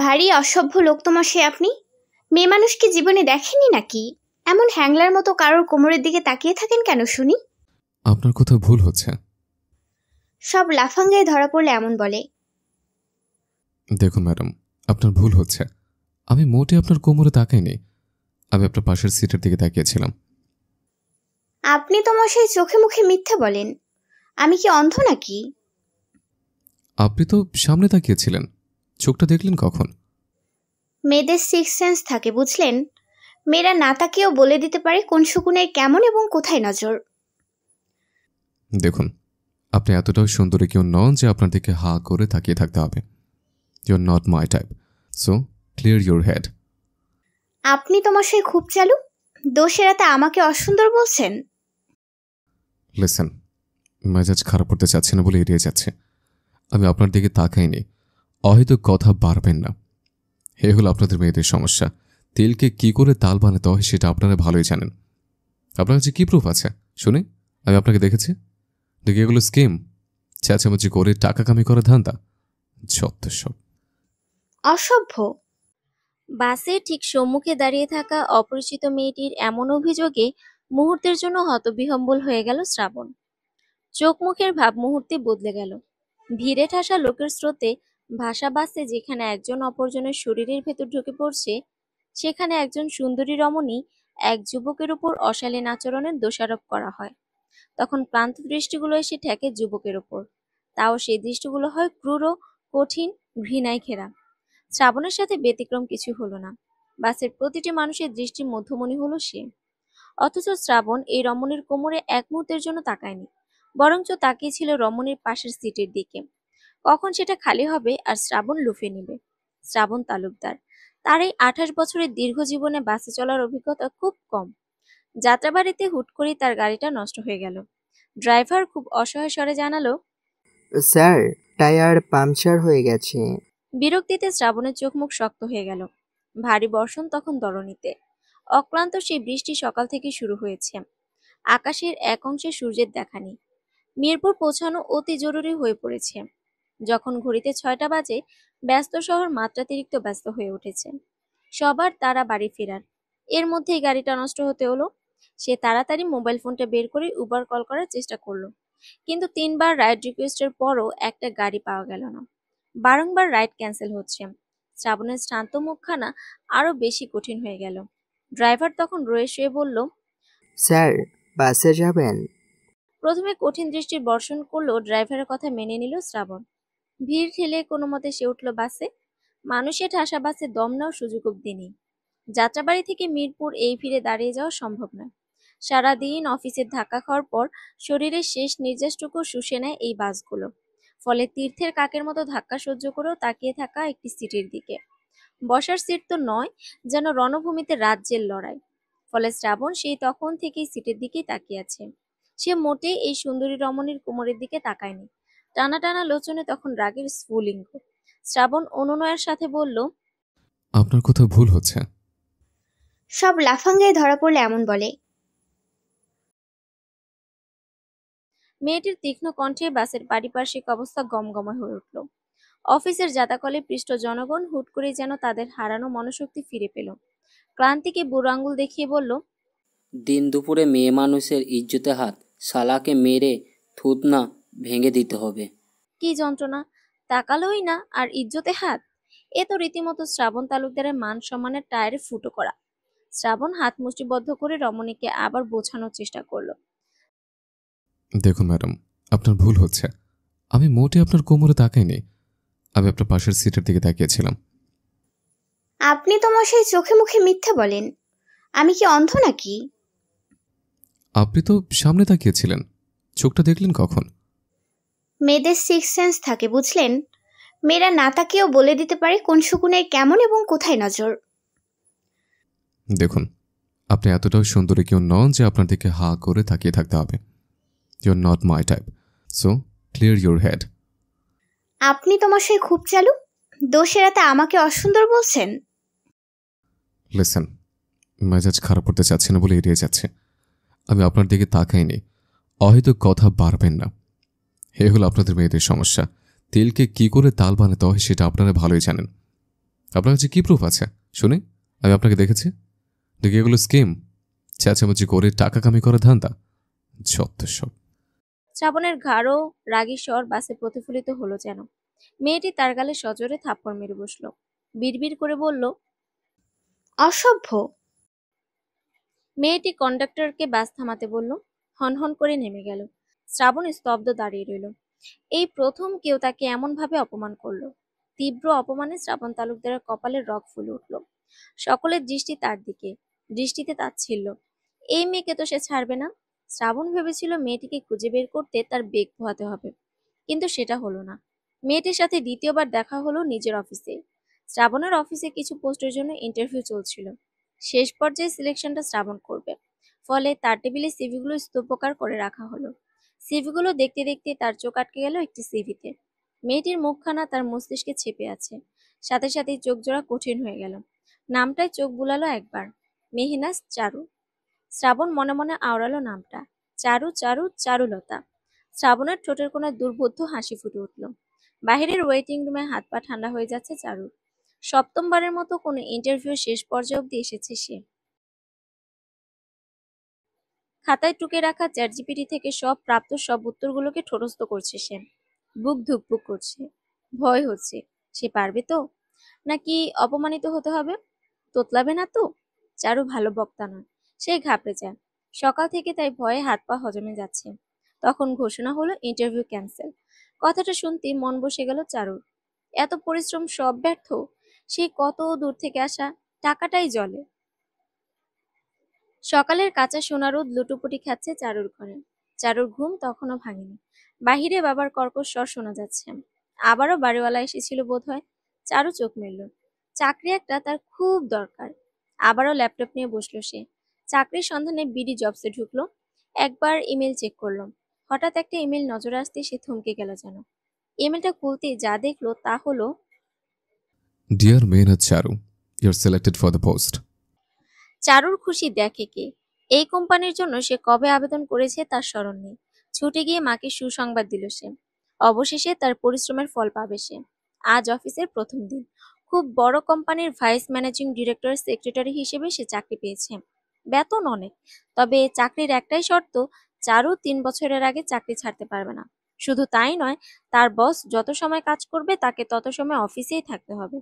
ভারী অসভ্য লোক তো মশাই আপনি। মেয়ে মানুষ কি জীবনে দেখেননি নাকি? এমন হ্যাংলার মতো কারোর কোমরের দিকে তাকিয়ে থাকেন কেন শুনি? আপনার কোথাও ভুল হচ্ছে। সব লাফাঙ্গায় ধরা পড়লে এমন বলে। দেখুন ম্যাডাম, আপনার ভুল হচ্ছে। আমি মোটে আপনার কোমরে তাকাইনি। আমি আপনার পাশের সিটের দিকে তাকিয়েছিলাম। আপনি তো মশাই চোখে মুখে মিথ্যা বলেন। আমি কি অন্ধ নাকি? আপনি তো সামনে তাকিয়েছিলেন, চোখটা দেখলেন কখন? মেয়েদের সিক্স সেন্স থাকে বুঝলেন। মেয়েরা না তাকিয়েও বলে দিতে পারে কোন শকুনের কেমন এবং কোথায় নজর। দেখুন, আপনি এতটাও সুন্দরী কেউ নন যে আপনার দিকে হা করে তাকিয়ে থাকতে হবে। You are not my type, so clear your head. আপনি তো মশাই খুব চালু। দোষের রাতে আমাকে অসুন্দর বলছেন। লিসেন, মেজাজ খারাপ করতে চাচ্ছি না বলে এড়িয়ে যাচ্ছে। আমি আপনার দিকে তাকাইনি। অহেতুক কথা বাড়বেন না। এ হলো আপনাদের মেয়েদের সমস্যা। তেলকে কি করে তাল বানাতে হয় সেটা আপনারা ভালোই জানেন। আপনার কাছে কি প্রুফ আছে শুনে? আমি আপনাকে দেখেছি। দেখি এগুলো স্কিম, চেঁচামেচি করে টাকা কামি করা ধান্দা, যত সব। অসভ্য। বাসের ঠিক সম্মুখে দাঁড়িয়ে থাকা অপরিচিত মেয়েটির এমন অভিযোগে মুহূর্তের জন্য হতবিহ্বল হয়ে গেল শ্রাবণ। চোখ মুখের ভাব মুহূর্তে বদলে গেল। ভিড়ে ঠাসা লোকের স্রোতে ভাসা বাসে যেখানে একজন অপরজনের শরীরের ভেতর ঢুকে পড়ছে, সেখানে একজন সুন্দরী রমণী এক যুবকের উপর অশালীন আচরণের দোষারোপ করা হয়। তখন ক্লান্ত দৃষ্টিগুলো এসে ঠেকে যুবকের ওপর। তাও সেই দৃষ্টিগুলো হয় ক্রূর, কঠিন, ঘৃণায় ঘেরা। শ্রাবণের সাথে ব্যতিক্রম কিছু হলো না। বাসের প্রতিটি মানুষের দৃষ্টির মধ্যমণি হলো সে। অথচ শ্রাবণ এই রমণীর কোমরে এক মুহূর্তের জন্য তাকায়নি, বরঞ্চ তাকিয়েছিল রমণীর পাশের সিটের দিকে। কখন সেটা খালি হবে আর শ্রাবণ লুফে নিবে। শ্রাবণ তালুকদার, তার এই 28 বছরের দীর্ঘ জীবনে বাসে চলার অভিজ্ঞতা খুব কম। যাত্রাবাড়িতে হুট করেই তার গাড়িটা নষ্ট হয়ে গেল। ড্রাইভার খুব অসহায় স্বরে জানালো, স্যার, টায়ার পাংচার হয়ে গেছে। বিরক্তিতে শ্রাবণের চোখ মুখ শক্ত হয়ে গেল। ভারী বর্ষণ তখন ধরণীতে। অক্লান্ত সেই বৃষ্টি সকাল থেকে শুরু হয়েছে। আকাশের এক অংশে সূর্যের দেখা নেই। মিরপুর পৌঁছানো অতি জরুরি হয়ে পড়েছে। যখন ঘড়িতে 6টা বাজে, ব্যস্ত শহর মাত্রাতিরিক্ত ব্যস্ত হয়ে উঠেছে। সবার তারা বাড়ি ফেরার। এর মধ্যেই গাড়িটা নষ্ট হতে হলো। সে তাড়াতাড়ি মোবাইল ফোনটা বের করে উবার কল করার চেষ্টা করলো, কিন্তু 3বার রাইড রিকোয়েস্টের পরও একটা গাড়ি পাওয়া গেল না। বারংবার রাইড ক্যান্সেল হচ্ছে। শ্রাবণের শান্ত মুখখানা আরো বেশি কঠিন হয়ে গেল। ড্রাইভার তখন রয়ে শুয়ে বলল, স্যার, বাসে যাবেন? প্রথমে কঠিন দৃষ্টির বর্ষণ করলেও ড্রাইভারের কথা মেনে নিল শ্রাবণ। ভিড় ঠেলে কোনো মতে সে উঠল বাসে। মানুষের ঠাসা বাসে দম নেওয়ার সুযোগ অব্দি নেই। যাত্রাবাড়ি থেকে মিরপুর এই ভিড়ে দাঁড়িয়ে যাওয়া সম্ভব নয়। সারাদিন অফিসের ধাক্কা খাওয়ার পর শরীরের শেষ নির্যাসটুকু শুষে নেয় এই বাসগুলো। ফলে তীর্থের কাকের মতো ধাক্কা সহ্য করেও তাকিয়ে থাকা একটি সিটের দিকে। বসার সিট তো নয়, যেন রণভূমিতে রাজ্যের লড়াই। ফলে শ্রাবণ সেই তখন থেকেই সিটের দিকেই তাকিয়ে আছে। সে মোটেই এই সুন্দরী রমণীর কোমরের দিকে তাকায়নি। টানা টানা লোচনে তখন রাগের স্ফুলিঙ্গ। শ্রাবণ অনুনয়ের সাথে বলল, আপনার কোথাও ভুল হচ্ছে। সব লাফাঙ্গায় ধরা পড়লে এমন বলে। মেয়েটির তীক্ষ্ণ কণ্ঠে বাসের পারিপার্শ্বিক অবস্থা গমগমা হয়ে উঠল। অফিসের জাতাকলে পৃষ্ঠ জনগণ হুট করে যেন তাদের হারানো মনোশক্তি ফিরে পেল। ক্লান্তিকে বুড়ো আঙুল দেখিয়ে বলল, দিন দুপুরে মেয়ে মানুষের ইজ্জতে হাত, শালাকে মেরে থুতনা ভেঙে দিতে হবে। কি যন্ত্রণা! তাকালোই না আর ইজ্জতে হাত! এ তো রীতিমতো শ্রাবণ তালুকদারের মান সম্মানের টায়ারে ফুটো করা। শ্রাবণ হাত মুষ্টিবদ্ধ করে রমণীকে আবার বোঝানোর চেষ্টা করলো। দেখুন ম্যাডাম, আপনার ভুল হচ্ছে। আমি মোটে আপনার কোমরে তাকাইনি। আমি আপনার পাশের সিটের দিকে তাকিয়েছিলাম। আপনি তো মশাই চোখে মুখে মিথ্যা বলেন। আমি কি অন্ধ নাকি? আপনি তো সামনে তাকিয়েছিলেন, চোখটা দেখলেন কখন? মেয়েদের সিক্স সেন্স থাকে বুঝলেন। মেয়েরা না তাকিয়েও বলে দিতে পারে কোন শকুনের কেমন এবং কোথায় নজর। দেখুন, আপনি এতটাও সুন্দরী কেউ নন যে আপনার দিকে হা করে তাকিয়ে থাকতে হবে। You are not my type, so clear your head. আপনি তো মশাই খুব চালু। দোষের রাতে আমাকে অসুন্দর বলছেন। লিসেন, মেজাজ খারাপ করতে চাচ্ছি না বলে এড়িয়ে যাচ্ছে। আমি আপনার দিকে তাকাইনি। অহেতুক কথা বাড়বেন না। এ হলো আপনাদের মেয়েদের সমস্যা। তেলকে কি করে তাল বানাতে হয় সেটা আপনারা ভালোই জানেন। আপনার কাছে কি প্রুফ আছে শুনি? আমি আপনাকে দেখেছি। দেখি এগুলো স্কিম, চেঁচামেচি করে টাকা কামি করা ধান্দা, যত সব। শ্রাবণের গাঢ় রাগী স্বর বাসে প্রতিফলিত হলো যেন। মেয়েটি তার গালে সজোরে থাপ্পড় মেরে বসলো, বিড়বিড় করে বলল। অসভ্য। মেয়েটি কন্ডাক্টরকে বাস থামাতে বলল, হনহন করে নেমে গেল। শ্রাবণ স্তব্ধ দাঁড়িয়ে রইল। এই প্রথম কেউ তাকে এমন ভাবে অপমান করলো। তীব্র অপমানে শ্রাবণ তালুকদারের কপালের রগ ফুলে উঠল। সকলের দৃষ্টি তার দিকে, দৃষ্টিতে তাচ্ছিল্য। এই মেয়েকে তো সে ছাড়বে না। শ্রাবণ ভেবেছিল মেয়েটিকে খুঁজে বের করতে তার বেগ পোহাতে হবে, কিন্তু সেটা হলো না। মেয়েটির সাথে দ্বিতীয়বার দেখা হলো নিজের অফিসে। শ্রাবণের অফিসে কিছু পোস্টের জন্য ইন্টারভিউ চলছিল। শেষ পর্যায়ে সিলেকশনটা শ্রাবণ করবে, ফলে তার টেবিলে সিভিগুলো স্তূপকার করে রাখা হলো। সিভিগুলো দেখতে দেখতে তার চোখ আটকে গেল একটি সিভিতে। মেয়েটির মুখখানা তার মস্তিষ্কে ছেপে আছে। সাথে সাথেই চোখ জোড়া কঠিন হয়ে গেল। নামটায় চোখ বুলালো একবার, মেহনাজ চারু। শ্রাবণ মনে মনে আওড়ালো নামটা, চারু চারু চারুলতা। শ্রাবণের ঠোঁটের কোণায় দুর্বোধ্য হাসি ফুটে উঠল। বাহিরের ওয়েটিং রুমে হাত পা ঠান্ডা হয়ে যাচ্ছে চারুর। সপ্তমবারের মতো কোনো ইন্টারভিউ শেষ পর্যায়ে অব্দি এসেছে সে। খাতায় টুকে রাখা চ্যাটজিপিটি থেকে সব উত্তরগুলোকে ঠোঁটস্থ করছে সে। বুক ধুকপুক করছে, ভয় হচ্ছে। সে পারবে তো, নাকি অপমানিত হতে হবে? তোতলাবে না তো? চারু ভালো বক্তা নয়, সে ঘাবড়ে যায়। সকাল থেকে তাই ভয়ে হাত পা হজমে যাচ্ছে। তখন ঘোষণা হলো ইন্টারভিউ ক্যান্সেল। কথাটা শুনতেই মন বসে গেল চারুর। এত পরিশ্রম সব ব্যর্থ। সেই কত দূর থেকে আসা, টাকাটাই জলে। সকালের কাঁচা সোনা রোদ লুটোপুটি খাচ্ছে চারুর ঘরে। চারুর ঘুম তখনও ভাঙেনি। বাহিরে বাবার কর্কশ স্বর শোনা যাচ্ছে। আবারও বাড়িওয়ালা এসেছিল বোধহয়। চারু চোখ মেলল। চাকরি একটা তার খুব দরকার। আবারও ল্যাপটপ নিয়ে বসলো সে। চাকরির সন্ধানে বিডি জবসে ঢুকলো। একবার ইমেল চেক করলো। হঠাৎ একটা ইমেল নজরে আসতে সে থমকে গেল যেন। ইমেলটা খুলতেই যা দেখলো তা হলো, dear Mehnaz Charu, you're selected for the post. চারুর খুশি দেখে কে। এই কোম্পানির জন্য সে কবে আবেদন করেছে তার স্মরণ নেই। ছুটে গিয়ে মাকে সুসংবাদ দিল সে। অবশেষে তার পরিশ্রমের ফল পাবে সে। আজ অফিসের প্রথম দিন। খুব বড় কোম্পানির ভাইস ম্যানেজিং ডিরেক্টর সেক্রেটারি হিসেবে সে চাকরি পেয়েছে। বেতন অনেক। তবে চাকরির একটাই শর্ত, চারু 3 বছরের আগে চাকরি ছাড়তে পারবে না। শুধু তাই নয়, তার বস যত সময় কাজ করবে তাকে তত সময় অফিসেই থাকতে হবে।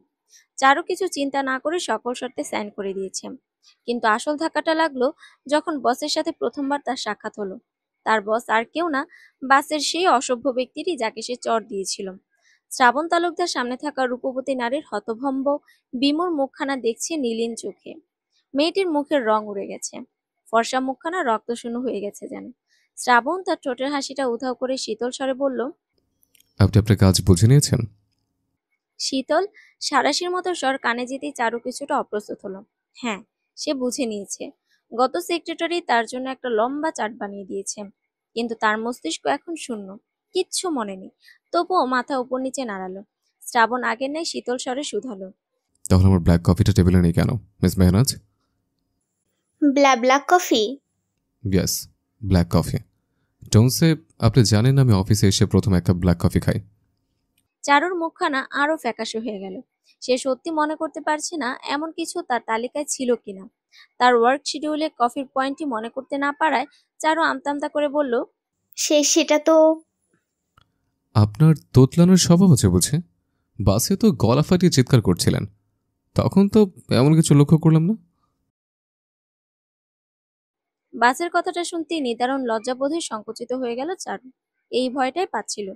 চারু কিছু চিন্তা না করে সকল শর্তে সাইন করে দিয়েছে। কিন্তু আসল ধাক্কাটা লাগলো যখন বসের সাথে প্রথমবার তার সাক্ষাৎ হলো। তার বস আর কেউ না, বাসের সেই অসভ্য ব্যক্তিটি যাকে সে চড় দিয়েছিল। শ্রাবণ তালুকদার সামনে থাকা রূপবতী নারীর হতভম্ব বিমূঢ় মুখখানা দেখছে নীলিন চোখে। মেয়েটির মুখের রং উড়ে গেছে। ফর্সা মুখখানা রক্তশূন্য হয়ে গেছে যেন। শ্রাবণ তার ঠোঁটের হাসিটা উধাও করে শীতল স্বরে বলল, আপনি আপনার কাজ বুঝে নিয়েছেন? শীতল সাঁড়াশির মতো স্বর কানে যেতেই চারু কিছুটা অপ্রস্তুত হলো। হ্যাঁ, সে বুঝে নিয়েছে। গত সেক্রেটারি তার জন্য একটা লম্বা চার্ট বানিয়ে দিয়েছে, কিন্তু তার মস্তিষ্ক এখন শূন্য, কিচ্ছু মনে নেই। তবুও মাথা উপর নিচে নাড়ালো। শ্রাবণ আগের নেই শীতল স্বরে শুধালো, তাহলে আমার ব্ল্যাক কফিটা টেবিলে নেই কেন miss Mehnaz? Black coffee? Yes, black coffee. Don't say আপনি জানেন আমি অফিসে এসে প্রথম এক কাপ ব্ল্যাক কফি খাই। চারুর মুখখানা আরো ফ্যাকাশে হয়ে গেল। সে সত্যি মনে করতে পারছে না এমন কিছু তার তালিকায় ছিল কিনা। তার ওয়ার্ক শিডিউলে কফির পয়েন্টটি মনে করতে না পারায় চারু আমতা আমতা করে বলল, সেটা তো। আপনার তোতলানোর স্বভাব আছে বুঝে? বাসে তো গলা ফাটিয়ে চিৎকার করছিলেন, তখন তো এমন কিছু লক্ষ্য করলাম না। বাসের কথাটা শুনতেই নিদারুণ লজ্জাবোধে সংকুচিত হয়ে গেল চারু। এই ভয়টাই পাচ্ছিল,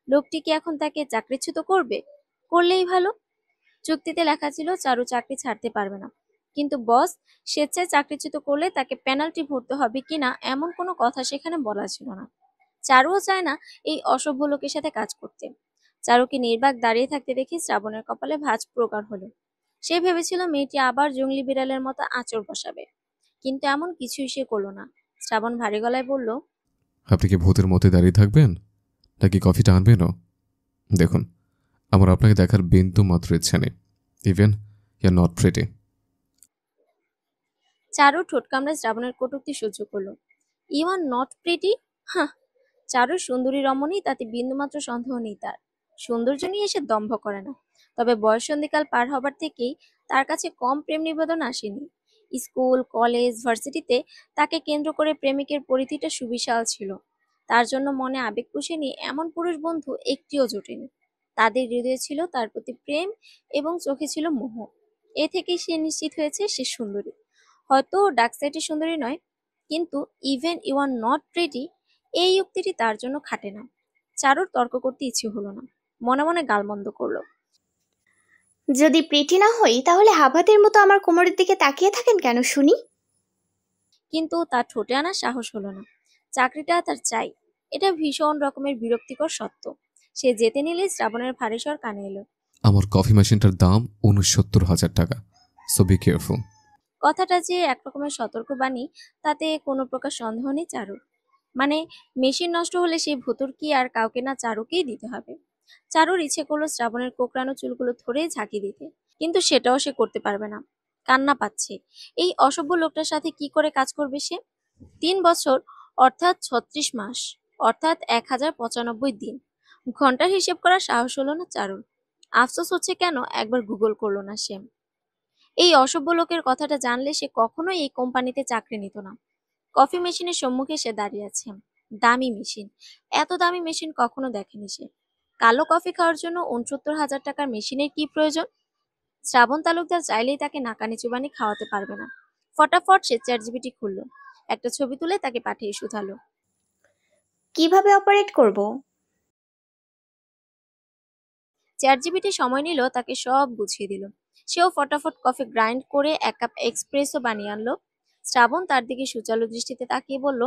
লোকটি কি এখন তাকে চাকরিচ্যুত করবে? করলেই ভালো। চুক্তিতে লেখা ছিল চারু চাকরি ছাড়তে পারবে না, কিন্তু বস স্বেচ্ছায় চাকরিচ্যুত করলে তাকে পেনাল্টি ভরতে হবে কিনা এমন কোনো কথা সেখানে বলা ছিল না। চারুও চায় না এই অসভ্য লোকের সাথে কাজ করতে। চারুকে নির্বাক দাঁড়িয়ে থাকতে দেখে শ্রাবণের কপালে ভাঁজ প্রগাঢ় হলো। সে ভেবেছিল মেয়েটি আবার জংলি বিড়ালের মতো আঁচড় বসাবে, কিন্তু এমন কিছুই সে করলো না। শ্রাবণ ভারী গলায় বলল, আপনি কি ভূতের মধ্যে দাঁড়িয়ে থাকবেন নাকি কফিটা আনবেনও? দেখুন, আমার আপনাকে দেখার বিন্দু মাত্র ইচ্ছা নেই। Even you are not pretty. Charu ঠোঁট কামড়ে শ্রাবণের কটূক্তি সহ্য করলো। You are not pretty? Huh. চারুর সুন্দরী রমণী, তাতে বিন্দুমাত্র সন্দেহ নেই তার। সৌন্দর্য নিয়ে সে দম্ভ করে না, তবে বয়ঃসন্ধিকাল পার হবার থেকেই তার কাছে কম প্রেম নিবেদন আসেনি। স্কুল, কলেজ, ভার্সিটিতে তাকে কেন্দ্র করে প্রেমিকের পরিধিটা সুবিশাল ছিল। তার জন্য মনে আবেগ পুষেনি এমন পুরুষ বন্ধু একটিও জোটেনি। তাদের হৃদয়ে ছিল তার প্রতি প্রেম এবং চোখে ছিল মোহ। এ থেকেই সে নিশ্চিত হয়েছে সে সুন্দরী। হয়তো ডার্ক সাইডের সুন্দরী নয়, কিন্তু even you are not pretty, এই উক্তিটি তার জন্য খাটে না। চারুর তর্ক করতে ইচ্ছে হলো না, মনে মনে গালমন্দ করলো। যদি প্রিটি না হই তাহলে হাবাতের মতো আমার কোমরের দিকে তাকিয়ে থাকেন কেন শুনি? কিন্তু তার ঠোঁটে আনার সাহস হলো না। চাকরিটা তার চাই, এটা ভীষণ রকমের বিরক্তিকর সত্য। সে যেতে নিলে শ্রাবণের ভারী স্বর কানে এলো। আমার কফি মেশিনটার দাম ৬৯,০০০ টাকা, সো বি কেয়ারফুল। কথাটা যে একরকমের সতর্কবাণী, তাতে কোনো প্রকার সন্দেহ নেই চারুর। মানে, মেশিন নষ্ট হলে সেই ভুতুর কি আর কাউকে না চারুকেই দিতে হবে। চারুর ইচ্ছে করলো শ্রাবণের কোকড়ানো চুলগুলো ধরে ঝাঁকি দিতে, কিন্তু সেটাও সে করতে পারবে না। কান্না পাচ্ছে। এই অসভ্য লোকটার সাথে কি করে কাজ করবে সে? ৩ বছর, অর্থাৎ ৩৬ মাস, অর্থাৎ ১,০৯৫ দিন। ঘন্টার হিসেব করার সাহস হলো না চারুর। আফসোস হচ্ছে কেন একবার গুগল করলো না সে। এই অসভ্য লোকের কথাটা জানলে সে কখনোই এই কোম্পানিতে চাকরি নিত না। কফি মেশিনের সম্মুখে সে দাঁড়িয়ে আছে। দামি মেশিন, এত দামি মেশিন কখনো দেখেনি সে। কালো কফি খাওয়ার জন্য ৬৯,০০০ টাকার মেশিনের কি প্রয়োজন? শ্রাবণ তালুকদার চাইলেই তাকে নাকানি চুবানি খাওয়াতে পারবে না। ফটাফট সে চ্যাটজিপিটি খুললো, একটা ছবি তুলে তাকে পাঠিয়ে শুধালো। কিভাবে অপারেট করব? চ্যাটজিপিটি সময় নিল, তাকে সব বুঝিয়ে দিল। সেও ফটাফট কফি গ্রাইন্ড করে ১ কাপ এক্সপ্রেসও বানিয়ে আনলো। শ্রাবণ তার দিকে সুচালু দৃষ্টিতে তাকিয়ে বলল,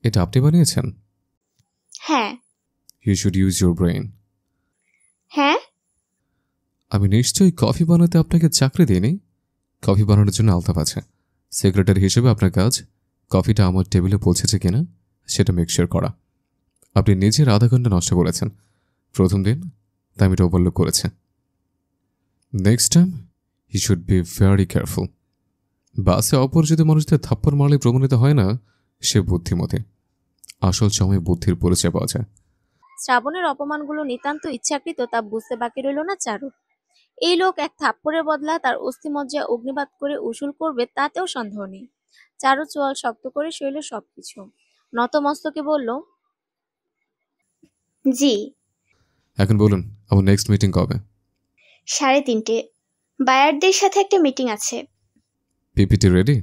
এটা আপনি বানিয়েছেন? হ্যাঁ। You should use your brain. হ্যাঁ, আমি নিশ্চয়ই কফি বানাতে আপনাকে চাকরি দিইনি। কফি বানানোর জন্য আলতাফ আছে। সেক্রেটারি হিসেবে আপনার কাজ কফিটা আমার টেবিলে পৌঁছেছে কিনা সেটা মেকশিওর করা। আপনি নিজের আধা ঘন্টা নষ্ট করেছেন প্রথম দিন, তাই আমি এটা ওভারলুক করেছে। Next time he should be very careful. বাসে অপরিচিত মানুষদের থাপ্পড় মারলে প্রমাণিত হয় না সে বুদ্ধিমতী। আসল সময়ে বুদ্ধির পরিচয় পাওয়া যায়। শ্রাবণের অপমানগুলো নিতান্ত ইচ্ছাকৃত তা বুঝতে বাকি রইল না চারু। এই লোক এক থাপ্পড়ের বদলা তার অস্থিমজ্জায় অগ্নিপাত করে উসুল করবে তাতেও সন্দেহ নেই। চারু চোয়াল শক্ত করে সইল সবকিছু, নতমস্তকে বলল, জি। এখন বলুন আমার নেক্সট মিটিং কবে? 3:30 বায়ারদের সাথে একটা মিটিং আছে। PPT ready?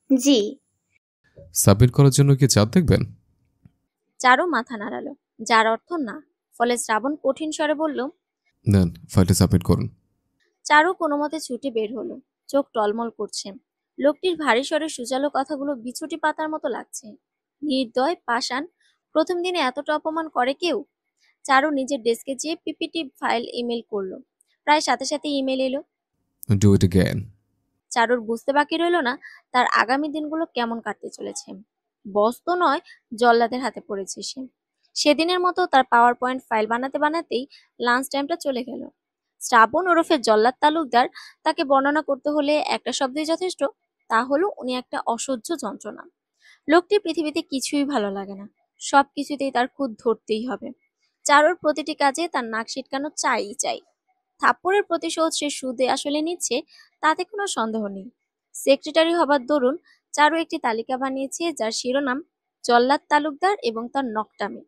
জি। সাবমিট করার জন্য কি চাপ দেখবেন? চারু মাথা নাড়ালো, যার অর্থ না। ফলে শ্রাবণ কঠিন স্বরে বলল, নেন ফাইলটা সাবমিট করুন। চারু কোনো মতে ছুটে বের হলো, চোখ টলমল করছে। লোকটির ভারী স্বরে সুচালো কথাগুলো বিছুটি পাতার মতো লাগছে। নির্দয়, পাষাণ। প্রথম দিনে এতটা অপমান করে কেউ? চারু নিজের ডেস্কে যেয়ে পিপিটি ফাইল ইমেল করলো। প্রায় সাথে সাথে ইমেল এলো। Do it again. চারুর বুঝতে বাকি রইল না তার আগামী দিনগুলো কেমন কাটতে চলেছে। বস তো নয়, জল্লাদের হাতে পড়েছে সে। সেদিনের মতো তার পাওয়ার পয়েন্ট ফাইল বানাতে বানাতেই লাঞ্চ টাইমটা চলে গেল। শ্রাবণ ওরফে জল্লাদ তালুকদার, তাকে বর্ণনা করতে হলে একটা শব্দই যথেষ্ট, তা হলো উনি একটা অসহ্য যন্ত্রণা। লোকটি পৃথিবীতে কিছুই ভালো লাগে না, সব কিছুতেই তার খুঁত ধরতেই হবে। চারুর প্রতিটি কাজে তার নাক সিটকানো চাই চাই। থাপ্পড়ের প্রতিশোধ সে সুদে আসলে নিচ্ছে, তাতে কোনো সন্দেহ নেই। সেক্রেটারি হবার দরুন চারু একটি তালিকা বানিয়েছে, যার শিরোনাম জল্লাদ তালুকদার এবং তার নকটামি।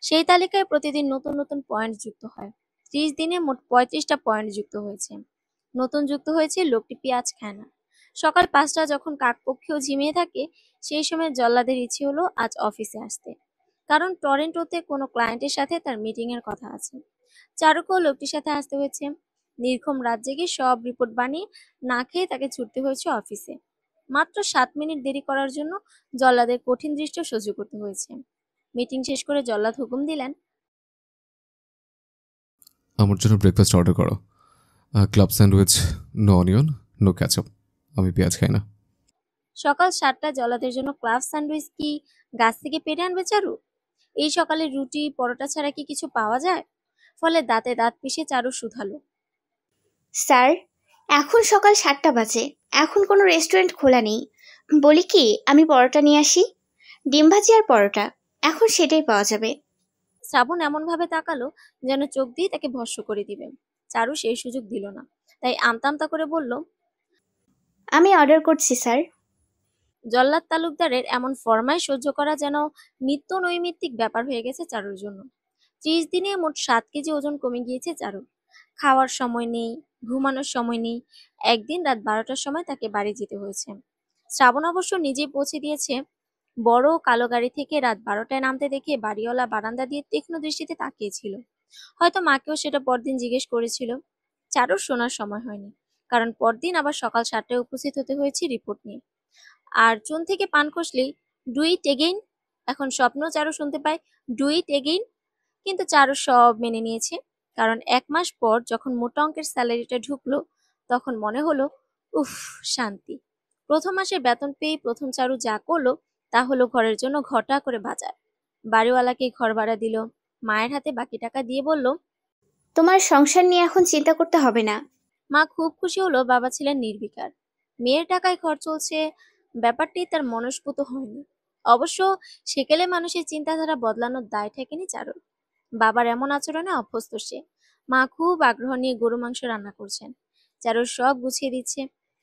সেই তালিকায় প্রতিদিন নতুন নতুন পয়েন্ট যুক্ত হয়। 30 দিনে মোট 35টা পয়েন্ট যুক্ত হয়েছে। নতুন যুক্ত হয়েছে লোকটি পেঁয়াজ খায় না। সকাল 5টা যখন কাকপক্ষীও ঝিমিয়ে থাকে, সেই সময় জল্লাদের ইচ্ছে হলো আজ অফিসে আসতে, কারণ টরেন্টোতে কোনো ক্লায়েন্টের সাথে তার মিটিং এর কথা আছে। চারুকেও লোকটির সাথে আসতে হয়েছে। নির্ঘুম রাত জেগে সব রিপোর্ট বানিয়ে না খেয়ে তাকে ছুটতে হয়েছে অফিসে। মাত্র 7 মিনিট দেরি করার জন্য জল্লাদের কঠিন দৃশ্য সহ্য করতে হয়েছে। মিটিং শেষ করে জল্লাদ হুকুম দিলেন, আমার জন্য ব্রেকফাস্ট অর্ডার করো। Club sandwich, no onion, no ketchup. আমি পেঁয়াজ খাই না। সকাল 7টায় জল্লাদের জন্য ক্লাব স্যান্ডউইচ কি গাছ থেকে পেরে আনবে চারু? এই সকালে রুটি পরোটা ছাড়া কি কিছু পাওয়া যায়? ফলে দাঁতে দাঁত পিষে চারু শুধালো, স্যার, এখন সকাল 7টা বাজে, এখন কোনো রেস্টুরেন্ট খোলা নেই। বলি কি, আমি পরোটা নিয়ে আসি? ডিম ভাজি আর পরোটা, এখন সেটাই পাওয়া যাবে। শ্রাবণ এমন ভাবে তাকালো যেন চোখ দিয়ে তাকে ভস্ম করে দিবে। চারু সেই সুযোগ দিল না, তাই আমতা আমতা করে বলল, আমি অর্ডার করছি স্যার। জল্লাদ তালুকদারের এমন ফরমায় সহ্য করা যেন নিত্য নৈমিত্তিক ব্যাপার হয়ে গেছে চারুর জন্য। 30 দিনে মোট 7 কেজি ওজন কমে গিয়েছে চারুর। খাওয়ার সময় নেই, ঘুমানোর সময় নেই। একদিন রাত 12টার সময় তাকে বাড়ি যেতে হয়েছে। শ্রাবণ অবশ্য নিজেই পৌঁছে দিয়েছে। বড় কালো গাড়ি থেকে রাত 12টায় নামতে দেখে বাড়িওয়ালা বারান্দা দিয়ে তীক্ষ্ণ দৃষ্টিতে তাকিয়েছিল। হয়তো মাকেও সেটা পরদিন জিজ্ঞেস করেছিল। চারুর শোনার সময় হয়নি, কারণ পরদিন আবার সকাল 7টায় উপস্থিত হতে হয়েছে রিপোর্ট নিয়ে। আর চুন থেকে পান খসলেই ডু ইট এগেইন। এখন স্বপ্ন চারু শুনতে পায় ডু ইট এগেইন, কিন্তু চারু সব মেনে নিয়েছে। কারণ 1 মাস পর যখন মোটা অঙ্কের স্যালারিটা ঢুকলো, তখন মনে হলো উফ, শান্তি। প্রথম মাসের বেতন পেয়ে প্রথম চারু যা করলো তা হলো ঘরের জন্য ঘটা করে বাজার। বাড়িওয়ালাকে ঘর ভাড়া দিল, মায়ের হাতে বাকি টাকা দিয়ে বলল, তোমার সংসার নিয়ে এখন চিন্তা করতে হবে না। মা খুব খুশি হলো বাবা ছিলেন নির্বিকার, মেয়ের টাকায় ঘর চলছে। ব্যাপারটি তার মনস্পুত হয়নি। অবশ্য সেকেলে মানুষের চিন্তাধারা বদলানোর দায় ঠেকেনি চারুর। বাবার এমন আচরণে অভ্যস্ত সে। মা খুব আগ্রহ নিয়ে গরু মাংস রান্না করছেন, চারুর সব গুছিয়ে দিচ্ছে।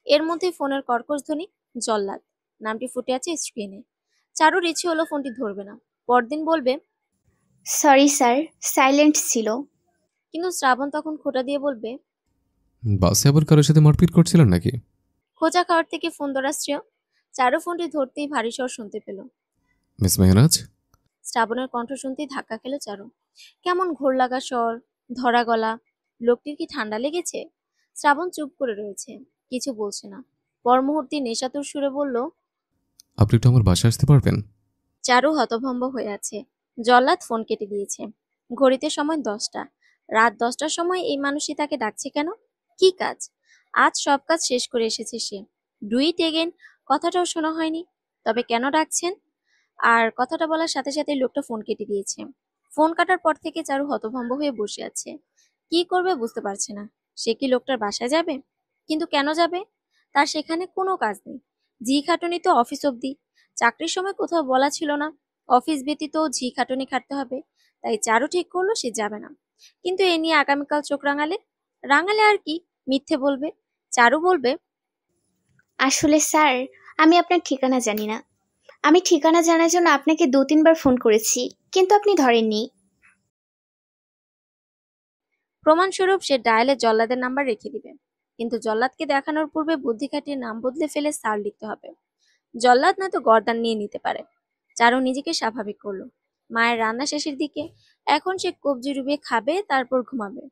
এর মধ্যে ফোনের কর্কশ ধ্বনি। জল্লাদ নামটি ফুটে আছে স্ক্রিনে। চারুর ইচ্ছে হলো ফোনটি ধরবে না, পরদিন বলবে, সরি স্যার, সাইলেন্ট ছিল। কিন্তু শ্রাবণ তখন খোঁটা দিয়ে বলবে, বাসে আবার কারোর সাথে মারপিট করছিলেন নাকি? খোঁজা খাওয়ার থেকে ফোন ধরা শ্রেয়। চারু ফোনটি ধরতেই ভারী স্বর শুনতে পেল। মিস মেহনাজ? শ্রাবণের কণ্ঠ শুনতেই ধাক্কা খেল চারু। কেমন ঘোর লাগা স্বর, ধরা গলা। লোকটির কি ঠান্ডা লেগেছে? শ্রাবণ চুপ করে রয়েছে, কিছু বলছে না। পর মুহূর্তে নেশাতুর সুরে বলল, আপনি একটু আমার বাসায় আসতে পারবেন? চারু হতভম্ব হয়ে আছে। জল্লাদ ফোন কেটে দিয়েছে। ঘড়িতে সময় 10টা। রাত 10টার সময় এই মানুষই তাকে ডাকছে কেন? কি কাজ? আজ সব কাজ শেষ করে এসেছে সে। ডু ইট এগেন কথাটাও শোনা হয়নি। তবে কেন ডাকছেন? আর কথাটা বলার সাথে সাথে লোকটা ফোন কেটে দিয়েছে। ফোন কাটার পর থেকে চারু হতভম্ব হয়ে বসে আছে। কি করবে বুঝতে পারছে না। সে কি লোকটার বাসায় যাবে? কিন্তু কেন যাবে? তার সেখানে কোনো কাজ নেই। ঝি খাটুনি তো অফিস অবধি। চাকরির সময় কোথাও বলা ছিল না অফিস ব্যতীত ঝি খাটুনি খাটতে হবে। তাই চারু ঠিক করলো সে যাবে না। কিন্তু এ নিয়ে আগামীকাল চোখ রাঙালে, রাঙালে আর কি, মিথ্যে বলবে। চারু বলবে, আসলে স্যার, আমি আপনার ঠিকানা জানি না। আমি ঠিকানা জানার জন্য আপনাকে 2-3 বার ফোন করেছি, কিন্তু আপনি ধরেননি। প্রমাণস্বরূপ সে ডায়ালে জল্লাদের নাম্বার রেখে দিবে। কিন্তু জল্লাদকে দেখানোর পূর্বে বুদ্ধি খাটিয়ে নাম বদলে ফেলে স্যার লিখতে হবে। জল্লাদ নয়তো গর্দান নিয়ে নিতে পারে। চারু নিজেকে স্বাভাবিক করলো। মায়ের রান্না শেষের দিকে। এখন সে কবজি ডুবিয়ে খাবে, তারপর ঘুমাবে।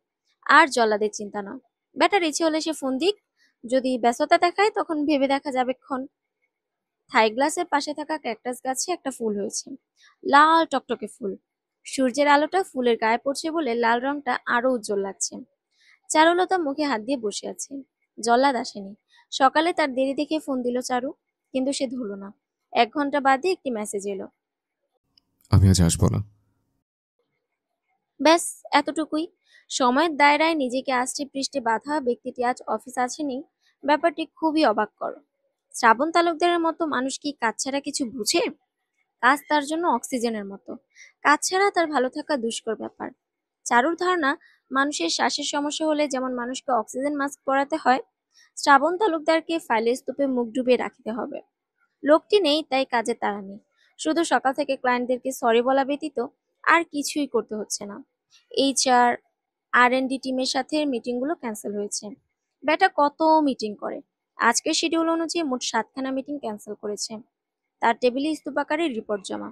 আর জল্লাদের চিন্তা নয়। ব্যাটার ইচ্ছে হলে সে ফোন দিক। যদি ব্যস্ততা দেখায় তখন ভেবে দেখা যাবে ক্ষণ। থাই গ্লাসের পাশে থাকা ক্যাকটাস গাছে একটা ফুল হয়েছে, লাল টকটকে ফুল। সূর্যের আলোটা ফুলের গায়ে পড়ছে বলে লাল রংটা আরো উজ্জ্বল লাগছে। চারুলতা মুখে হাত দিয়ে বসে আছে। জল্লাদ আসেনি। সকালে তার দেরি দেখে ফোন দিল চারু, কিন্তু সে ধরল না। 1 ঘন্টা বাদে একটি মেসেজ এলো। আমি আজ আসবো না। ব্যাস, এতটুকুই। সময়ের দায়রায় নিজেকে আষ্টে পৃষ্ঠে বাঁধা ব্যক্তিটি আজ অফিস আসেনি। ব্যাপারটি খুবই অবাককর। শ্রাবণ তালুকদারের মতো মানুষ কি কাজ ছাড়া কিছু বুঝে? কাজ তার জন্য অক্সিজেনের মতো। কাজ ছাড়া তার ভালো থাকা দুষ্কর ব্যাপার। চারুর ধারণা, মানুষের শ্বাসের সমস্যা হলে যেমন মানুষকে অক্সিজেন মাস্ক পরাতে হয়, শ্রাবণ তালুকদারকে ফাইলের স্তূপে মুখ ডুবিয়ে রাখতে হবে। লোকটি নেই তাই কাজে তাড়া নেই। শুধু সকাল থেকে ক্লায়েন্টদেরকে সরি বলা ব্যতীত আর কিছুই করতে হচ্ছে না। HR, R&D টিমের সাথে মিটিংগুলো ক্যান্সেল হয়েছে। ব্যাটা কত মিটিং করে। আজকের শিডিউল অনুযায়ী মোট 7খানা মিটিং ক্যান্সেল করেছে। তার টেবিলে স্তূপাকারে রিপোর্ট জমা।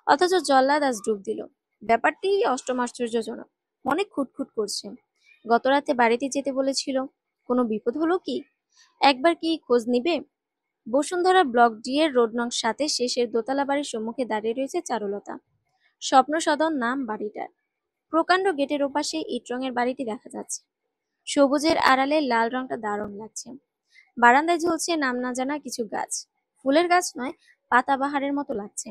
অথচ জল্লাদ আজ ডুব দিল। ব্যাপারটি অষ্টম আশ্চর্যজনক। মনে খুঁতখুঁত করছে। গতরাতে বাড়িতে যেতে বলেছিল। কোনো বিপদ হলো কি? একবার কি খোঁজ নিবে? বসুন্ধরা ব্লক ডি এর রোড নং 7 শেষের দোতলা বাড়ির সম্মুখে দাঁড়িয়ে রয়েছে চারুলতা। স্বপ্ন সদন নাম বাড়িটার। প্রকাণ্ড গেটের ওপাশে ইট রঙের বাড়িটি দেখা যাচ্ছে। সবুজের আড়ালে লাল রংটা দারুণ লাগছে। বারান্দায় ঝুলছে নাম না জানা কিছু গাছ। ফুলের গাছ নয়, পাতাবাহারের মতো লাগছে।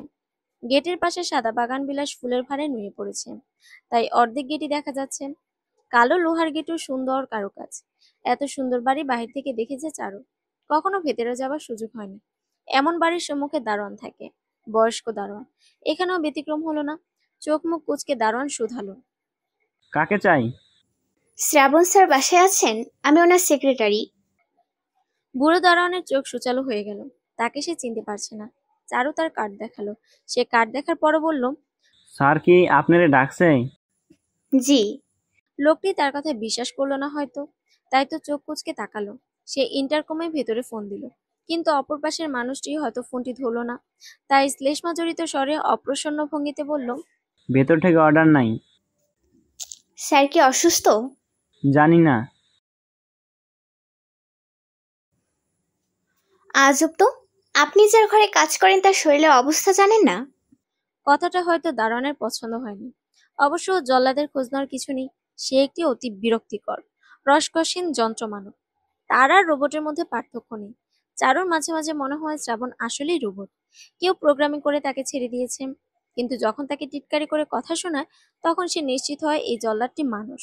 গেটের পাশে সাদা বাগান বিলাস ফুলের ভারে নুয়ে পড়েছে, তাই অর্ধেক গেটই দেখা যাচ্ছে। কালো লোহার গেটও সুন্দর কারুকাজ। এত সুন্দর বাড়ি বাহির থেকে দেখেছে চারু, কখনো ভেতরে যাওয়ার সুযোগ হয়নি। এমন বাড়ির সম্মুখে দারোয়ান থাকে, বয়স্ক দারোয়ান। এখানেও ব্যতিক্রম হলো না। চোখ মুখ কুঁচকে দারোয়ান শুধালো। কাকে চাই? শ্রাবণ স্যার বাসায় আছেন? আমি ওনার সেক্রেটারি। বুড়ো দারোয়ানের চোখ সুচালো হয়ে গেল। তাকে সে চিনতে পারছে না। চারু তার কার্ড দেখালো। সে কার্ড দেখার পরও বলল, স্যার কি আপনারে ডাকছে? জি। লোকটি তার কথায় বিশ্বাস করলো না হয়তো, তাই তো চোখ কুঁচকে তাকালো। সে ইন্টারকমে ভেতরে ফোন দিল, কিন্তু অপর পাশের মানুষটি হয়তো ফোনটি ধরল না, তাই শ্লেষমাজড়িত স্বরে অপ্রসন্ন ভঙ্গিতে বলল, ভেতর থেকে অর্ডার নাই। স্যার কি অসুস্থ? জানি না। আজব তো, আপনি যার ঘরে কাজ করেন তার শরীরের অবস্থা জানেন না? কথাটা হয়তো দারোয়ানের পছন্দ হয়নি। অবশ্য জল্লাদের খোঁজ নেওয়ার কিছু নেই। সে একটি অতি বিরক্তিকর রসকসীন যন্ত্রমানব। তার আর রোবটের মধ্যে পার্থক্য নেই। চারুর মাঝে মাঝে মনে হয় শ্রাবণ আসলেই রোবট। কেউ প্রোগ্রামিং করে তাকে ছেড়ে দিয়েছে। কিন্তু যখন তাকে টিটকারি করে কথা শোনায়, তখন সে নিশ্চিত হয় এই জল্লাদটি মানুষ।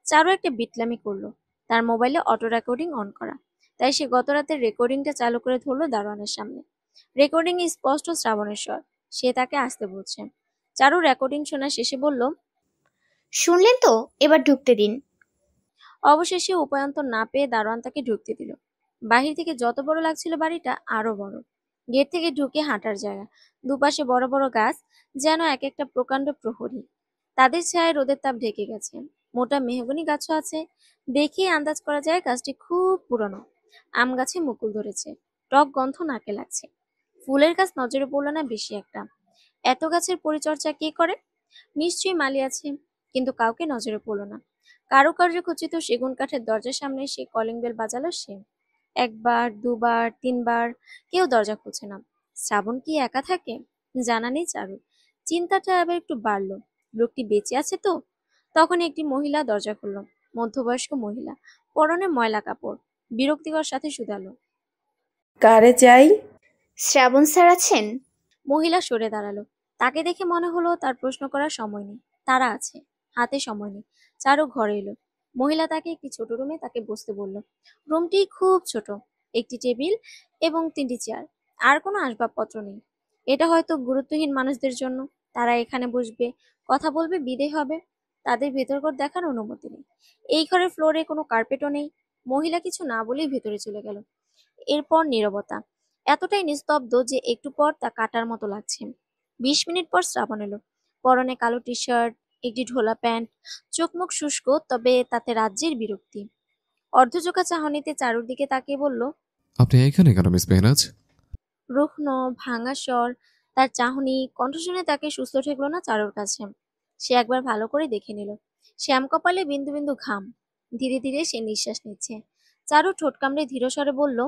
চারু একটা বিটলামি করলো। তার মোবাইলে অটো রেকর্ডিং অন করা, তাই সে গত রাতের রেকর্ডিংটা চালু করে ধরলো দারোয়ানের সামনে। রেকর্ডিং এ স্পষ্ট শ্রাবণের স্বর। সে তাকে আসতে বলছে। চারু রেকর্ডিং শোনা শেষে বলল, শুনলেন তো, এবার ঢুকতে দিন। অবশেষে উপায়ন্তর না পেয়ে দারোয়ান তাকে ঢুকতে দিল। বাহির থেকে যত বড় লাগছিল বাড়িটা, আরো বড়। গেট থেকে ঢুকে হাঁটার জায়গা, দুপাশে বড় বড় গাছ, যেন এক একটা প্রকাণ্ড প্রহরী। তাদের ছায়ায় রোদের তাপ ঢেকে গেছে। মোটা মেহগনি গাছও আছে। দেখেই আন্দাজ করা যায় গাছটি খুব পুরনো। আম গাছে মুকুল ধরেছে, টক গন্ধ নাকে লাগছে। ফুলের গাছ নজরে পড়ল না বেশি একটা। এত গাছের পরিচর্যা কে করে? নিশ্চয়ই মালি আছে, কিন্তু কাউকে নজরে পড়ল না। কারুকার্য খচিত সেগুন কাঠের দরজার সামনে সে কলিং বেল বাজালো সে। একবার, দুবার, তিনবার, কেউ দরজা খুলছে না। শ্রাবণ কি একা থাকে? জানা নেই চারু। চিন্তাটা আবার একটু বাড়লো। লোকটি বেঁচে আছে তো? তখন একটি মহিলা দরজা খুলল। মধ্যবয়স্ক মহিলা, পরনে ময়লা কাপড়, বিরক্তিকর সাথে শুধালো, কারে চাই? শ্রাবণ স্যার আছেন? মহিলা সরে দাঁড়ালো। তাকে দেখে মনে হলো তার প্রশ্ন করার সময় নেই। তারা আছে, হাতে সময় নেই। চারু ঘরে এলো। মহিলা তাকে একটি ছোট রুমে তাকে বসতে বলল। রুমটি খুব ছোট। একটি টেবিল এবং 3টি চেয়ার। আর কোনো আসবাবপত্র নেই। এটা হয়তো গুরুত্বহীন মানুষদের জন্য। তারা এখানে বসবে, কথা বলবে, বিদেয় হবে। তাদের ভেতরঘর দেখার অনুমতি নেই। এই ঘরের ফ্লোরে কোনো কার্পেটও নেই। মহিলা কিছু না বলেই ভেতরে চলে গেল। এরপর নীরবতা, এতটাই নিস্তব্ধ যে একটু পর তা কাটার মতো লাগছে। 20 মিনিট পর শ্রাবণ এলো। পরনে কালো টি শার্ট, একটি ঢোলা প্যান্ট, চোখ মুখ শুষ্ক, তবে তাতে রাজ্যের বিরক্তি। অর্ধচোখা চাহনিতে চারুর দিকে তাকিয়ে বলল, আপনি এখানে কেন মিস মেহনাজ? রুগ্ন ভাঙা স্বর, তার চাহনি, কণ্ঠ শুনে তাকে সুস্থ ঠেকলো না চারুর কাছে। সে একবার ভালো করে দেখে নিল। শ্যাম কপালে বিন্দু বিন্দু ঘাম। ধীরে ধীরে সে নিঃশ্বাস নিচ্ছে। চারু ঠোঁট কামড়ে ধীর স্বরে বলল,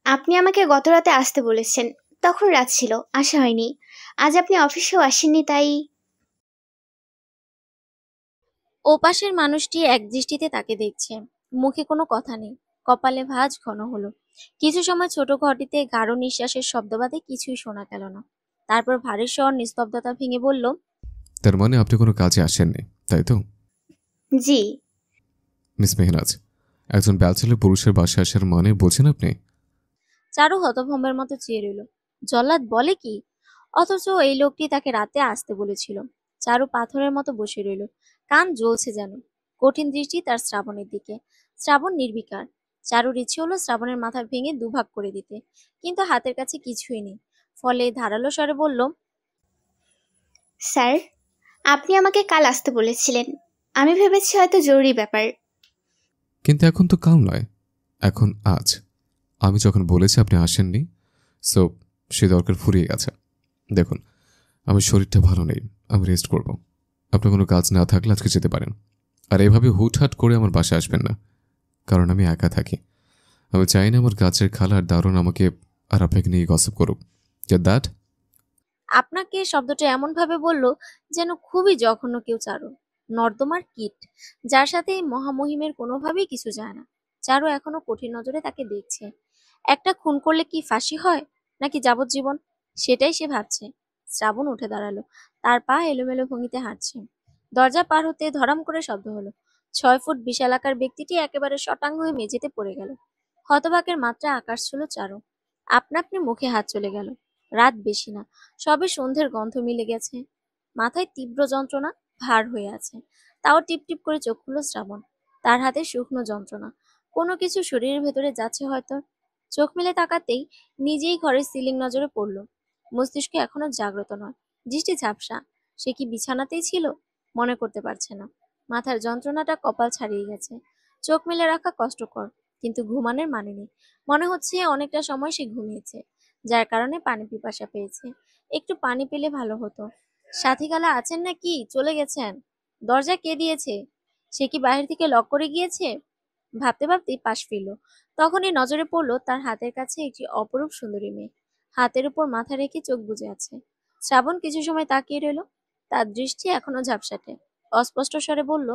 আপনি আমাকে গত রাতে আসতে বলেছেন, তখন রাত ছিল, আসা হয়নি। আজ আপনি অফিসেও আসেননি, তাই। ওপাশের মানুষটি এক দৃষ্টিতে তাকে দেখছে। মুখে কোনো কথা নেই। কপালে ভাঁজ ঘন হলো। কিছু সময় ছোট ঘরটিতে গাঢ় নিঃশ্বাসের শব্দ বাদে কিছুই শোনা গেল না। তারপর ভারী স্বর নিস্তব্ধতা ভেঙে বলল, তার মানে আপনি কোনো কাজে আসেননি, তাই তো? জি। মিস মেহনাজ, একজন ব্যাচেলর পুরুষের বাসায় আসার মানে বোঝেন আপনি? চারু হতভম্বের মতো চেয়ে রইল। জল্লাদ বলে কি? অথচ এই লোকটি তাকে রাতে আসতে বলেছিল। চারু পাথরের মতো বসে রইল। কান জ্বলছে যেন। কঠিন দৃষ্টি তার শ্রাবণের দিকে। শ্রাবণ নির্বিকার। চারুর ইচ্ছে হলো শ্রাবণের মাথা ভেঙে দুভাগ করে দিতে, কিন্তু হাতের কাছে কিছুই নেই। ফলে ধারালো স্বরে বলল, স্যার, আপনি আমাকে কাল আসতে বলেছিলেন। আমি ভেবেছি হয়তো জরুরি ব্যাপার। কিন্তু এখন তো কাল নয়, এখন আজ। আমি যখন বলেছি আপনি আসেননি, সো সে দরকার ফুরিয়ে গেছে। দেখুন, আমার শরীরটা ভালো নেই, আমি রেস্ট করব। আপনার কোনো কাজ না থাকলে আজকে যেতে পারেন। আর এভাবে হুটহাট করে আমার বাসায় আসবেন না, কারণ আমি একা থাকি। আমি চাই না আমার গাছের খালা আর দারুণ আমাকে আর আপনাকে নিয়ে গসিপ করুক। দ্যাট। আপনাকে শব্দটা এমন ভাবে বলল যেন খুবই জঘন্য কেউ। চারু নর্দমার কীট, যার সাথে এই মহামহিমের কোনোভাবেই কিছু যায় না। চারু এখনো কঠিন নজরে তাকে দেখছে। একটা খুন করলে কি ফাঁসি হয়, নাকি যাবজ্জীবন? সেটাই সে ভাবছে। শ্রাবণ উঠে দাঁড়ালো। তার পা এলোমেলো ভঙ্গিতে হাঁটছে। দরজা পার হতে ধরাম করে শব্দ হলো। 6 ফুট বিশালাকার ব্যক্তিটি একেবারে শটাং হয়ে মেঝেতে পড়ে গেল। হতবাকের মাত্রা আকাশ ছিল চারু। আপনা আপনি মুখে হাত চলে গেল। রাত বেশি না, সবে সন্ধ্যের গন্ধ মিলে গেছে। মাথায় তীব্র যন্ত্রণা, ভার হয়ে আছে। তাও টিপ টিপ করে চোখ খুলল শ্রাবণ। তার হাতে শুকনো যন্ত্রণা, কোনো কিছু শরীরের ভেতরে যাচ্ছে হয়তো। চোখ মেলে তাকাতেই নিজেই ঘরের সিলিং নজরে পড়ল। মস্তিষ্ক এখনো জাগ্রত নয়, দৃষ্টি ঝাপসা। সে কি বিছানাতেই ছিল? মনে করতে পারছে না। মাথার যন্ত্রণাটা কপাল ছাড়িয়ে গেছে। চোখ মেলে রাখা কষ্টকর, কিন্তু ঘুমানোর মানে নেই। মনে হচ্ছে অনেকটা সময় সে ঘুমিয়েছে, যার কারণে পানি পিপাসা পেয়েছে। একটু পানি পেলে ভালো হতো। সাথীখালা আছেন নাকি চলে গেছেন? দরজা কে দিয়েছে? সে কি বাহির থেকে লক করে গিয়েছে? ভাবতে ভাবতেই পাশ ফিরল। তখনই নজরে পড়ল তার হাতের কাছে একটি অপরূপ সুন্দরী মেয়ে, হাতের উপর মাথা রেখে চোখ বুজে আছে। শ্রাবণ কিছু সময় তাকিয়ে রইল। তার দৃষ্টি এখনো ঝাপসাটে। অস্পষ্ট স্বরে বলল,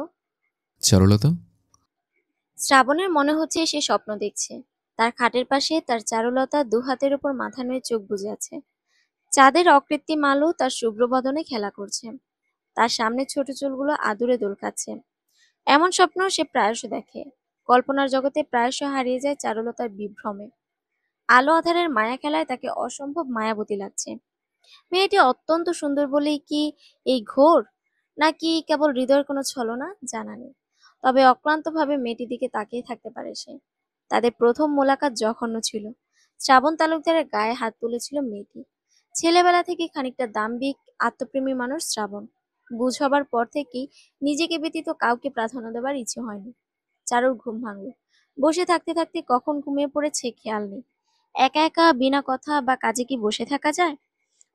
চারুলতা। শ্রাবণের মনে হচ্ছে সে স্বপ্ন দেখছে। তার খাটের পাশে তার চারুলতা দু হাতের উপর মাথা নুয়ে চোখ বুজে আছে। চাঁদের অকৃত্রিম আলো তার শুভ্র বদনে খেলা করছে। তার সামনে ছোট চুলগুলো আদুরে দোল খাচ্ছে। এমন স্বপ্ন সে প্রায়শ দেখে। কল্পনার জগতে প্রায়শ হারিয়ে যায় চারুলতার বিভ্রমে। আলো আধারের মায়া খেলায় তাকে অসম্ভব মায়াবতী লাগছে। মেয়েটি অত্যন্ত সুন্দর বলেই কি এই ঘোর, নাকি কেবল হৃদয়ের কোনো ছলনা, জানা নেই। তবে অক্লান্তভাবে মেয়েটির দিকে তাকিয়ে থাকতে পারে সে। তাদের প্রথম মোলাকাত জঘন্য ছিল। শ্রাবণ তালুকদারের গায়ে হাত তুলেছিল মেয়েটি। ছেলেবেলা থেকে খানিকটা দাম্ভিক, আত্মপ্রেমী মানুষ শ্রাবণ। বুঝ হবার পর থেকেই নিজেকে ব্যতীত কাউকে প্রাধান্য দেবার ইচ্ছে হয়নি। চারুর ঘুম ভাঙল। বসে থাকতে থাকতে কখন ঘুমিয়ে পড়েছে খেয়াল নেই। একা একা বিনা কথা বা কাজে কি বসে থাকা যায়?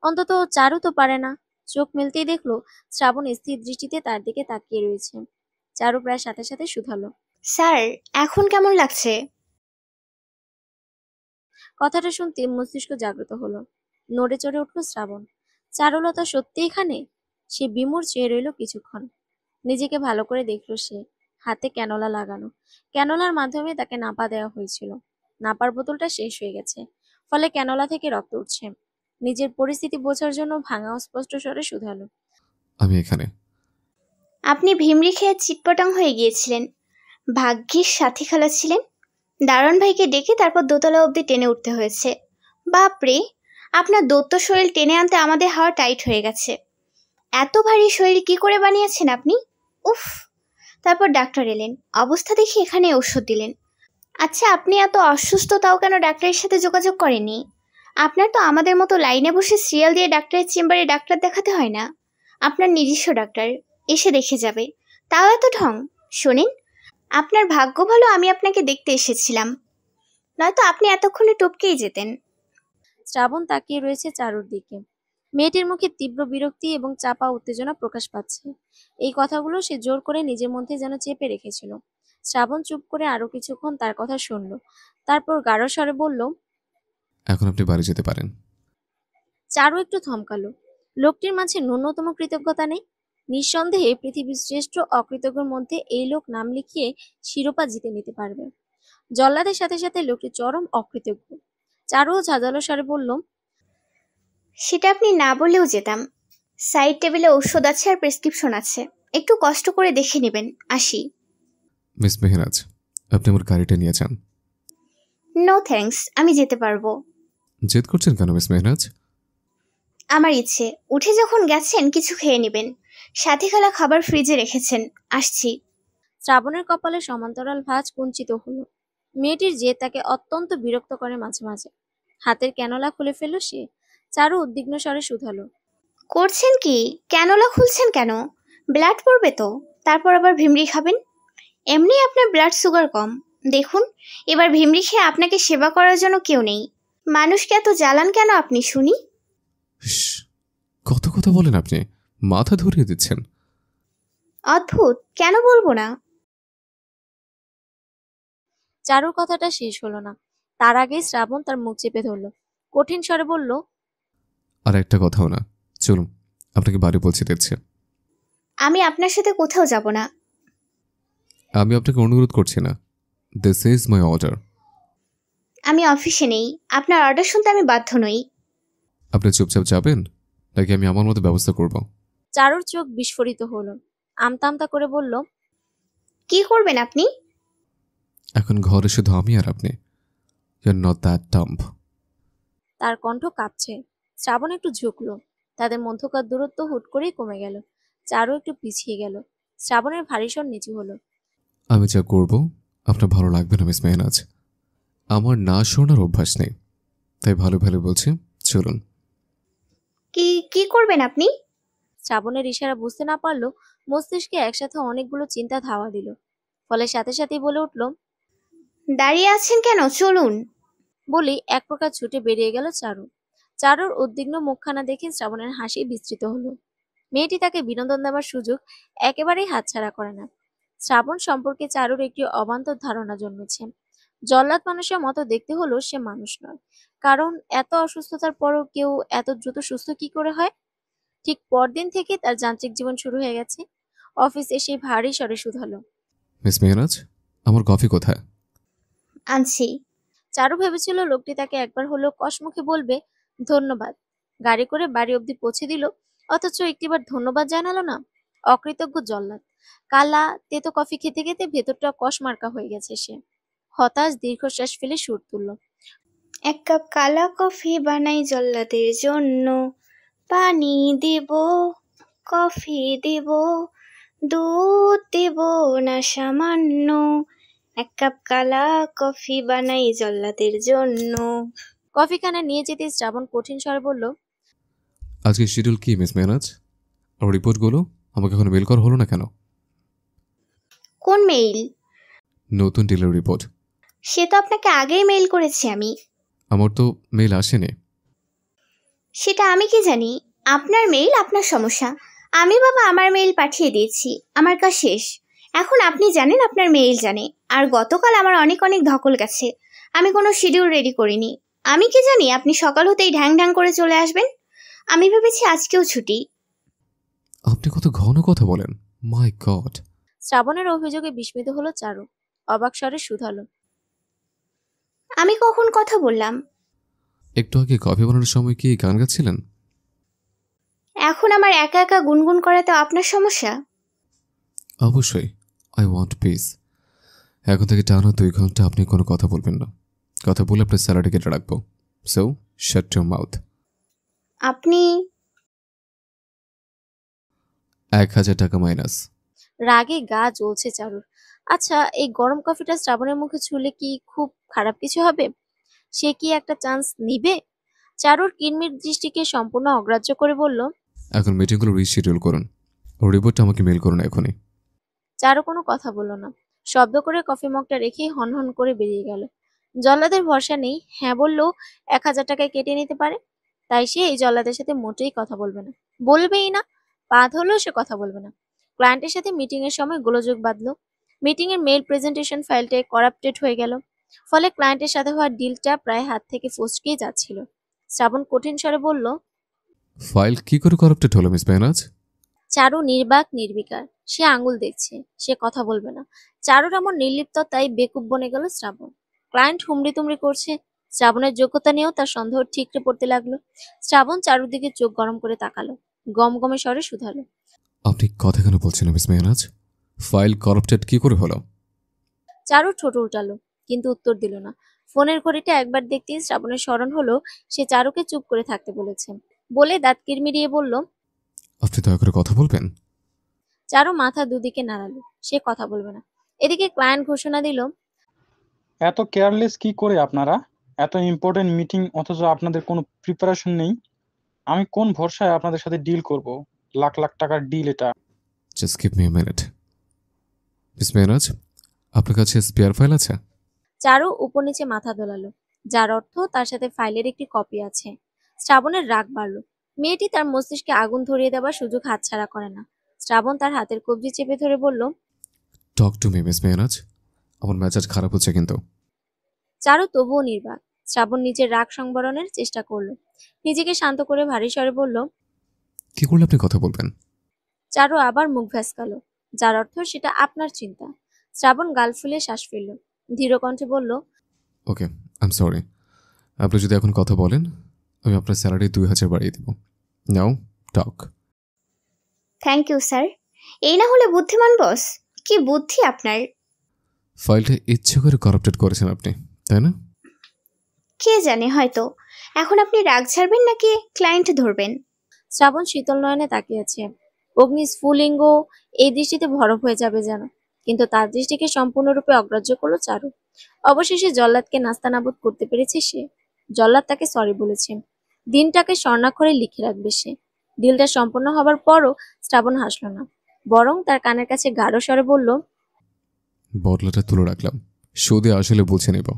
অন্তত চারু তো পারে না। চোখ মেলতেই দেখলো শ্রাবণ স্থির দৃষ্টিতে তার দিকে তাকিয়ে রয়েছে। চারু প্রায় সাথে সাথে শুধালো, স্যার, এখন কেমন লাগছে? কথাটা শুনতে মস্তিষ্ক জাগ্রত হলো। নড়ে চড়ে উঠল শ্রাবণ। চারুলতা সত্যি এখানে? সে বিমূঢ় চেয়ে রইল কিছুক্ষণ। নিজেকে ভালো করে দেখলো সে। হাতে ক্যানোলা লাগানো। ক্যানোলার মাধ্যমে তাকে নাপা দেওয়া হয়েছিল। নাপার বোতলটা শেষ হয়ে গেছে, ফলে ক্যানোলা থেকে রক্ত উঠছে। নিজের পরিস্থিতি বোঝার জন্য ভাঙা অস্পষ্ট স্বরে শুধালো, আমি এখানে। আপনি ভিমরি খেয়ে চিটপটাং হয়ে গিয়েছিলেন। ভাগ্যিস সাথী খালা ছিলেন। দারোয়ান ভাইকে ডেকে তারপর দোতলা অবধি টেনে উঠতে হয়েছে। বাপরে, আপনার দত্ত শরীর টেনে আনতে আমাদের হাওয়া টাইট হয়ে গেছে। এত ভারী শরীর কি করে বানিয়েছেন আপনি? উফ। তারপর ডাক্তার এলেন, অবস্থা দেখে এখানে ওষুধ দিলেন। আচ্ছা, আপনি এত অসুস্থ তাও কেন ডাক্তারের সাথে যোগাযোগ করেননি? আপনার তো আমাদের মতো লাইনে বসে সিরিয়াল দিয়ে ডাক্তারের চেম্বারে ডাক্তার দেখাতে হয় না। আপনার নিজস্ব ডাক্তার এসে দেখে যাবে, তাও এত ঢং। শোনেন, আপনার ভাগ্য ভালো আমি আপনাকে দেখতে এসেছিলাম, নয়তো আপনি এতক্ষণে টপকেই যেতেন। শ্রাবণ তাকিয়ে রয়েছে চারুর দিকে। মেয়েটির মুখে তীব্র বিরক্তি এবং চাপা উত্তেজনা প্রকাশ পাচ্ছে। এই কথাগুলো সে জোর করে নিজের মধ্যে যেন চেপে রেখেছিল। শ্রাবণ চুপ করে আরো কিছুক্ষণ তার কথা শুনল। তারপর গাঢ় স্বরে বলল, এখন আপনি বাড়ি যেতে পারেন। চারু একটু থমকালো। লোকটির মাঝে ন্যূনতম কৃতজ্ঞতা নেই। নিঃসন্দেহে পৃথিবীর শ্রেষ্ঠ অকৃতজ্ঞর মধ্যে এই লোক নাম লিখিয়ে শিরোপা জিতে নিতে পারবে। জল্লাদের সাথে সাথে লোকটি চরম অকৃতজ্ঞ। চারুও ঝাঁঝালো স্বরে বলল, সেটা আপনি না বললেও যেতাম। সাইড টেবিলে ঔষধ আছে আর প্রেসক্রিপশন আছে, একটু কষ্ট করে দেখে নেবেন। আসি। মিস মেহরাজ, আপনি আমার গাড়িটা নিয়ে যান। নো থ্যাঙ্কস, আমি যেতে পারবো। জেদ করছেন কেন মিস মেহরাজ? আমার ইচ্ছে, উঠে যখন গেছেন কিছু খেয়ে নেবেন। সাথী খালা খাবার ফ্রিজে রেখেছেন, আসছি। শ্রাবণের কপালে সমান্তরাল ভাঁজ কুঞ্চিত হলো। মেয়েটির জেদ তাকে অত্যন্ত বিরক্ত করে মাঝে মাঝে। হাতের ক্যানোলা খুলে ফেলল সে। চারু উদ্বিগ্ন স্বরে শুধালো, করছেন কি? ক্যানোলা খুলছেন কেন? ব্লাড পড়বে তো। তারপর আবার ভিমরি খাবেন? এমনি আপনার ব্লাড সুগার কম। দেখুন, এবার ভিমরি খেয়ে আপনাকে সেবা করার জন্য কেউ নেই। মানুষকে এত জ্বালান কেন আপনি শুনি? কত কথা বলেন আপনি, মাথা ধরিয়ে দিচ্ছেন। অদ্ভুত, কেন বলবো না? চারুর কথাটা শেষ হলো না। তার আগেই শ্রাবণ তার মুখ চেপে ধরল। কঠিন স্বরে বলল, আর একটা কথাও না, চলুন আপনাকে বাড়ি পৌঁছে দিচ্ছে। আমি আপনার সাথে কোথাও যাব না। আমি আপনাকে অনুরোধ করছি না, দিস ইজ মাই অর্ডার। আমি অফিসে নেই, আপনার অর্ডার শুনতে আমি বাধ্য নই। আপনি চুপচাপ যাবেন নাকি আমি আমার মতো ব্যবস্থা করব? চারুর চোখ বিস্ফোরিত হলো। আমতা আমতা করে বলল, কি করবেন আপনি? এখন ঘরে শুধু আমি আর আপনি। You are not that dumb. তার কণ্ঠ কাঁপছে। শ্রাবণ একটু ঝুঁকলো। তাদের মধ্যকার দূরত্ব হুট করেই কমে গেল। চারু একটু পিছিয়ে গেল। শ্রাবণের ভারী স্বর নিচু হলো। আমি যা করব আপনার ভালো লাগবে না মিস মেহনাজ। আমার না শোনার অভ্যাস নেই, তাই ভালো ভালো বলছি, চলুন। কি কি করবেন আপনি? শ্রাবণের ইশারা বুঝতে না পারলেও মস্তিষ্কে একসাথে অনেকগুলো চিন্তা ধাওয়া দিল। ফলে সাথে সাথেই বলে উঠল, দাঁড়িয়ে আছেন কেন, চলুন। বলি এক প্রকার ছুটে বেরিয়ে গেল চারু। চারুর উদ্বিগ্ন মুখখানা দেখে শ্রাবণের হাসি বিস্তৃত হলো। মেয়েটি তাকে বিনোদন দেওয়ার সুযোগ একেবারেই হাতছাড়া করে না। শ্রাবণ সম্পর্কে চারুর একটি অবান্তর ধারণা জন্মেছে। জল্লাদ মানুষের মতো দেখতে হলেও সে মানুষ নয়। কারণ এত অসুস্থতার পরও কেউ এত দ্রুত সুস্থ কি করে হয়? ঠিক পরদিন থেকে তার যান্ত্রিক জীবন শুরু হয়ে গেছে। অফিস এসে ভারী স্বরে শুধালো, মিস মেহনাজ, আমার কফি কোথায়? আনছি। চারু ভেবেছিল লোকটি তাকে একবার হলেও কসমুখে বলবে ধন্যবাদ। গাড়ি করে বাড়ি অবধি পৌঁছে দিল, অথচ একটিবার ধন্যবাদ জানালো না। অকৃতজ্ঞ জল্লাদ। কালা তেতো কফি খেতে খেতে ভেতরটা কষমার্কা হয়ে গেছে সে। হতাশ দীর্ঘশ্বাস ফেলে সুর তুলল, এক কাপ কালা কফি বানাই জল্লাদের জন্য, পানি দেব, কফি দেব, দুধ দেব না সামান্য, এক কাপ কালা কফি বানাই জল্লাদের জন্য। কফিখানা নিয়ে যেতে শ্রাবণ কঠিন স্বরে বলল, আজকে শিডিউল কি মিস মেহনাজ? আর রিপোর্টগুলো আমাকে এখনো মেল করা হলো না কেন? কোন মেইল? নতুন ডিলের রিপোর্ট। সে তো আপনাকে আগেই মেইল করেছি আমি। আমার তো মেল আসেনি। সেটা আমি কি জানি? আপনার মেইল আপনার সমস্যা। আমি বাবা আমার মেইল পাঠিয়ে দিয়েছি, আমার কাজ শেষ। এখন আপনি জানেন আপনার মেইল জানে। আর গতকাল আমার অনেক অনেক ধকল গেছে, আমি কোনো শিডিউল রেডি করিনি। আমি কি জানি আপনি সকাল হতেই ঢ্যাং ঢ্যাং করে চলে আসবেন। আমি ভেবেছি আজকেও ছুটি। আপনি কত ঘন কথা বলেন, মাই গড। শ্রাবণের অভিযোগে বিস্মিত হলো চারু। অবাক স্বরে শুধালো, আমি কখন কথা বললাম? একটু আগে কফি বানানোর সময় কি গান গাচ্ছিলেন? এখন আমার একা একা গুনগুন করাতে আপনার সমস্যা? অবশ্যই, আই ওয়ান্ট পিস। এখন থেকে টানা 2 ঘন্টা আপনি কোনো কথা বলবেন না। কথা বলে আপনার স্যালারি কেটে রাখবো। So shut your mouth. আপনি 1000 টাকা মাইনাস। রাগে গা জ্বলছে চারুর। আচ্ছা, এই গরম কফিটা শ্রাবণের মুখে ছুঁলে কি খুব খারাপ কিছু হবে? সে কি একটা চান্স নিবে? চারুর কিরমির দৃষ্টিকে সম্পূর্ণ অগ্রাহ্য করে বলল, এখন মিটিংগুলো রিশিডিউল করুন। রিপোর্টটা আমাকে মেল করুন এখনই। চারু কোনো কথা বলল না। শব্দ করে কফি মগটা রেখেই হনহন করে বেরিয়ে গেল। জল্লাদের ভরসা নেই, হ্যাঁ বললেও 1000 টাকায় কেটে নিতে পারে। তাই সে এই জল্লাদের সাথে মোটেই কথা বলবে না। বলবেই না, পা ধরলেও সে কথা বলবে না। ক্লায়েন্টের সাথে মিটিং এর সময় গোলযোগ বাঁধলো। মিটিং এর মেইল প্রেজেন্টেশন ফাইলটা করাপ্টেড হয়ে গেল। ফলে ক্লায়েন্টের সাথে হওয়া ডিলটা প্রায় হাত থেকে ফসকেই যাচ্ছিল। শ্রাবণ কঠিন স্বরে বলল, ফাইল কি করে করাপ্টেড হলো মিস মেহনাজ? চারু নির্বাক নির্বিকার। সে আঙুল দেখছে, সে কথা বলবে না। চারুর এমন নির্লিপ্ততাই বেকুব বনে গেল শ্রাবণ। ক্লায়েন্ট হুমড়ি তুমড়ি করছে। শ্রাবণের যোগ্যতা নিয়েও তার সন্দেহ ঠিকরে পড়তে লাগলো। শ্রাবণ চারুর দিকে চোখ গরম করে তাকালো, গমগমে স্বরে শুধালো, আপনি কথা কেন বলছেন না মিস মেহনাজ? ফাইল করাপ্টেড কি করে হলো? চারু ঠোঁট উল্টালো, কিন্তু উত্তর দিল না। ফোনের ঘড়িটা একবার দেখতেই শ্রাবণের স্মরণ হলো সে চারুকে চুপ করে থাকতে বলেছে। বলে দাঁত কিরমিরিয়ে বলল, আপনি দয়া করে কথা বলবেন। চারু মাথা দুদিকে নাড়ালো, সে কথা বলবে না। এদিকে ক্লায়েন্ট ঘোষণা দিল, এত কেয়ারলেস কি করে আপনারা? এত ইম্পর্টেন্ট মিটিং অথচ আপনাদের কোনো প্রিপারেশন নেই। আমি কোন ভরসায় আপনাদের সাথে ডিল করব? লাখ লাখ টাকার ডিল এটা। Just give me a minute. Miss Mehnaz, আপনার কাছে স্পেয়ার ফাইল আছে? চারু উপর নিচে মাথা দোলালো, যার অর্থ তার সাথে ফাইলের একটি কপি আছে। শ্রাবণের রাগ বাড়ল। মেয়েটি তার মস্তিষ্কে আগুন ধরিয়ে দেওয়ার সুযোগ হাতছাড়া করে না। শ্রাবণ তার হাতের কবজি চেপে ধরে বলল, talk to me miss Mehnaz. আমার মেজাজ খারাপ হচ্ছে কিন্তু। চারু তবুও নির্বাক। শ্রাবণ নিজের রাগ সংবরণের চেষ্টা করলো। নিজেকে শান্ত করে ভারী স্বরে বলল, কি করলে আপনি কথা বলবেন? চারু আবার মুখ ভ্যাসকালো, যার অর্থ সেটা আপনার চিন্তা। শ্রাবণ গাল ফুলে শ্বাস ফেলল, ধীর কণ্ঠে বলল, ওকে, আই এম সরি। আপনি যদি এখন কথা বলেন, আমি আপনার স্যালারি 2000 বাড়িয়ে দেব। Now talk. Thank you sir. এই না হলে বুদ্ধিমান বস। কি বুদ্ধি আপনার! ফাইলটা ইচ্ছে করে করাপ্টেড করেছেন আপনি, তাই না? কে জানে, হয়তো। এখন আপনি রাগ ছাড়বেন নাকি ক্লায়েন্ট ধরবেন? শ্রাবণ শীতল নয়নে তাকিয়ে আছে। অগ্নি স্ফুলিঙ্গ এই দৃষ্টিতে বরফ হয়ে যাবে যেন, কিন্তু তার দৃষ্টিকে সম্পূর্ণরূপে অগ্রাহ্য করলো চারু। অবশেষে জল্লাদকে নাস্তানাবুদ করতে পেরেছে সে। জল্লাদ তাকে সরি বলেছে, দিনটাকে স্বর্ণাক্ষরে লিখে রাখবে সে। ডিলটা সম্পন্ন হবার পরও শ্রাবণ হাসল না, বরং তার কানের কাছে গাঢ় স্বরে বলল, বদলাটা তুলে রাখলাম, সুদে আসলে বুঝে নেব।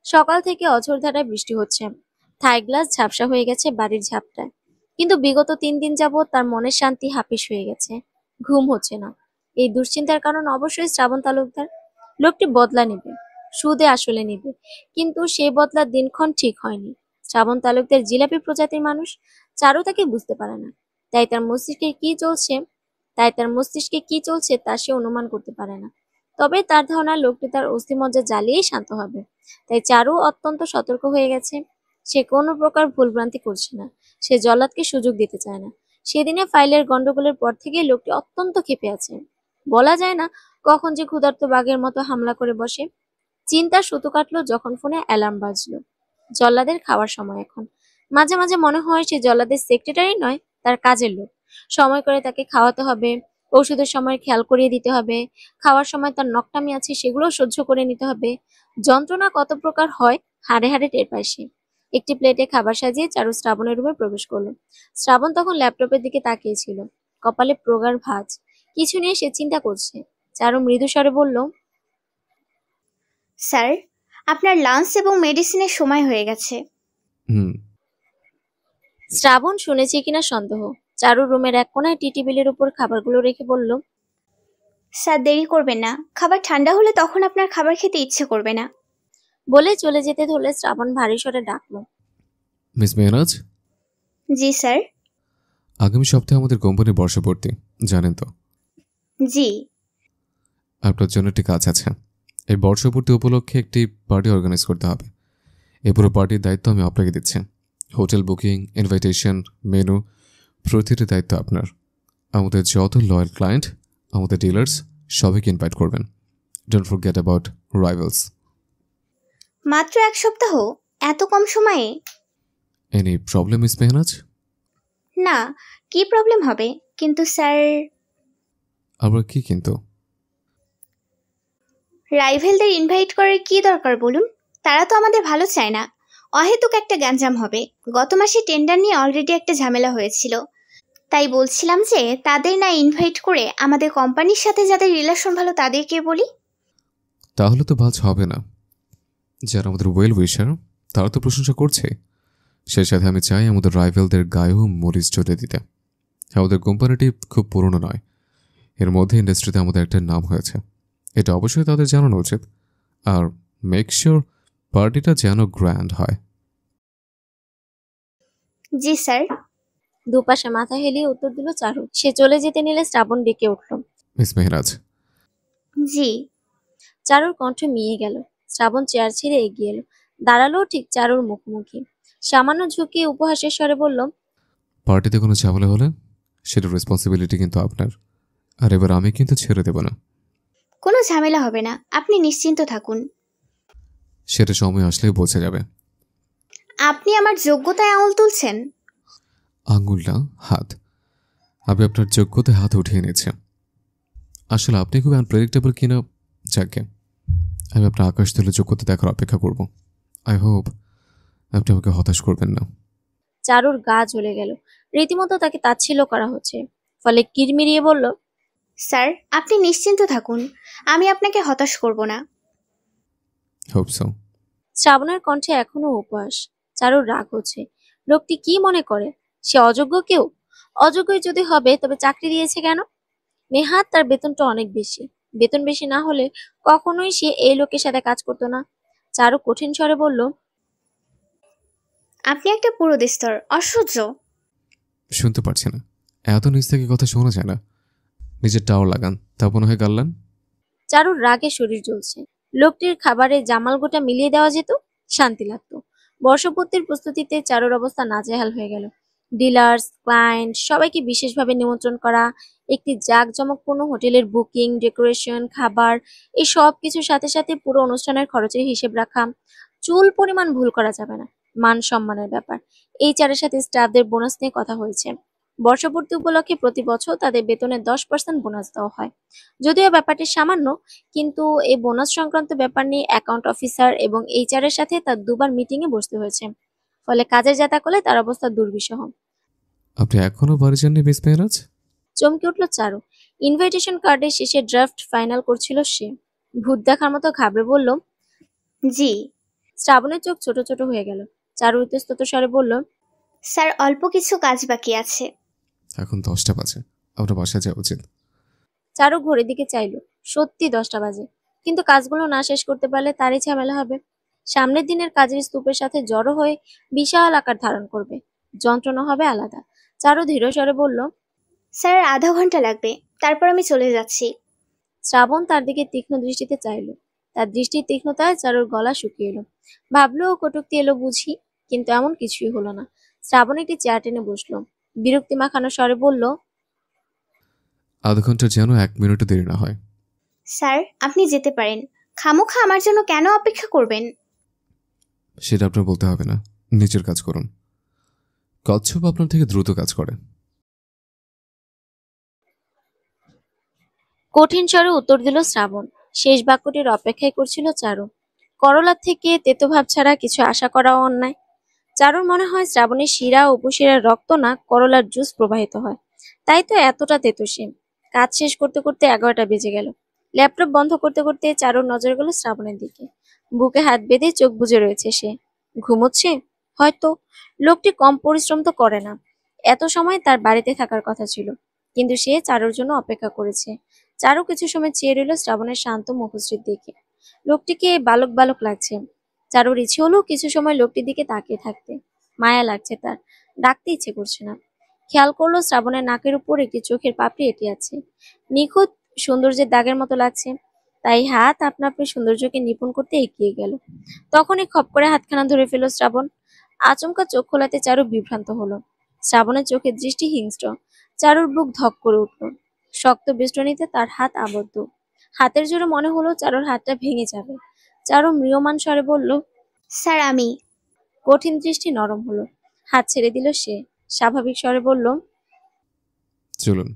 সকাল থেকে অঝোর ধারায় বৃষ্টি হচ্ছে। থাই গ্লাস ঝাপসা হয়ে গেছে বাড়ির ঝাপটায়, কিন্তু বিগত 3 দিন যাবৎ তার মনের শান্তি হাপিস হয়ে গেছে। ঘুম হচ্ছে না। এই দুশ্চিন্তার কারণ অবশ্যই শ্রাবণ তালুকদার। লোকটি বদলা নেবে, সুদে আসলে নেবে, কিন্তু সে বদলার দিনক্ষণ ঠিক হয়নি। শ্রাবণ তালুকদার জিলাপি প্রজাতির মানুষ। চারু তাকে বুঝতে পারে না, তাই তার মস্তিষ্কে কি চলছে তা সে অনুমান করতে পারে না। তবে তার ধারণা লোকটি তার অস্থিমজ্জা জ্বালিয়েই শান্ত হবে। তাই চারু অত্যন্ত সতর্ক হয়ে গেছে। সে কোনো প্রকার ভুলভ্রান্তি করছে না। সে জল্লাদকে সুযোগ দিতে চায় না। সেদিনে ফাইলের গন্ডগোলের পর থেকে লোকটি অত্যন্ত ক্ষেপে আছে। বলা যায় না কখন যে ক্ষুধার্ত বাঘের মতো হামলা করে বসে। চিন্তার সুতো কাটলো যখন ফোনে অ্যালার্ম বাজলো। জল্লাদের খাওয়ার সময় এখন। মাঝে মাঝে মনে হয় সে জল্লাদের সেক্রেটারি নয়, তার কাজের লোক। সময় করে তাকে খাওয়াতে হবে, ওষুধের সময় খেয়াল করিয়ে দিতে হবে, খাওয়ার সময় তার নকটামি আছে সেগুলোও সহ্য করে নিতে হবে। যন্ত্রণা কত প্রকার হয় হাড়ে হাড়ে টের পায় সে। একটি প্লেটে খাবার সাজিয়ে চারু শ্রাবণের রুমে প্রবেশ করলো। শ্রাবণ তখন ল্যাপটপের দিকে তাকিয়েছিল, কপালে প্রগাঢ় ভাঁজ। কিছু নিয়ে সে চিন্তা করছে। চারু মৃদু স্বরে বলল, স্যার, আপনার লাঞ্চ এবং মেডিসিনের সময় হয়ে গেছে। হুম। শ্রাবণ শুনেছে কিনা সন্দেহ। চারু রুমের এক কোনায় টি টেবিলের উপর খাবারগুলো রেখে বলল, স্যার, দেরি করবেন না, খাবার ঠান্ডা হলে তখন আপনার খাবার খেতে ইচ্ছে করবে না। বলে চলে যেতে ধরলে শ্রাবণ ভারী স্বরে ডাকলো, মিস মেহরাজ, জি স্যার। আগামী সপ্তাহে আমাদের কোম্পানির বর্ষপূর্তি, জানেন তো? জি। আপনার জন্য একটি কাজ আছে। এই বর্ষপূর্তি উপলক্ষে একটি পার্টি অর্গানাইজ করতে হবে। এই পুরো পার্টির দায়িত্ব আমি আপনাকে দিচ্ছি। হোটেল বুকিং, ইনভাইটেশন, মেনু, প্রতিটি দায়িত্ব আপনার। আমাদের যত লয়াল ক্লায়েন্ট, আমাদের ডিলার্স, সবাইকে ইনভাইট করবেন। Don't forget about rivals. মাত্র 1 সপ্তাহ, এত কম সময়ে? Any problem miss Mehraj? না, কি প্রবলেম হবে? কিন্তু স্যার, আবার কি কিন্তু? রাইভেলদের ইনভাইট করার কি দরকার বলুন? তারা তো আমাদের ভালো চায় না। অহেতুক একটা গ্যাঞ্জাম হবে। গত মাসে টেন্ডার নিয়ে অলরেডি একটা ঝামেলা হয়েছিল। তাই বলছিলাম যে তাদের না ইনভাইট করে আমাদের কোম্পানির সাথে যাদের রিলেশন ভালো তাদেরকে বলি। তাহলে তো বাজ হবে না। যারা আমাদের ওয়েল উইশার তারা তো প্রশংসা করছে। সেই সাথে আমি চাই আমাদের রাইভেলদের গায়েও মরিচ চটে দিতে। আমাদের কোম্পানিটি খুব পুরনো নয়, এর মধ্যে ইন্ডাস্ট্রিতে আমাদের একটা নাম হয়েছে। এটা অবশ্যই তাদের জানানো উচিত। আর মেক শিওর পার্টিটা যেন গ্র্যান্ড হয়। জি স্যার। দুপাশে মাথা হেলিয়ে উত্তর দিল চারু। সে চলে যেতে নিলে শ্রাবণ ডেকে উঠল, মিস মেহরাজ। জি। চারুর কণ্ঠ মিয়ে গেল। শ্রাবণ চেয়ার ছেড়ে এগিয়ে এলো, দাঁড়ালো ঠিক চারুর মুখোমুখি। সামান্য ঝুঁকিয়ে উপহাসের স্বরে বলল, পার্টিতে কোনো ঝামেলা হলে সেটার রেসপন্সিবিলিটি কিন্তু আপনার। আর এবার আমি কিন্তু ছেড়ে দেব না। কোনো ঝামেলা হবে না, আপনি নিশ্চিন্ত থাকুন। সেটা সময় আসলেই বোঝা যাবে। আপনি আমার যোগ্যতায় আঙুল তুলছেন? আঙুল না, হাত। আমি আপনার যোগ্যতায় হাত উঠিয়ে নিয়েছি। আসলে আপনি খুব আনপ্রেডিক্টেবল কিনা, যাকে আমি আপনার আকাশ তুলে যোগ্যতা দেখার অপেক্ষা করব। আই হোপ আপনি আমাকে হতাশ করবেন না। চারুর গা জ্বলে গেল। রীতিমতো তাকে তাচ্ছিল্য করা হচ্ছে। ফলে কিরমিরিয়ে বলল, স্যার, আপনি নিশ্চিন্ত থাকুন, আমি আপনাকে হতাশ করব না। Hope so. শ্রাবণের কণ্ঠে এখনো উপহাস। চারুর রাগ হচ্ছে। লোকটি কি মনে করে সে অযোগ্য কেউ? অযোগ্যই যদি হবে তবে চাকরি দিয়েছে কেন? নেহাত তার বেতনটা অনেক বেশি। বেতন বেশি না হলে কখনোই সে এই লোকের সাথে কাজ করতো না। চারু কঠিন স্বরে বলল, আপনি একটা পুরোদেস্তর, অসহ্য। শুনতে পারছি না, এত নিচ থেকে কথা শোনা যায় না। নিজের টাওয়ার লাগান, তা মনে হয় গাল্লান। চারুর রাগে শরীর জ্বলছে। লোকটির খাবারে জামাল গোটা মিলিয়ে দেওয়া যেত, শান্তি লাগতো। বর্ষপূর্তির প্রস্তুতিতে চারুর অবস্থা নাজেহাল হয়ে গেল। ডিলার্স, ক্লায়েন্ট সবাইকে বিশেষভাবে নিমন্ত্রণ করা, একটি জাঁকজমকপূর্ণ হোটেলের বুকিং, ডেকোরেশন, খাবার, এই সব কিছুর সাথে সাথে পুরো অনুষ্ঠানের খরচের হিসেব রাখা। চুল পরিমাণ ভুল করা যাবে না। মান সম্মানের ব্যাপার। এইচআরের সাথে স্টাফদের বোনাস নিয়ে কথা হয়েছে। বর্ষপূর্তি উপলক্ষে প্রতি বছর তাদের বেতনে 10% বোনাস দেওয়া হয়। যদিও ব্যাপারটি সামান্য, কিন্তু এই বোনাস সংক্রান্ত ব্যাপার নিয়ে অ্যাকাউন্ট অফিসার এবং এইচআরের সাথে তার দুবার মিটিংয়ে বসতে হয়েছে। ফলে কাজের জাতাকলে তার অবস্থা দুর্বিষহ। আপনি এখনো বাড়ি যাননি মিস মেহরাজ? চমকে উঠল চারু। ইনভাইটেশন কার্ডের শেষে ড্রাফট ফাইনাল করছিল সে। ভূত দেখার মতো ঘাবড়ে বলল, জি শ্রাবণের চোখ ছোট ছোট হয়ে গেল। চারু ইতস্তত স্বরে বলল, স্যার, অল্প কিছু কাজ বাকি আছে। এখন 10টা বাজে, আপনার বাসায় যাওয়া উচিত। চারু ঘড়ির দিকে চাইল। সত্যি 10টা বাজে, কিন্তু কাজগুলো না শেষ করতে পারলে তারই ঝামেলা হবে। সামনের দিনের কাজের স্তূপের সাথে জড়ো হয়ে বিশাল আকার ধারণ করবে, যন্ত্রণা হবে আলাদা। চারু ধীর স্বরে বলল, স্যার, আর আধা ঘন্টা লাগবে, তারপর আমি চলে যাচ্ছি। শ্রাবণ তার দিকে তীক্ষ্ণ দৃষ্টিতে চাইল। তার দৃষ্টির তীক্ষ্ণতায় চারুর গলা শুকিয়ে এলো। ভাবলো ও কটূক্তি এলো বুঝি, কিন্তু এমন কিছুই হলো না। শ্রাবণ একটি চেয়ার টেনে বসলো, বিরক্তি মাখানো স্বরে বলল, আধা ঘন্টা যেন 1 মিনিটও দেরি না হয়। স্যার, আপনি যেতে পারেন। খামোখা আমার জন্য কেন অপেক্ষা করবেন? সেটা আপনার বলতে হবে না, নিজের কাজ করুন। কচ্ছপ আপনার থেকে দ্রুত কাজ করে। কঠিন স্বরে উত্তর দিল শ্রাবণ। শেষ বাক্যটির অপেক্ষাই করছিল চারু। করলার থেকে তেতোভাব ছাড়া কিছু আশা করাও অন্যায়। চারুর মনে হয় শ্রাবণের শিরা ও উপশিরার রক্ত না, করলার জুস প্রবাহিত হয়, তাই তো এতটা তেতো সে। কাজ শেষ করতে করতে 11টা বেজে গেল। ল্যাপটপ বন্ধ করতে করতে চারুর নজর গেল শ্রাবণের দিকে। বুকে হাত বেঁধে চোখ বুজে রয়েছে সে। ঘুমোচ্ছে হয়তো। লোকটি কম পরিশ্রম তো করে না। এত সময় তার বাড়িতে থাকার কথা ছিল, কিন্তু সে চারুর জন্য অপেক্ষা করেছে। চারু কিছু সময় চেয়ে রইল শ্রাবণের শান্ত মুখশ্রীর দিকে। লোকটিকে বালক বালক লাগছে। চারুর ইচ্ছে হলো কিছু সময় লোকটির দিকে তাকিয়ে থাকতে। মায়া লাগছে তার, ডাকতে ইচ্ছে করছে না। খেয়াল করলো শ্রাবণের নাকের উপর একটি চোখের পাপড়ি এঁটে আছে। নিখুঁত সৌন্দর্যের দাগের মতো লাগছে। তাই হাত আপনা আপনি সৌন্দর্যকে নিপুণ করতে এগিয়ে গেল। তখনই খপ করে হাতখানা ধরে ফেল শ্রাবণ। আচমকা চোখ খোলাতে চারু বিভ্রান্ত হলো। শ্রাবণের চোখের দৃষ্টি হিংস্র। চারুর বুক ধক করে উঠল। শক্ত বেষ্টনীতে তার হাত আবদ্ধ। হাতের জোরে মনে হলো চারুর হাতটা ভেঙে যাবে। চারু ম্রিয়মাণ স্বরে বলল, স্যার, আমি। কঠিন দৃষ্টি নরম হলো। হাত ছেড়ে দিল সে। স্বাভাবিক স্বরে বলল, চলুন।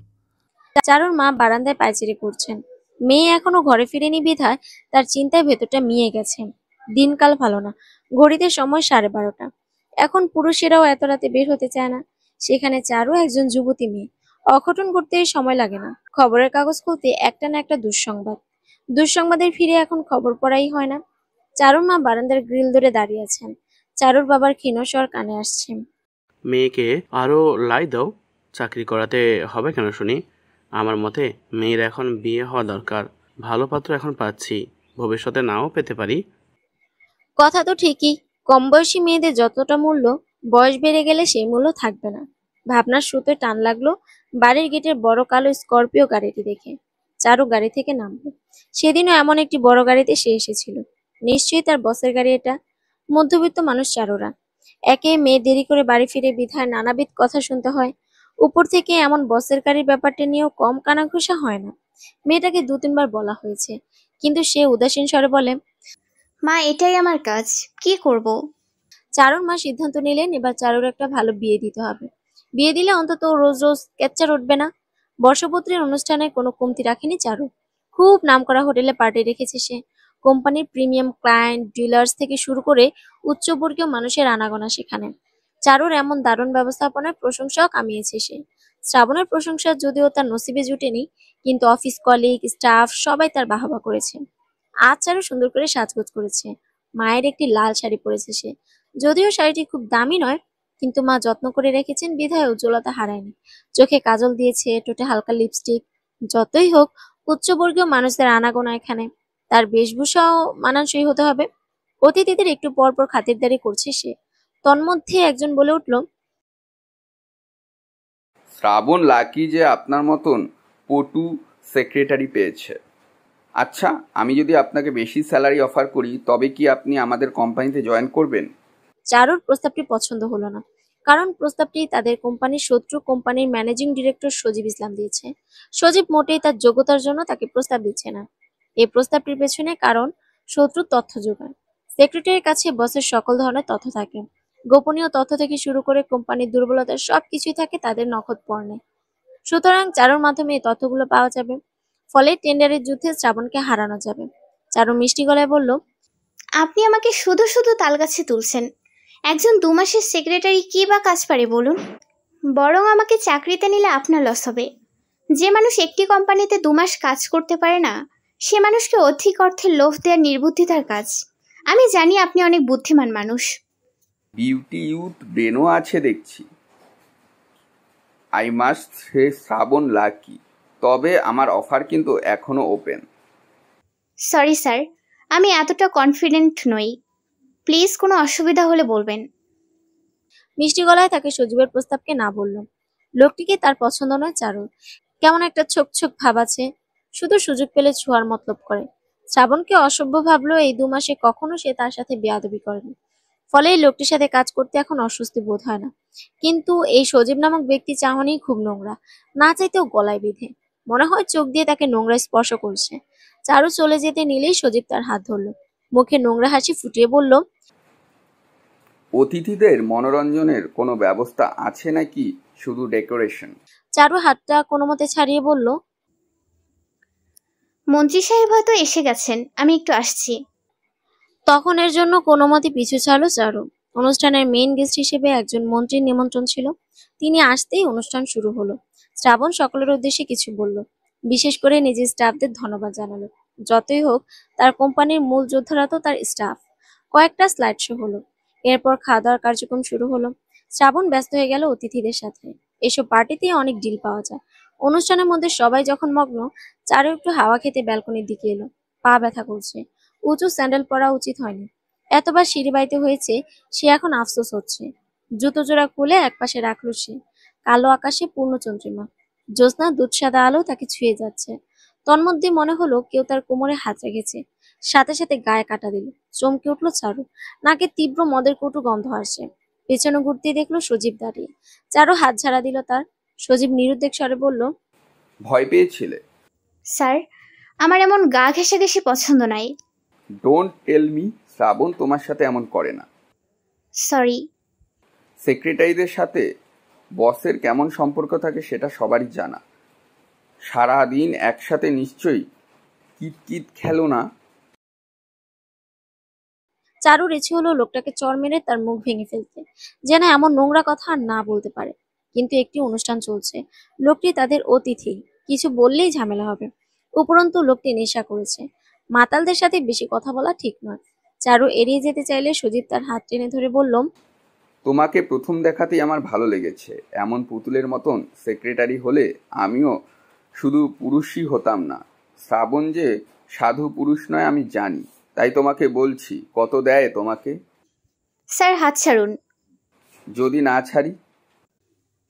চারুর মা বারান্দায় পায়চারি করছেন। মেয়ে এখনো ঘরে ফিরেনি বিধায় তার চিন্তায় ভেতরটা মিয়ে গেছে। দিনকাল ভালো না। ঘড়িতে সময় 12:30। এখন পুরুষেরাও এত রাতে বের হতে চায় না। সেখানে চারু একজন যুবতী মেয়ে। অঘটন ঘটতে সময় লাগে না। খবরের কাগজ খুলতে একটা না একটা দুঃসংবাদ। দুঃসংবাদের ফিরে এখন খবর পড়াই হয় না। চারুর মা বারান্দার গ্রিল ধরে দাঁড়িয়ে আছেন। চারুর বাবার ক্ষীণ স্বর কানে আসছে, মেয়েকে আরও লাই দাও। চাকরি করাতে হবে কেন শুনি? আমার মতে মেয়ের এখন বিয়ে হওয়া দরকার। ভালো পাত্র এখন পাচ্ছি, ভবিষ্যতে নাও পেতে পারি। কথা তো ঠিকই। কম বয়সী মেয়েদের যতটা মূল্য, বয়স বেড়ে গেলে সেই মূল্য থাকবে না। ভাবনার স্রোতে টান লাগলো বাড়ির গেটের বড় কালো স্করপিও গাড়িটি দেখে। চারু গাড়ি থেকে নামলো। সেদিনও এমন একটি বড় গাড়িতে সে এসেছিল। নিশ্চয়ই তার বসের গাড়ি এটা। মধ্যবিত্ত মানুষ চারুরা। একে মেয়ে দেরি করে বাড়ি ফিরে বিধায় নানাবিধ কথা শুনতে হয়। উপর থেকে এমন বসের গাড়ির ব্যাপারটা নিয়েও কম কানাঘুষা হয় না। মেয়েটাকে 2-3 বার বলা হয়েছে, কিন্তু সে উদাসীন স্বরে বলে, মা, এটাই আমার কাজ, কি করব? চারুর মা সিদ্ধান্ত নিলেন এবার চারুর একটা ভালো বিয়ে দিতে হবে। বিয়ে দিলে অন্তত রোজ রোজ কেচ্চার উঠবে না। বর্ষপত্রের অনুষ্ঠানে কোনো কমতি রাখেনি চারু। খুব নামকরা হোটেলে পার্টি রেখেছে সে। কোম্পানির প্রিমিয়াম ক্লায়েন্ট, ডিলার্স থেকে শুরু করে উচ্চবর্গীয় মানুষের আনাগোনা সেখানে। চারুর এমন দারুণ ব্যবস্থাপনায় প্রশংসাও কামিয়েছে সে। শ্রাবণের প্রশংসা যদিও তার নসিবে জুটেনি, কিন্তু অফিস কলিগ, স্টাফ সবাই তার বাহবা করেছে। আজ চারু সুন্দর করে সাজগোজ করেছে। মায়ের একটি লাল শাড়ি পরেছে সে। যদিও শাড়িটি খুব দামি নয়, কিন্তু মা যত্ন করে রেখেছেন বিধায় উজ্জ্বলতা হারায়নি। চোখে কাজল দিয়েছে, ঠোঁটে হালকা লিপস্টিক। যতই হোক, উচ্চবর্গীয় মানুষদের আনাগোনা এখানে। তার বেশভূষাও মানানসই হতে হবে। অতিথিদের একটু পর পর খাতিরদারি করছে সে। তন্মধ্যে একজন বলে উঠল, শ্রাবণ লাকি যে আপনার মতন পটু সেক্রেটারি পেয়েছে। আচ্ছা, আমি যদি আপনাকে বেশি স্যালারি অফার করি তবে কি আপনি আমাদের কোম্পানিতে জয়েন করবেন? চারুর প্রস্তাবটি পছন্দ হলো না। কারণ প্রস্তাবটি তাদের কোম্পানির শত্রু কোম্পানির ম্যানেজিং ডিরেক্টর সজীব ইসলাম দিয়েছে। সজীব মোটেই তার যোগ্যতার জন্য তাকে প্রস্তাব দিচ্ছে না। এই প্রস্তাবটির পেছনে কারণ শত্রুর তথ্য যোগান। সেক্রেটারির কাছে বসের সকল ধরনের তথ্য থাকে। গোপনীয় তথ্য থেকে শুরু করে কোম্পানির দুর্বলতার সবকিছুই থাকে তাদের নখদর্পণে। সুতরাং চারুর মাধ্যমে এই তথ্যগুলো পাওয়া যাবে, ফলে টেন্ডারের যুদ্ধে শ্রাবণকে হারানো যাবে। চারু মিষ্টি গলায় বলল, আপনি আমাকে শুধু শুধু তালগাছে তুলছেন। একজন 2 মাসের সেক্রেটারি কি বা কাজ পারে বলুন? বরং আমাকে চাকরিতে নিলে আপনার লস হবে। যে মানুষ একটি কোম্পানিতে 2 মাস কাজ করতে পারে না, সে মানুষকে অধিক অর্থের লোভ দেওয়ার নির্বুদ্ধিতার কাজ। আমি জানি আপনি অনেক বুদ্ধিমান মানুষ। বিউটি ইউথ ব্রেনও আছে দেখছি। I must say Shrabon lucky. তবে আমার অফার কিন্তু এখনো ওপেন। সরি স্যার, আমি এতটা কনফিডেন্ট নই। প্লিজ কোনো অসুবিধা হলে বলবেন। মিষ্টি গলায় তাকে সজীবের প্রস্তাবকে না বলল। লোকটিকে তার পছন্দ নয় চারুর। কেমন একটা ছোক ছোক ভাব আছে, শুধু সুযোগ পেলে ছোঁয়ার মতলব করে। শ্রাবণকে অসভ্য ভাবলেও এই 2 মাসে কখনো সে তার সাথে বেয়াদবি করেনি, ফলে এই লোকটির সাথে কাজ করতে এখন অস্বস্তি বোধ হয় না। কিন্তু এই সজীব নামক ব্যক্তি চাহনি খুব নোংরা, না চাইতেও গলায় বিঁধে। মনে হয় চোখ দিয়ে তাকে নোংরা স্পর্শ করছে। চারু চলে যেতে নিলেই সজীব তার হাত ধরল, মুখে নোংরা হাসি ফুটিয়ে বলল, অতিথিদের মনোরঞ্জনের কোনো ব্যবস্থা আছে নাকি শুধু ডেকোরেশন? চারু হাতটা কোনো মতে ছাড়িয়ে বলল, মন্ত্রী সাহেব হয়তো এসে গেছেন, আমি একটু আসছি। তখন এর জন্য কোনো মতে পিছু ছাড়লো চারু। অনুষ্ঠানের মেইন গেস্ট হিসেবে একজন মন্ত্রীর নিমন্ত্রণ ছিল। তিনি আসতেই অনুষ্ঠান শুরু হলো। শ্রাবণ সকলের উদ্দেশ্যে কিছু বলল, বিশেষ করে নিজের স্টাফদের ধন্যবাদ জানালো। যতই হোক, তার কোম্পানির মূল যোদ্ধারা তো তার স্টাফ। কয়েকটা স্লাইড শো হলো, এরপর খাওয়া দাওয়ার কার্যক্রম শুরু হলো। শ্রাবণ ব্যস্ত হয়ে গেল অতিথিদের সাথে। এসব পার্টিতে অনেক ডিল পাওয়া যায়। অনুষ্ঠানের মধ্যে সবাই যখন মগ্ন, চারু একটু হাওয়া খেতে ব্যালকনির দিকে এলো। পা ব্যথা করছে, উঁচু স্যান্ডেল পরা উচিত হয়নি। এতবার সিঁড়ি বাইতে হয়েছে, সে এখন আফসোস হচ্ছে। জুতো জোড়া খুলে একপাশে রাখলো সে। কালো আকাশে পূর্ণ চন্দ্রিমা, জ্যোৎস্না দুধসাদা আলো তাকে ছুঁয়ে যাচ্ছে। তন্মধ্যে মনে হলো কেউ তার কোমরে হাত রেখেছে। সাথে সাথে গায়ে কাটা দিল। চমকে উঠলো চারু, নাকে তীব্র মদের কটু গন্ধ আসছে। পেছনে ঘুরতে দেখলো সজীব দাঁড়িয়ে। চারু হাত ঝাড়া দিল তার। সজীব নিরুদ্বেগ স্বরে বলল, ভয় পেয়েছিলে? স্যার, আমার এমন গা ঘেঁষাঘেঁষি পছন্দ নাই। ডোন্ট টেল মি শ্রাবণ তোমার সাথে এমন করে না। সরি। সেক্রেটারিদের সাথে বসের কেমন সম্পর্ক থাকে সেটা সবারই জানা। সারাদিন একসাথে নিশ্চয়ই কিতকিত খেলো না? চারুর ইচ্ছে হলো লোকটাকে চড় মেরে তার মুখ ভেঙে ফেলতে, যেন এমন নোংরা কথা আর না বলতে পারে। কিন্তু একটি অনুষ্ঠান চলছে, লোকটি তাদের অতিথি, কিছু বললেই ঝামেলা হবে। উপরন্তু লোকটি নেশা করেছে। মাতালদের সাথে বেশি কথা বলা ঠিক নয়। চারু এড়িয়ে যেতে চাইলে সজীব তার হাত টেনে ধরে বলল, তোমাকে প্রথম দেখাতেই আমার ভালো লেগেছে। এমন পুতুলের মতন সেক্রেটারি হলে আমিও শুধু পুরুষই হতাম না। শ্রাবণ যে সাধু পুরুষ নয় আমি জানি, তাই তোমাকে বলছি, কত দেয় তোমাকে? স্যার, হাত ছাড়ুন। যদি না ছাড়ি?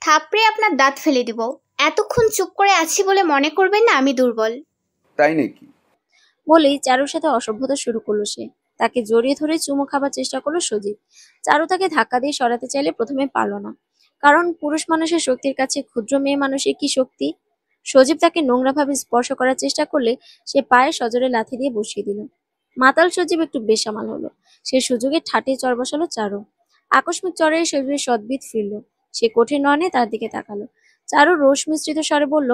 থাপড়ে আপনার দাঁত ফেলে দিব। এতক্ষণ চুপ করে আছি বলে মনে করবেন না আমি দুর্বল। তাই নাকি? বলেই চারুর সাথে অসভ্যতা শুরু করলো সে। তাকে জড়িয়ে ধরে চুমু খাবার চেষ্টা করলো সজীব। চারু তাকে ধাক্কা দিয়ে সরাতে চাইলে প্রথমে পারল না, কারণ পুরুষ মানুষের শক্তির কাছে ক্ষুদ্র মেয়ে মানুষের কি শক্তি। সজীব তাকে নোংরাভাবে স্পর্শ করার চেষ্টা করলে সে পায়ে সজোরে লাথি দিয়ে বসিয়ে দিল। মাতাল সজীব একটু বেসামাল হলো। সে সুযোগে ঠাটে চর বসালো চারু। আকস্মিক চরে সজীবের সদ্বিত ফিরল। সে কঠিন নয়নে তার দিকে তাকালো। চারু রোষ মিশ্রিত স্বরে বলল,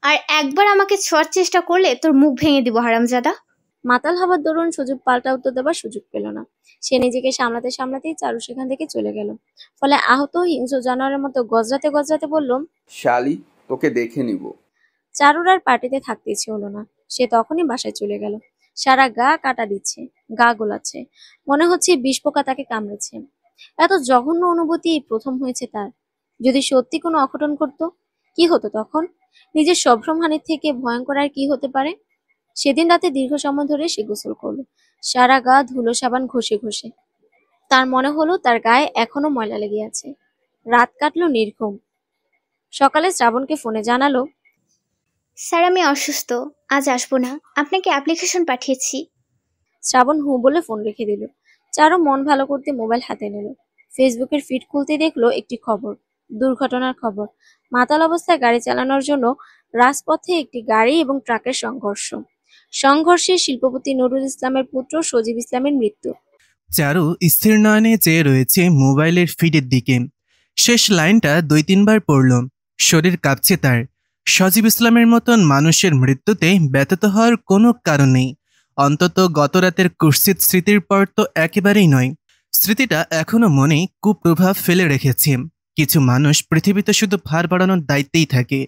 আর একবার আমাকে ছোঁয়ার চেষ্টা করলে তোর মুখ ভেঙে দিব হারামজাদা। মাতাল হবার দরুন সজীব পাল্টা উত্তর দেবার সুযোগ পেল না। সে নিজেকে সামলাতে সামলাতেই চারু সেখান থেকে চলে গেল। ফলে আহত হিংস্র জানোয়ারের মতো গজরাতে গজরাতে বলল, শালি, তোকে দেখে নিব। চারুর আর পার্টিতে থাকতে ইচ্ছে হলো না। সে তখনই বাসায় চলে গেল। সারা গা কাটা দিচ্ছে, গা গোলাচ্ছে, মনে হচ্ছে বিষ পোকা তাকে কামড়েছে। এত জঘন্য অনুভূতি এই প্রথম হয়েছে তার। যদি সত্যি কোনো অঘটন ঘটতো, কি হতো তখন? নিজের সম্ভ্রমহানির থেকে ভয়ঙ্কর আর কি হতে পারে? সেদিন রাতে দীর্ঘ সময় ধরে সে গোসল করলো, সারা গা ধুলো সাবান ঘষে ঘষে। তার মনে হলো তার গায়ে এখনো ময়লা লেগে আছে। রাত কাটলো নির্ঘুম। সকালে শ্রাবণকে ফোনে জানালো, স্যার, আমি অসুস্থ, আজ আসবো না। আপনাকে অ্যাপ্লিকেশন পাঠিয়েছি। শ্রাবণ হু বলে ফোন রেখে দিল। চারু মন ভালো করতে মোবাইল হাতে নিল। ফেসবুকের ফিড খুলতে দেখলো একটি খবর, দুর্ঘটনার খবর। মাতাল অবস্থায় গাড়ি চালানোর জন্য রাজপথে একটি গাড়ি এবং ট্রাকের সংঘর্ষে শিল্পপতি নুরুল ইসলামের পুত্র সজীব ইসলামের মৃত্যু। চারু স্থির নয়নে চেয়ে রয়েছে মোবাইলের ফিডের দিকে। শেষ লাইনটা 2-3 বার পড়ল। শরীর কাঁপছে তার। সজীব ইসলামের মতন মানুষের মৃত্যুতে ব্যথিত হওয়ার কোনো কারণ নেই, অন্তত গত রাতের কুৎসিত স্মৃতির পর তো একেবারেই নয়। স্মৃতিটা এখনো মনে কুপ্রভাব ফেলে রেখেছে। কিছু মানুষ পৃথিবীতে শুধু ভার বাড়ানোর দায়িত্বেই থাকে,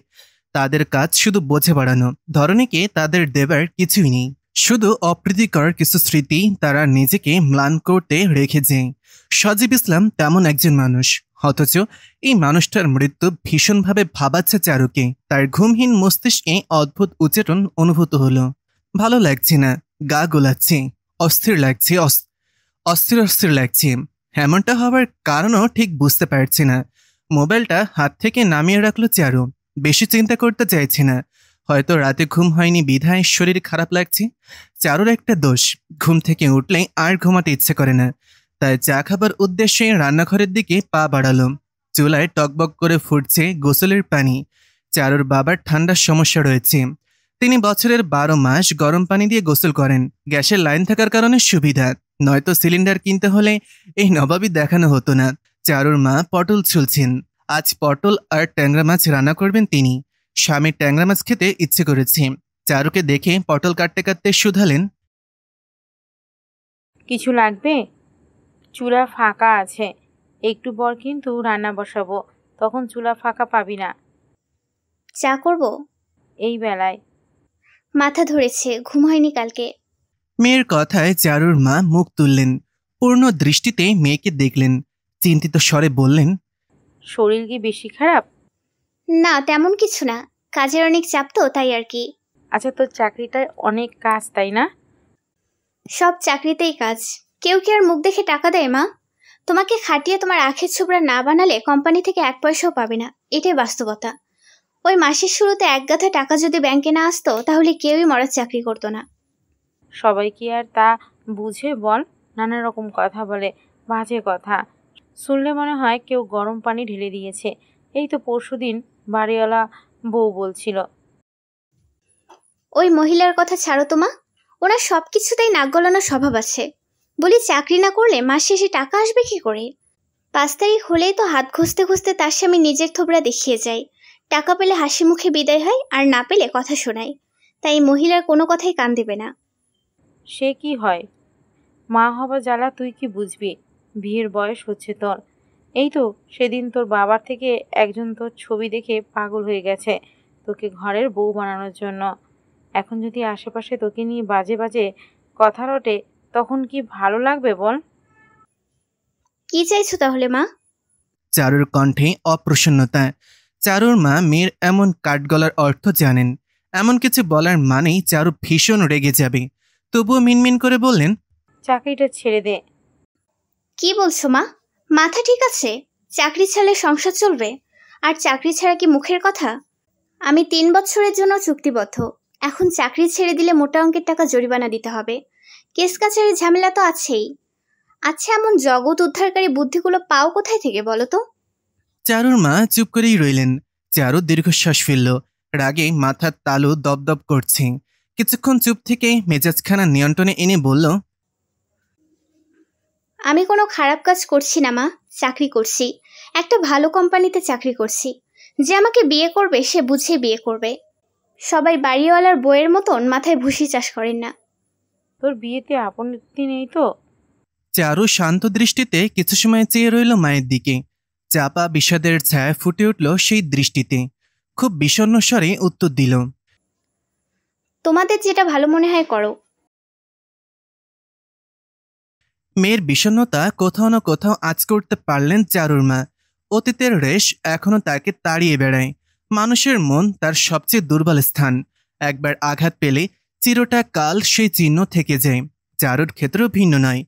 তাদের কাজ শুধু বোঝে বাড়ানো। ধরনীকে তাদের দেবার কিছুই নেই, শুধু অপ্রীতিকর কিছু স্মৃতি তারা নিজেকে ম্লান করতে রেখেছে। সজীব ইসলাম তেমন একজন মানুষ, অথচ এই মানুষটার মৃত্যু ভীষণভাবে ভাবাচ্ছে চারুকে। তার ঘুমহীন মস্তিষ্কে অদ্ভুত উচ্চারণ অনুভূত হলো। ভালো লাগছে না, গা গোলাচ্ছে, অস্থির লাগছে, অস্থির অস্থির লাগছে। এমনটা হওয়ার কারণও ঠিক বুঝতে পারছে না। মোবাইলটা হাত থেকে নামিয়ে রাখলো চারু। বেশি চিন্তা করতে চাইছে না। হয়তো রাতে ঘুম হয়নি বিধায় শরীর খারাপ লাগছে। চারুর একটা দোষ, ঘুম থেকে উঠলে আর ঘুমাতে ইচ্ছে করে না। তাই চা খাবার উদ্দেশ্যে রান্নাঘরের দিকে পা বাড়ালো। চুলায় টকবক করে ফুটছে গোসলের পানি। চারুর বাবার ঠান্ডার সমস্যা রয়েছে। তিনি বছরের 12 মাস গরম পানি দিয়ে গোসল করেন। গ্যাসের লাইন থাকার কারণে সুবিধা, নয়তো সিলিন্ডার কিনতে হলে এই নবাবই দেখানো হতো না। চারুর মা পটল ছুলছেন। আজ পটল আর ট্যাংরা মাছ রান্না করবেন তিনি। স্বামীর ট্যাংরা মাছ খেতে ইচ্ছে করেছে। চারুকে দেখে পটল কাটতে কাটতে শুধালেন, কিছু লাগবে? চুলা ফাঁকা আছে, একটু পর কিন্তু রান্না বসাবো, তখন চুলা ফাঁকা পাবি না। চা করব? এই বেলায়? মাথা ধরেছে, ঘুম হয়নি কালকে। মেয়ের কথায় চারুর মা মুখ তুললেন। পূর্ণ দৃষ্টিতে মেয়েকে দেখলেন। চিন্তিত স্বরে বললেন, শরীর কি বেশি খারাপ? না, তেমন কিছু না, কাজের অনেক চাপ তো, তাই আর কি। আচ্ছা, তোর চাকরিটায় অনেক কাজ, তাই না? সব চাকরিতেই কাজ। কেউ কি আর মুখ দেখে টাকা দেয় মা? তোমাকে খাটিয়ে তোমার আখের ছোবড়া না বানালে কোম্পানি থেকে 1 পয়সাও পাবে না, এটাই বাস্তবতা। ওই মাসের শুরুতে 1 গাধা টাকা যদি ব্যাংকে না আসতো, তাহলে কেউই মরার চাকরি করতো না। সবাই কি আর তা বুঝে বল? নানা রকম কথা বলে, বাজে কথা শুনলে মনে হয় কেউ গরম পানি ঢেলে দিয়েছে। এই তো পরশুদিন বাড়িওয়ালা বউ বলছিল। ওই মহিলার কথা ছাড়ো তো মা, ওনার সব কিছুতেই নাক গলানোর স্বভাব আছে। বলি, চাকরি না করলে মাস শেষে টাকা আসবে কি করে? 5 তারিখ হলেই তো হাত ঘষতে ঘষতে তার স্বামী নিজের থোবড়া দেখিয়ে যায়। টাকা পেলে হাসি মুখে বিদায় হয়, আর না পেলে কথা শোনায়। তাই মহিলার কোনো কথাই কান দেবে না। সে কি হয়, মা হবা জ্বালা তুই কি বুঝবি? বিয়ের বয়স হচ্ছে তোর। এই তো সেদিন তোর বাবার থেকে একজন তোর ছবি দেখে পাগল হয়ে গেছে তোকে ঘরের বউ বানানোর জন্য। এখন যদি আশেপাশে তোকে নিয়ে বাজে বাজে কথা রটে, তখন কি ভালো লাগবে বল? কি চাইছো তাহলে মা? চারুর কণ্ঠে অপ্রসন্নতা। চারুর মা মেয়ের এমন কাঠগলার অর্থ জানেন। এমন কিছু বলার মানেই চারু ভীষণ রেগে যাবে। তবুও মিনমিন করে বললেন, চাকরিটা ছেড়ে দে। কি বলছো মা? মাথা ঠিক আছে? চাকরি ছাড়লে সংসার চলবে? আর চাকরি ছাড়া কি মুখের কথা? আমি 3 বছরের জন্য চুক্তিবদ্ধ। এখন চাকরি ছেড়ে দিলে মোটা অঙ্কের টাকা জরিমানা দিতে হবে। কেস কাছারির ঝামেলা তো আছেই। আচ্ছা, এমন জগৎ উদ্ধারকারী বুদ্ধিগুলো পাও কোথায় থেকে বলো তো? চারুর মা চুপ করেই রইলেন। চারু দীর্ঘশ্বাস ফেলল। রাগে মাথার তালু দপদপ করছে। কিছুক্ষণ চুপ থেকে মেজাজখানা নিয়ন্ত্রণে এনে বলল, আমি কোনো খারাপ কাজ করছি না মা, চাকরি করছি। একটা ভালো কোম্পানিতে চাকরি করছি। যে আমাকে বিয়ে করবে সে বুঝে বিয়ে করবে। সবাই বাড়িওয়ালার বইয়ের মতন মাথায় ভুসি চাষ করেন না। তোর বিয়েতে আপত্তি নেই তো? চারু শান্ত দৃষ্টিতে কিছু সময় চেয়ে রইল মায়ের দিকে। চাপা বিষাদের ছায়া ফুটে উঠল সেই দৃষ্টিতে। খুব বিষণ্ণ স্বরে উত্তর দিল, তোমাদের যেটা ভালো মনে হয় করো। মেয়ের বিষণ্ণতা কোথাও না কোথাও আঁচ করতে পারলেন চারুর মা। অতীতের রেশ এখনো তাকে তাড়িয়ে বেড়ায়। মানুষের মন তার সবচেয়ে দুর্বল স্থান। একবার আঘাত পেলে চিরটা কাল সেই চিহ্ন থেকে যায়। চারুর ক্ষেত্রেও ভিন্ন নয়।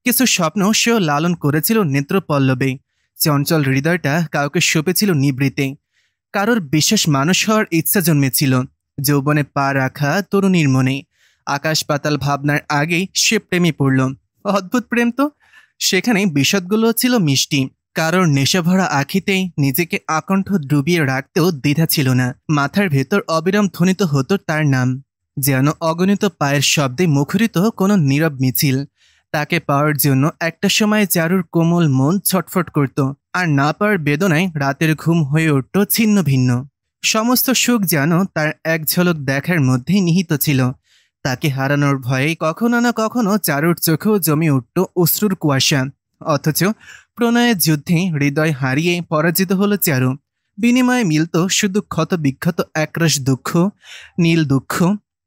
কিছু স্বপ্ন সেও লালন করেছিল নেত্রপল্লবে। চঞ্চল হৃদয়টা কাউকে সঁপেছিল নিবৃতে। কারোর বিশেষ মানুষ হওয়ার ইচ্ছা জন্মেছিল যৌবনে পা রাখা তরুণীর মনে। আকাশ পাতাল ভাবনার আগেই সে প্রেমে পড়ল। অদ্ভুত প্রেম তো। সেখানে বিষদগুলো ছিল মিষ্টি। কারোর নেশাভরা আখিতেই নিজেকে আকণ্ঠ ডুবিয়ে রাখতেও দ্বিধা ছিল না। মাথার ভেতর অবিরাম ধ্বনিত হতো তার নাম, যেন অগণিত পায়ের শব্দে মুখরিত কোনো নীরব মিছিল। তাকে পাওয়ার জন্য একটা সময় চারুর কোমল মন ছটফট করত, আর না পাওয়ার বেদনায় রাতের ঘুম হয়ে উঠত ছিন্ন ভিন্ন। সমস্ত সুখ যেন তার এক ঝলক দেখার মধ্যেই নিহিত ছিল। তাকে হারানোর ভয়ে কখনো না কখনো চারুর চোখেও জমে উঠত অশ্রুর কুয়াশা। অথচ প্রণয়ের যুদ্ধে হৃদয় হারিয়ে পরাজিত হলো চারু। বিনিময়ে মিলত শুধু ক্ষত বিক্ষত একরাশ দুঃখ, নীল দুঃখ,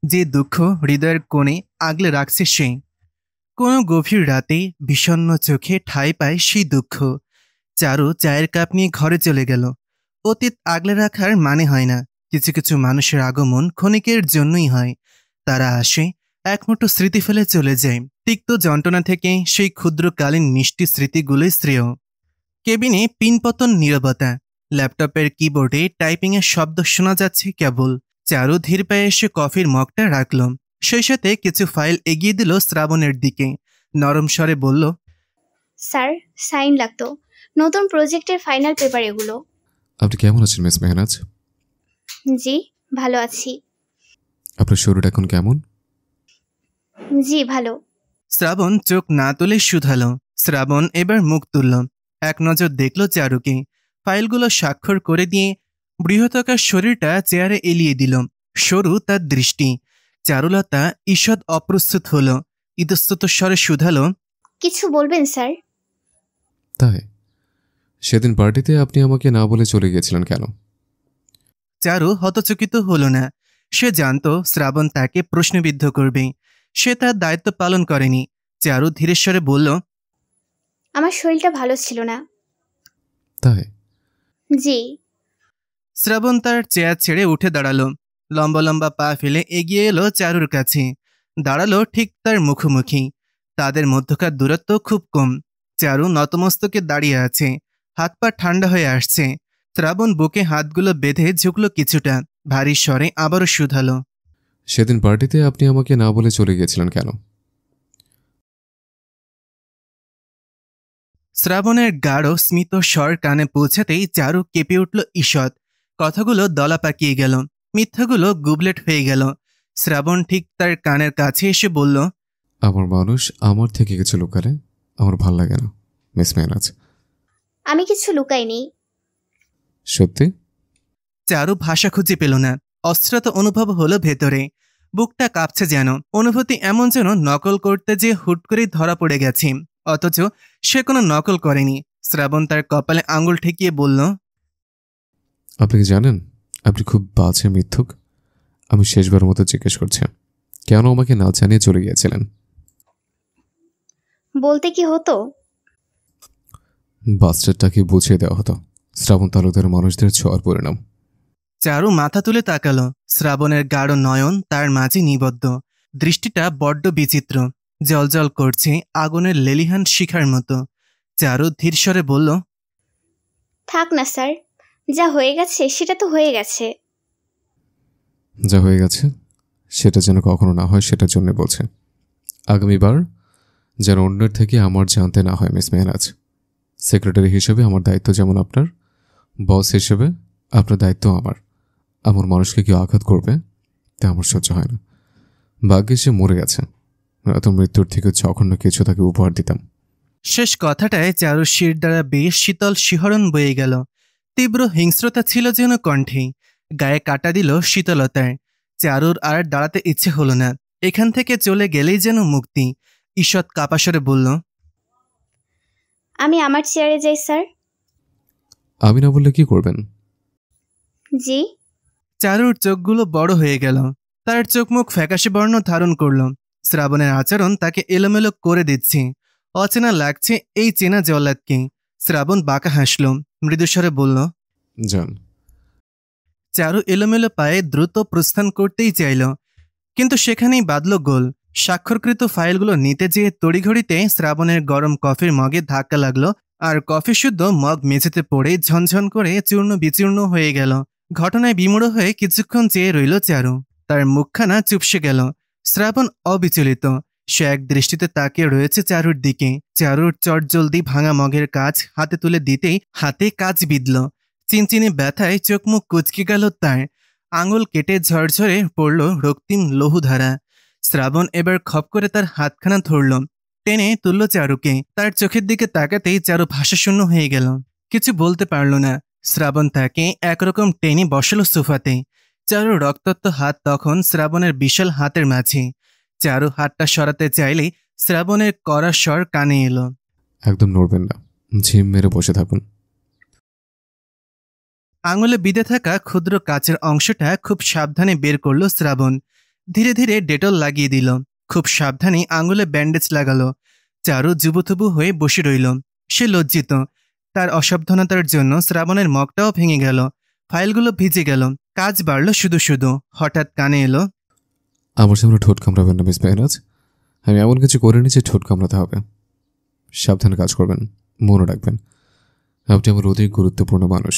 যে দুঃখ হৃদয়ের কোণে আগলে রাখছে সে। কোনো গভীর রাতে বিষণ্ণ চোখে ঠাঁই পায় সেই দুঃখ। চারু চায়ের কাপ নিয়ে ঘরে চলে গেল। অতীত আগলে রাখার মানে হয় না। কিছু কিছু মানুষের আগমন ক্ষণিকের জন্যই হয়। তারা আসে, এক মুঠো স্মৃতি ফেলে চলে যায়। তিক্ত যন্ত্রণা থেকে সেই ক্ষুদ্রকালীন মিষ্টি স্মৃতিগুলোই শ্রেয়। কেবিনে পিনপতন নীরবতা। ল্যাপটপের কিবোর্ডে টাইপিংয়ের শব্দ শোনা যাচ্ছে কেবল। চারু ধীর পায়ে এসে কফির মগটা রাখল। সেই সাথে কিছু ফাইল এগিয়ে দিল শ্রাবণের দিকে। নরম স্বরে বলল, স্যার, সাইন লাগতো। নতুন প্রজেক্টের ফাইনাল পেপার এগুলো। আপনি কেমন আছেন মিস মেহনাজ? জি, ভালো আছি। আপনার শরীর এখন কেমন? জি, ভালো। শ্রাবণ চোখ না তুলে শুধালো। শ্রাবণ এবার মুখ তুলল। এক নজর দেখল চারুকে। ফাইলগুলো স্বাক্ষর করে দিয়ে বৃহতাকার শরীরটা চেয়ারে এলিয়ে দিল। সরু তার দৃষ্টি। চারুলতা ঈষৎ অপ্রস্তুত হল। ইতস্তত স্বরে শুধালো, কিছু বলবেন স্যার? তাই সেদিন পার্টিতে আপনি আমাকে না বলে চলে গিয়েছিলেন কেন? চারু হতচকিত হল না। সে জানত শ্রাবণ তাকে প্রশ্নবিদ্ধ করবে। সে তার দায়িত্ব পালন করেনি। চারু ধীরেশ্বরে বলল, আমার শরীরটা ভালো ছিল না। তাই? জি। শ্রাবণ তার চেয়ার ছেড়ে উঠে দাঁড়ালো। লম্বা লম্বা পা ফেলে এগিয়ে এলো চারুর কাছে। দাঁড়ালো ঠিক তার মুখোমুখি। তাদের মধ্যকার দূরত্ব খুব কম। চারু নতমস্তকে দাঁড়িয়ে আছে। হাত পা ঠান্ডা হয়ে আসছে। শ্রাবণ বুকে হাতগুলো বেঁধে ঝুঁকল কিছুটা। ভারী স্বরে আবারও শুধালো, সেদিন পার্টিতে আপনি আমাকে না বলে চলে গিয়েছিলেন কেন? শ্রাবণের গাঢ় স্মিত স্বর কানে পৌঁছাতেই চারু কেঁপে উঠল ঈষৎ। কথাগুলো দলা পাকিয়ে গেল। মিথ্যাগুলো গুবলেট হয়ে গেল। শ্রাবণ ঠিক তার কানের কাছে এসে বলল, আমার মানুষ আমার থেকে কিছু লুকালে আমার ভাল লাগে না মিস মেহনাজ। আমি কিছু লুকাইনি। সত্যি? চারু ভাষা খুঁজে পেল না। অস্থিরতা অনুভব হলো ভেতরে। বুকটা কাঁপছে যেন। অনুভূতি এমন যেন নকল করতে যে হুট করেই ধরা পড়ে গেছে। অথচ সে কোনো নকল করেনি। শ্রাবণ তার কপালে আঙুল ঠেকিয়ে বলল, আপনি কি জানেন আপনি খুব বাজে মিথ্যুক? আমি শেষবার মতো জিজ্ঞেস করছি, কেন আমাকে না জানিয়ে চলে গিয়েছিলেন? বলতে কি হতো? বাস্টারটাকে বুঝিয়ে দেওয়া হতো শ্রাবণ তালুকদার মানুষদের ছোঁয়ার পরিণাম। চারু মাথা তুলে তাকালো। শ্রাবণের গাঢ় নয়ন তার মাঝে নিবদ্ধ। দৃষ্টিটা বড্ড বিচিত্র। জলজল করছে আগুনের লেলিহান শিখার মতো। চারু ধীরস্বরে বলল, থাক না স্যার, যা হয়ে গেছে সেটা তো হয়ে গেছে। যা হয়ে গেছে সেটা যেন কখনো না হয় সেটার জন্য বলছে। আগামীবার যেন অন্যের থেকে আমার জানতে না হয় মিস মেহনাজ। সেক্রেটারি হিসেবে আমার দায়িত্ব যেমন আপনার, বস হিসেবে আপনার দায়িত্ব আমার। আমার মানুষকে কেউ আঘাত করবে তা আমার সহ্য হয় না। ভাগ্যে সে মরে গেছে, এত মৃত্যুর থেকে জঘন্য কিছু তাকে উপহার দিতাম। শেষ কথাটায় চারুর শির দ্বারা বেশ শীতল শিহরণ বয়ে গেল। তীব্র হিংস্রতা ছিল যেন কণ্ঠে। গায়ে কাটা দিল শীতলতায়। চারুর আর দাঁড়াতে ইচ্ছে হলো না। এখান থেকে চলে গেলেই যেন মুক্তি। ঈষৎ কাপাসরে বলল, আমি আমার চেয়ারে যাই স্যার। আমি না বললে কি করবেন? জি। চারুর চোখগুলো বড় হয়ে গেল। তার চোখ মুখ ফ্যাকাশে বর্ণ ধারণ করল। শ্রাবণের আচরণ তাকে এলোমেলো করে দিচ্ছে। অচেনা লাগছে এই চেনা জল্লাদকে। শ্রাবণ বাঁকা হাসল। মৃদুস্বরে বলল, যান। চারু এলোমেলো পায়ে দ্রুত প্রস্থান করতেই চাইল, কিন্তু সেখানেই বাঁধল গোল। স্বাক্ষরকৃত ফাইলগুলো নিতে যেয়ে তড়িঘড়িতে শ্রাবণের গরম কফির মগে ধাক্কা লাগলো, আর কফি শুদ্ধ মগ মেঝেতে পড়ে ঝনঝন করে চূর্ণ বিচূর্ণ হয়ে গেল। ঘটনায় বিমূঢ় হয়ে কিছুক্ষণ চেয়ে রইল চারু। তার মুখখানা চুপসে গেল। শ্রাবণ অবিচলিত। সে এক দৃষ্টিতে তাকিয়ে রয়েছে চারুর দিকে। চারুর চটজলদি ভাঙা মগের কাজ হাতে তুলে দিতেই হাতে কাজ বিঁধল। চিনচিনে ব্যথায় চোখ মুখ কুচকে গেল তার। আঙুল কেটে ঝরঝরে পড়ল রক্তিম লহুধারা। শ্রাবণ এবার খপ করে তার হাতখানা ধরল, টেনে তুলল চারুকে। তার চোখের দিকে তাকাতেই চারু ভাষাশূন্য হয়ে গেল, কিছু বলতে পারল না। শ্রাবণ তাকে একরকম টেনে বসালো সোফাতে। চারুর রক্তাক্ত হাত তখন শ্রাবণের বিশাল হাতের মাঝে। চারু হাতটা সরাতে চাইলে শ্রাবণের কড়া স্বর কানে এলো, একদম নড়বেন না, ঝিম মেরে বসে থাকুন। আঙুলে বিঁধে থাকা ক্ষুদ্র কাচের অংশটা খুব সাবধানে বের করলো শ্রাবণ। ধীরে ধীরে ডেটল লাগিয়ে দিল, খুব সাবধানে আঙুলে ব্যান্ডেজ লাগালো। চারু জুবুথুবু হয়ে বসে রইল। সে লজ্জিত, তার অসাবধানতার জন্য শ্রাবণের মগটাও ভেঙে গেল, ফাইলগুলো ভিজে গেল, কাজ বাড়ল শুধু শুধু। হঠাৎ কানে এলো, আমার সামনে ঠোঁট কামড়াবেন না মিস মেহরাজ, আমি এমন কিছু করিনি যে ঠোঁট কামড়াতে হবে। সাবধানে কাজ করবেন, মনে রাখবেন আপনি আমার অধিক গুরুত্বপূর্ণ মানুষ।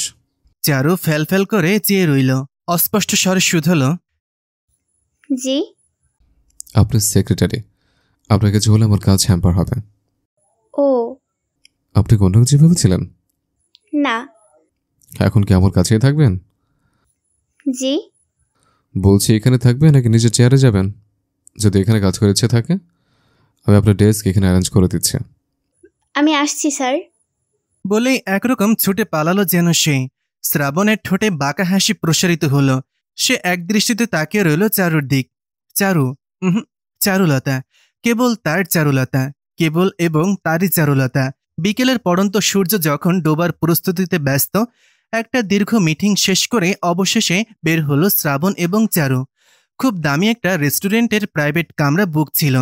চারু ফ্যাল ফ্যাল করে চেয়ে রইল। অস্পষ্ট স্বরে শুধল, জি। আপনি সেক্রেটারি, আপনার কাছে হলে আমার কাজ হ্যাম্পার হবে। ও আপনি কোন কিছু ভেবেছিলেন? না। এখন কি আমার কাছেই থাকবেন? জি। বলছি এখানে থাকবেন নাকি নিজের চেয়ারে যাবেন? যদি এখানে কাজ করার ইচ্ছে থাকে আমি আপনার ডেস্ক এখানে অ্যারেঞ্জ করে দিচ্ছি। আমি আসছি স্যার। বলেই একরকম ছুটে পালালো যেন সে। শ্রাবণের ঠোঁটে বাঁকা হাসি প্রসারিত হলো। সে একদৃষ্টিতে তাকিয়ে রইল চারুর দিক। চারু, চারুলতা, কেবল তার চারুলতা, কেবল এবং তারই চারুলতা। বিকেলের পড়ন্ত সূর্য যখন ডোবার প্রস্তুতিতে ব্যস্ত, একটা দীর্ঘ মিটিং শেষ করে অবশেষে বের হলো শ্রাবণ এবং চারু। খুব দামি একটা রেস্টুরেন্টের প্রাইভেট কামরা বুক ছিল।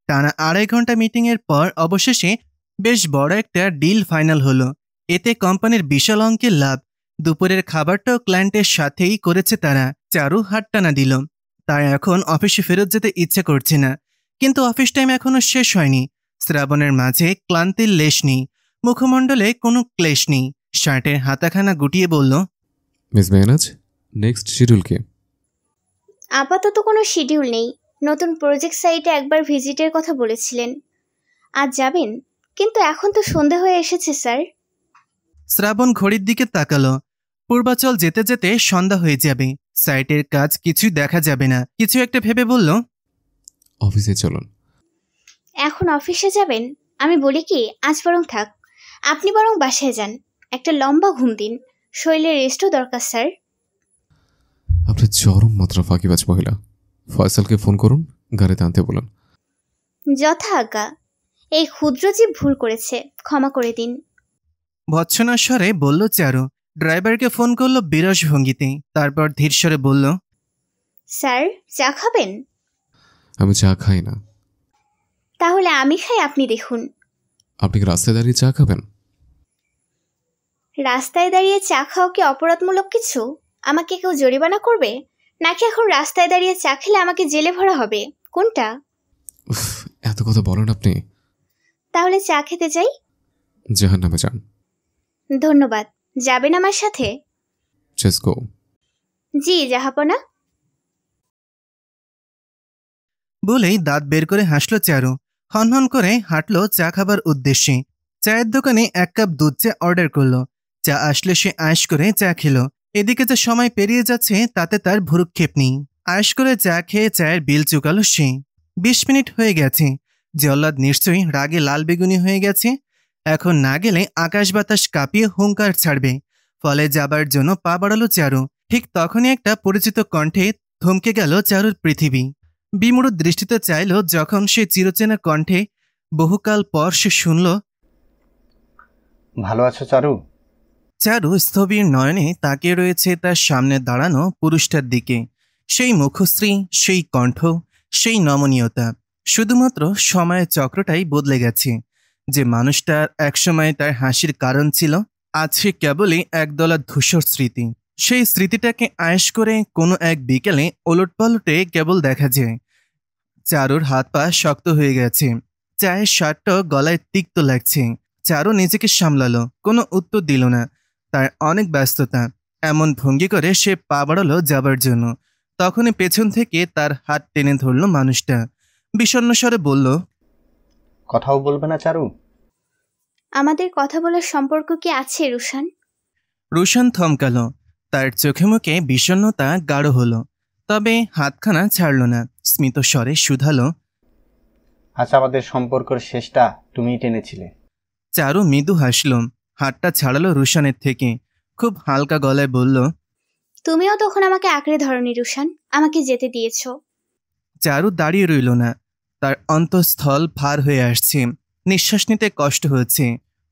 টানা 2.5 ঘন্টা মিটিংয়ের পর অবশেষে বেশ বড় একটা ডিল ফাইনাল হলো। এতে কোম্পানির বিশাল অঙ্কের লাভ। দুপুরের খাবারটাও ক্লায়েন্টের সাথেই করেছে তারা। চারু হাত টানা দিল, তার এখন অফিসে ফেরত যেতে ইচ্ছে করছে না। কিন্তু অফিস টাইম এখনো শেষ হয়নি। শ্রাবণের মাঝে ক্লান্তির লেশ নেই, মুখমণ্ডলে কোনো ক্লেশ নেই। শার্টের হাতাখানা গুটিয়ে বলল, মিস মেহরাজ, নেক্সট শিডিউল কি? আপাতত কোনো শিডিউল নেই। নতুন প্রজেক্ট সাইটে একবার ভিজিটের কথা বলেছিলেন, আজ যাবেন? কিন্তু এখন তো সন্ধে হয়ে এসেছে স্যার। শ্রাবণ ঘড়ির দিকে তাকালো। পূর্বাচল যেতে যেতে সন্ধ্যা হয়ে যাবে, সাইটের কাজ কিছুই দেখা যাবে না। কিছু একটা ভেবে বলল, অফিসে চলুন। এখন অফিসে যাবেন? আমি বলি কি, আজ বরং থাক, আপনি বরং বাসায় যান, একটা লম্বা ঘুম দিন, শরীরের রেস্টও দরকার স্যার। আপনি চরম মাত্রা ফাঁকিবাজ মহিলা। ফয়সালকে ফোন করুন, গাড়িতে আনতে বলুন। যথা আজ্ঞা। এই ক্ষুদ্র জীব ভুল করেছে, ক্ষমা করে দিন। ভৎসনার স্বরে বলল চারু। ড্রাইভারকে ফোন করলো বিরস ভঙ্গিতে। তারপর ধীর স্বরে বলল, স্যার চা খাবেন? আমি চা খাই না। তাহলে আমি খাই, আপনি দেখুন। আপনি কি রাস্তায় দাঁড়িয়ে চা খাবেন? রাস্তায় দাঁড়িয়ে চা খাওয়া কি অপরাধমূলক কিছু? আমাকে কেউ জরিমানা করবে, নাকি এখন রাস্তায় দাঁড়িয়ে চা খেলে আমাকে জেলে ভরা হবে? কোনটা? এত কথা বলেন আপনি। তাহলে চা খেতে যাই? জাহান্নামে যান। ধন্যবাদ। যাবেন আমার সাথে? Just go. জি জাহাপনা। বলেই দাঁত বের করে হাসলো চারু। হনহন করে হাঁটলো চা খাবার উদ্দেশ্যে। চায়ের দোকানে 1 কাপ দুধ চা অর্ডার করলো। চা আসলে সে আয়েশ করে চা খেলো। এদিকে যে সময় পেরিয়ে যাচ্ছে তাতে তার ভ্রুক্ষেপ নেই। আয়েশ করে চা খেয়ে চায়ের বিল চুকালো সে। 20 মিনিট হয়ে গেছে। জল্লাদ নিশ্চয়ই রাগে লাল বেগুনি হয়ে গেছে। এখন না গেলে আকাশ বাতাস কাঁপিয়ে হুঙ্কার ছাড়বে। ফলে যাবার জন্য পা বাড়ালো চারু। ঠিক তখনই একটা পরিচিত কণ্ঠে থমকে গেল চারুর পৃথিবী। বিমূঢ় দৃষ্টিতে চাইল যখন সে চিরচেনা কণ্ঠে বহুকাল পর সে শুনল, ভালো আছো চারু? চারু স্থবির নয়নে তাকিয়ে রয়েছে তার সামনে দাঁড়ানো পুরুষটার দিকে। সেই মুখশ্রী, সেই কণ্ঠ, সেই নমনীয়তা। শুধুমাত্র সময়ের চক্রটাই বদলে গেছে। যে মানুষটার একসময় তার হাসির কারণ ছিল, আজ সে কেবলই একদলা ধূসর স্মৃতি। সেই স্মৃতিটাকে আয়েশ করে কোনো এক বিকেলে ওলটপালটে কেবল দেখা যায়। চারুর হাত পা শক্ত হয়ে গেছে। চায়ের স্বাদটাও গলায় তিক্ত লাগছে। চারু নিজেকে সামলালো, কোনো উত্তর দিল না। তার অনেক ব্যস্ততা। এমন ভঙ্গি করে সে পা বাড়ালো যাবার জন্য। তখনই পেছন থেকে তার হাত টেনে ধরল মানুষটা। বিষণ্ণ স্বরে বলল, কথাও বলবে না চারু? আমাদের কথা বলার সম্পর্ক কি আছে রুশান? রুশান থমকালো। তার চোখে মুখে বিষণ্ণতা গাঢ় হলো। তবে হাতখানা ছাড়ল না। স্মিত স্বরে শুধালো, আজ আমাদের সম্পর্কের শেষটা তুমিই টেনেছিলে। চারু মৃদু হাসল, হাতটা ছাড়ালো রুশানের থেকে, খুব হালকা গলায় বলল, তুমিও তখন আমাকে আঁকড়ে ধরনি রুশান, আমাকে যেতে দিয়েছো। চারু দাঁড়িয়ে রইল না, তার অন্তঃস্থল ভার হয়ে আসছে, নিঃশ্বাস নিতে কষ্ট হচ্ছে।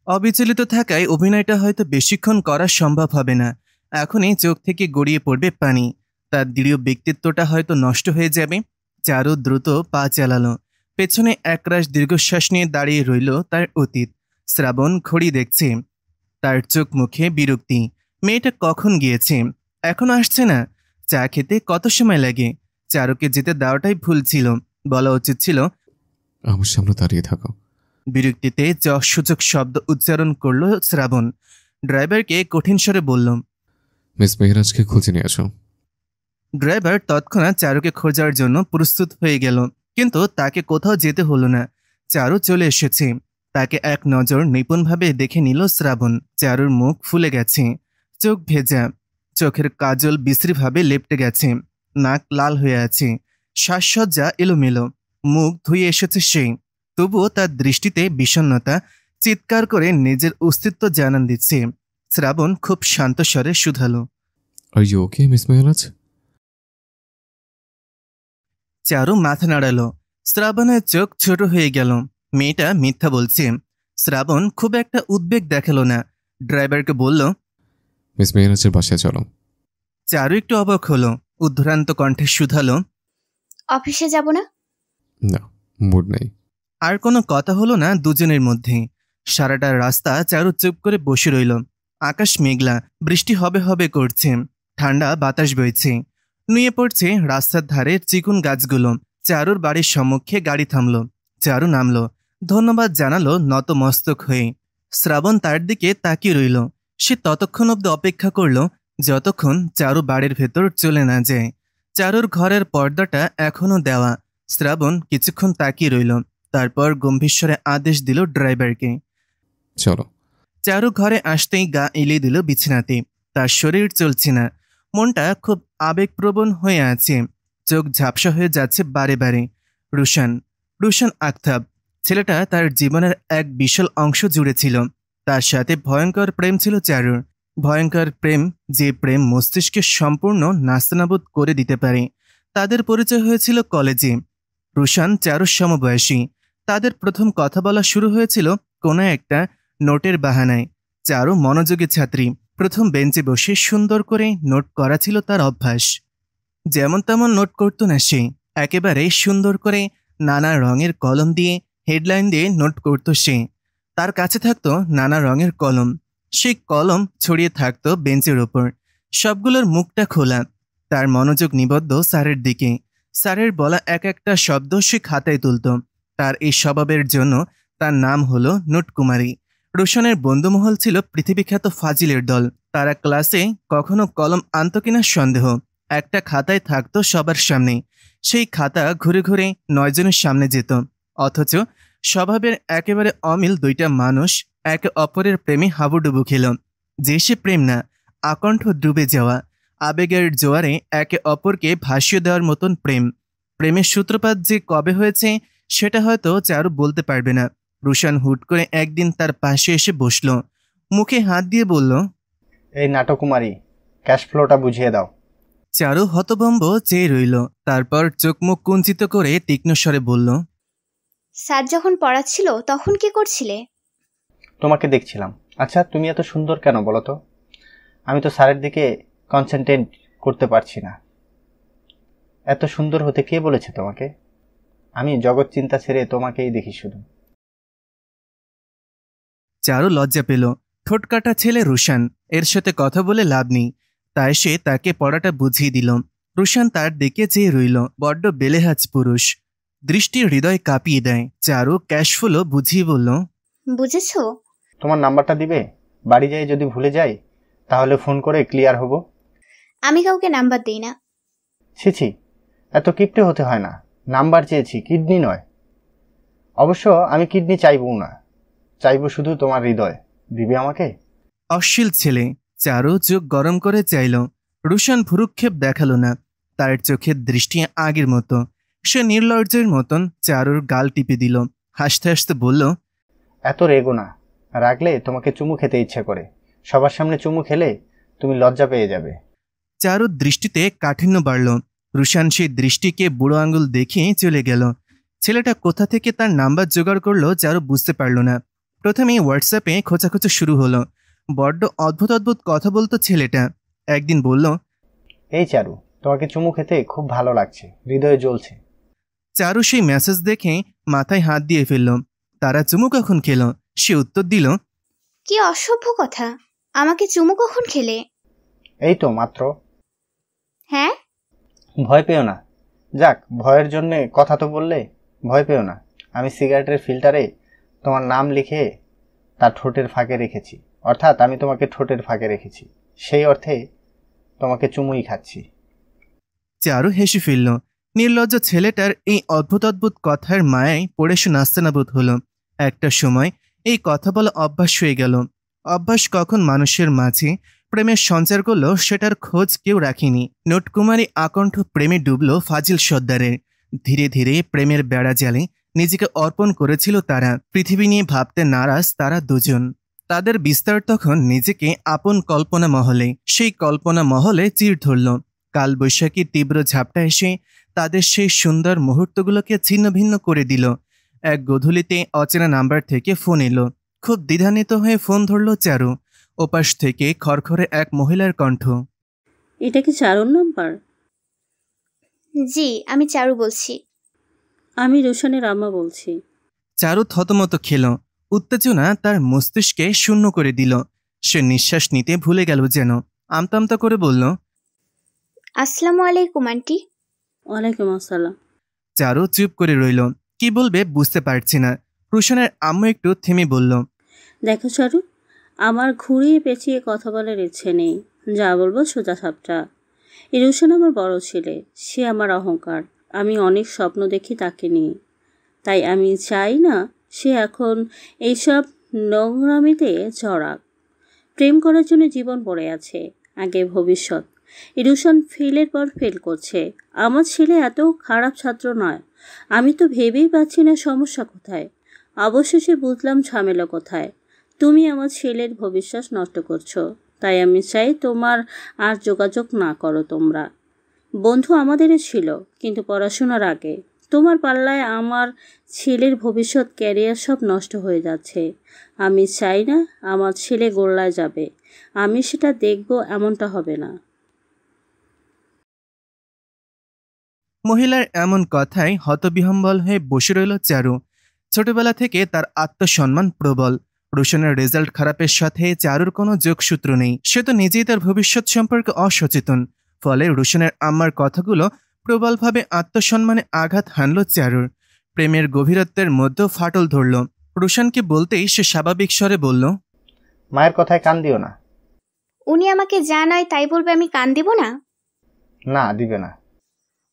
অবিচলিত থাকায় অভিনয়টা হয়তো বেশিক্ষণ করা সম্ভব হবে না। এখনই চোখ থেকে গড়িয়ে পড়বে পানি, তার দৃঢ় ব্যক্তিত্বটা হয়তো নষ্ট হয়ে যাবে। চারু দ্রুত পা চালালো, পেছনে একরাশ দীর্ঘশ্বাস নিয়ে দাঁড়িয়ে রইল তার অতীত। শ্রাবণ ঘড়ি দেখছে, তার চোখ মুখে বিরক্তি। মেয়েটা কখন গিয়েছে, এখনো আসছে না? চা খেতে কত সময় লাগে? চারুকে যেতে দেওয়াটাই ভুল ছিল, বলা উচিত ছিল আমার সামনে দাঁড়িয়ে থাকো। বিরক্তিতে সূচক শব্দ উচ্চারণ করল শ্রাবণ। ড্রাইভারকে কঠিন স্বরে বলল, মিস মেহরাজকে খুঁজে নিয়ে আসো। ড্রাইভার তৎক্ষণাৎ চারুকে খোঁজার জন্য প্রস্তুত হয়ে গেল, কিন্তু তাকে কোথাও যেতে হলো না। চারু চলে এসেছে। তাকে এক নজর নিপুণভাবে দেখে নিল শ্রাবণ। চারুর মুখ ফুলে গেছে, চোখ ভেজা, চোখের কাজল বিশ্রীভাবে লেপটে গেছে, নাক লাল হয়ে আছে, শ্বাসসজ্জা এলোমেলো, মুখ ধুয়ে এসেছে সে। তবুও তার দৃষ্টিতে বিষণ্ণতা, চিৎকার করে নিজের অস্তিত্ব জানান দিচ্ছে। শ্রাবণ খুব শান্ত স্বরে শুধালো, are you okay miss Mehraj? Charu মাথা নাড়ালো। শ্রাবণের চোখ ছোট হয়ে গেল। মেয়েটা মিথ্যা বলছে। শ্রাবণ খুব একটা উদ্বেগ দেখালো না, ড্রাইভারকে বলল, মিস মেহরাজের বাসায় চলো। চারু একটু অবাক হলো, উদ্ধরান্ত কণ্ঠে শুধালো, অফিসে যাব না? না, মুড নেই। আর কোনো কথা হলো না দুজনের মধ্যে। সারাটা রাস্তা চারু চুপ করে বসে রইল। আকাশ মেঘলা, বৃষ্টি হবে হবে করছে, ঠান্ডা বাতাস বইছে, নুয়ে পড়ছে রাস্তার ধারে চিকুন গাছগুলো। চারুর বাড়ির সম্মুখে গাড়ি থামল। চারু নামল, ধন্যবাদ জানালো নত মস্তক হয়ে। শ্রাবণ তার দিকে তাকিয়ে রইল। সে ততক্ষণ অব্দি অপেক্ষা করল যতক্ষণ চারু বাড়ির ভেতর চলে না যায়। চারুর ঘরের পর্দাটা এখনো দেওয়া। শ্রাবণ কিছুক্ষণ তাকিয়ে রইল, তারপর গম্ভীর আদেশ দিল ড্রাইভারকে, চলো। চারু ঘরে আসতেই গা এলিয়ে দিল বিছানাতে। তার শরীর চলছে না, মনটা খুব আবেগপ্রবণ হয়ে আছে, চোখ ঝাপসা হয়ে যাচ্ছে বারে বারে। রুশান আখতাব, ছেলেটা তার জীবনের এক বিশাল অংশ জুড়ে ছিল। তার সাথে ভয়ঙ্কর প্রেম ছিল চারুর, ভয়ঙ্কর প্রেম, যে প্রেম মস্তিষ্কে সম্পূর্ণ নাস্তানাবুদ করে দিতে পারে। তাদের পরিচয় হয়েছিল কলেজে। রুশান চারুর সমবয়সী। তাদের প্রথম কথা বলা শুরু হয়েছিল কোনো একটা নোটের বাহানায়। চারু মনোযোগী ছাত্রী, প্রথম বেঞ্চে বসে সুন্দর করে নোট করা ছিল তার অভ্যাস। যেমন তেমন নোট করত না সে, একেবারে সুন্দর করে নানা রঙের কলম দিয়ে, হেডলাইন দিয়ে নোট করত সে। তার কাছে থাকতো নানা রঙের কলম, সেই কলম ছড়িয়ে থাকতো বেঞ্চের ওপর, সবগুলোর মুখটা খোলা। তার মনোযোগ নিবদ্ধ স্যারের দিকে। স্যারের বলা এক একটা শব্দ সে খাতায় তুলত। তার এই স্বভাবের জন্য তার নাম হলো নোটকুমারী। রোশনের বন্ধুমহল ছিল পৃথিবীখ্যাত ফাজিলের দল। তারা ক্লাসে কখনো কলম আনত কিনা সন্দেহ। একটা খাতায় থাকতো সবার সামনে, সেই খাতা ঘুরে ঘুরে 9 জনের সামনে যেত। অথচ স্বভাবের একেবারে অমিল দুইটা মানুষ একে অপরের প্রেমে হাবুডুবু খেল। যে সে প্রেম না, আকণ্ঠ ডুবে যাওয়া, আবেগের জোয়ারে একে অপরকে ভাসিয়ে দেওয়ার মতন প্রেম। প্রেমের সূত্রপাত যে কবে হয়েছে সেটা হয়তো চারু বলতে পারবে না। রুশান হুট করে একদিন তার পাশে এসে বসল, মুখে হাত দিয়ে বলল, এই নাটকুমারী, ক্যাশ ফ্লোটা বুঝিয়ে দাও। চারু হতভম্ব চেয়ে রইল, তারপর চোখ মুখ কুঞ্চিত করে তীক্ষ্ণ স্বরে বলল, স্যার যখন পড়াচ্ছিল তখন কি করছিলে? তোমাকে দেখছিলাম। আচ্ছা, তুমি এত সুন্দর কেন বলো তো? আমি তো স্যারের দিকে কনসেন্ট্রেট করতে পারছি না। এত সুন্দর হতে কে বলেছে তোমাকে? আমি জগৎ চিন্তা ছেড়ে তোমাকেই দেখি শুধু। চারু লজ্জা পেল। ঠোঁটকাটা ছেলে রুশান, এর সাথে কথা বলে লাভ নেই, তাই সে তাকে পড়াটা বুঝিয়ে দিল। রুশান তার দিকে চেয়ে রইল, বড্ড বেলেহাজ পুরুষ, দৃষ্টি হৃদয় কাঁপিয়ে দেয়। চারু ক্যাশফুলও বুঝিয়ে বলল, বুঝেছো? তোমার নাম্বারটা দিবে? বাড়ি যাই যদি ভুলে যাই তাহলে ফোন করে ক্লিয়ার হব। আমি কাউকে নাম্বার দিই না। ছি, এত কিপটে হতে হয় না। নাম্বার চেয়েছি, কিডনি নয়। অবশ্য আমি কিডনি চাইবো না, চাইবো শুধু তোমার হৃদয়। দিবে আমাকে? অশ্লীল ছেলে। চারু চোখ গরম করে চাইল। রুশান ভুরুক্ষেপ দেখালো না, তার চোখের দৃষ্টি আগের মতো, সে নির্লজ্জের মতন চারুর গাল টিপে দিল। হাসতে হাসতে বলল, এত রেগো না, রাগলে তোমাকে চুমু খেতে ইচ্ছে করে। সবার সামনে চুমু খেলে তুমি লজ্জা পেয়ে যাবে। চারুর দৃষ্টিতে কাঠিন্য বাড়ল। রুশান সেই দৃষ্টিকে বুড়ো আঙুল দেখিয়ে চলে গেল। ছেলেটা কোথা থেকে তার নাম্বার জোগাড় করলো চারু বুঝতে পারল না। প্রথমেই হোয়াটসঅ্যাপে খোঁচাখোঁচা শুরু হলো। বড্ড অদ্ভুত অদ্ভুত কথা বলতো ছেলেটা। একদিন বলল, এই চারু, তোমাকে চুমু খেতে খুব ভালো লাগছে, হৃদয়ে জ্বলছে। চারু সেই মেসেজ দেখে মাথায় হাত দিয়ে ফেলল। তারা চুমু কখন খেল? সে উত্তর দিল, কি অসভ্য কথা, আমাকে চুমু কখন খেলে? এই তো মাত্র। হ্যাঁ, ভয় পেও না। যাক, ভয়ের জন্যে কথা তো বললে, ভয় পেও না। আমি সিগারেটের ফিল্টারে তোমার নাম লিখে তার ঠোঁটের ফাঁকে রেখেছি, অর্থাৎ আমি তোমাকে ঠোঁটের ফাঁকে রেখেছি, সেই অর্থে তোমাকে চুমুই খাচ্ছি। চারু হেসে ফেলল। নির্লজ্জ ছেলেটার এই অদ্ভুত অদ্ভুত কথার মায়ায় পড়ে সে নাস্তানাবুদ হলো। একটা সময় এই কথা বলা অভ্যাস হয়ে গেল। অভ্যাস কখন মানুষের মাঝে প্রেমের সঞ্চার করল সেটার খোঁজ কেউ রাখেনি। নোটকুমারী আকণ্ঠ প্রেমে ডুবল ফাজিল সর্দারের। ধীরে ধীরে প্রেমের বেড়া জালে নিজেকে অর্পণ করেছিল তারা। পৃথিবী নিয়ে ভাবতে নারাজ তারা দুজন। তাদের বিস্তার তখন নিজেকে আপন কল্পনা মহলে। সেই কল্পনা মহলে চির ধরল। কালবৈশাখীর তীব্র ঝাপটা এসে তাদের সেই সুন্দর মুহূর্তগুলোকে ছিন্ন ভিন্ন করে দিল। এক গধূলিতে অচেনা নাম্বার থেকে ফোন এলো। খুব দ্বিধান্বিত হয়ে ফোন ধরল চারু। ওপাশ থেকে খড়খড়ে এক মহিলার কণ্ঠ, এটা কি চারুর নাম্বার? জি, আমি চারু বলছি। আমি রোশনের আম্মা বলছি। চারু থতমত খেল। উত্তেজনা তার মস্তিষ্কে শূন্য করে দিল। সে নিঃশ্বাস নিতে ভুলে গেল যেন। আমতা আমতা করে বলল, আসসালামু আলাইকুম আন্টি। ওয়ালাইকুম আসসালাম। চারু চুপ করে রইল। কি বলবে বুঝতে পারছি না। রোশনের আম্মু একটু থেমে বলল, দেখো চারু, আমার ঘুরিয়ে পেঁচিয়ে কথা বলার ইচ্ছে নেই। যা বলবো সোজা সাপটা। এই রোশন আমার বড় ছেলে, সে আমার অহংকার। আমি অনেক স্বপ্ন দেখি তাকে নিয়ে, তাই আমি চাই না সে এখন এইসব নোংরামিতে জড়াক। প্রেম করার জন্য জীবন পড়ে আছে, আগে ভবিষ্যৎ। রোশন ফেলের পর ফেল করছে। আমার ছেলে এত খারাপ ছাত্র নয়। আমি তো ভেবেই পাচ্ছি না সমস্যা কোথায়। অবশেষে বুঝলাম ঝামেলা কোথায়। তুমি আমার ছেলের ভবিষ্যৎ নষ্ট করছো, তাই আমি চাই তোমার আর যোগাযোগ না করো তোমরা। বন্ধু আমাদেরও ছিল, কিন্তু পড়াশোনার আগে। তোমার পাল্লায় আমার ছেলের ভবিষ্যৎ, ক্যারিয়ার সব নষ্ট হয়ে যাচ্ছে। আমি চাই না আমার ছেলে গোল্লায় যাবে। আমি সেটা দেখব, এমনটা হবে না। মহিলার এমন কথায় হতবিহ্বল হয়ে বসে রইল চারু। ছোটবেলা থেকে তার আত্মসম্মান প্রবল। রোশনের রেজাল্ট খারাপের সাথে চারুর কোনো যোগসূত্র নেই। সে তো নিজেই তার ভবিষ্যৎ সম্পর্কে অসচেতন। ফলে রোশনের আম্মার কথাগুলো প্রবলভাবে আত্মসম্মানে আঘাত হানল চারুর। প্রেমের গভীরত্বের মধ্যে ফাটল ধরল। রোশনকে বলতেই সে স্বাভাবিক স্বরে বলল, মায়ের কথায় কান দিও না। উনি আমাকে যা নয় তাই বলবে, আমি কান দিব না? না, দিবে না।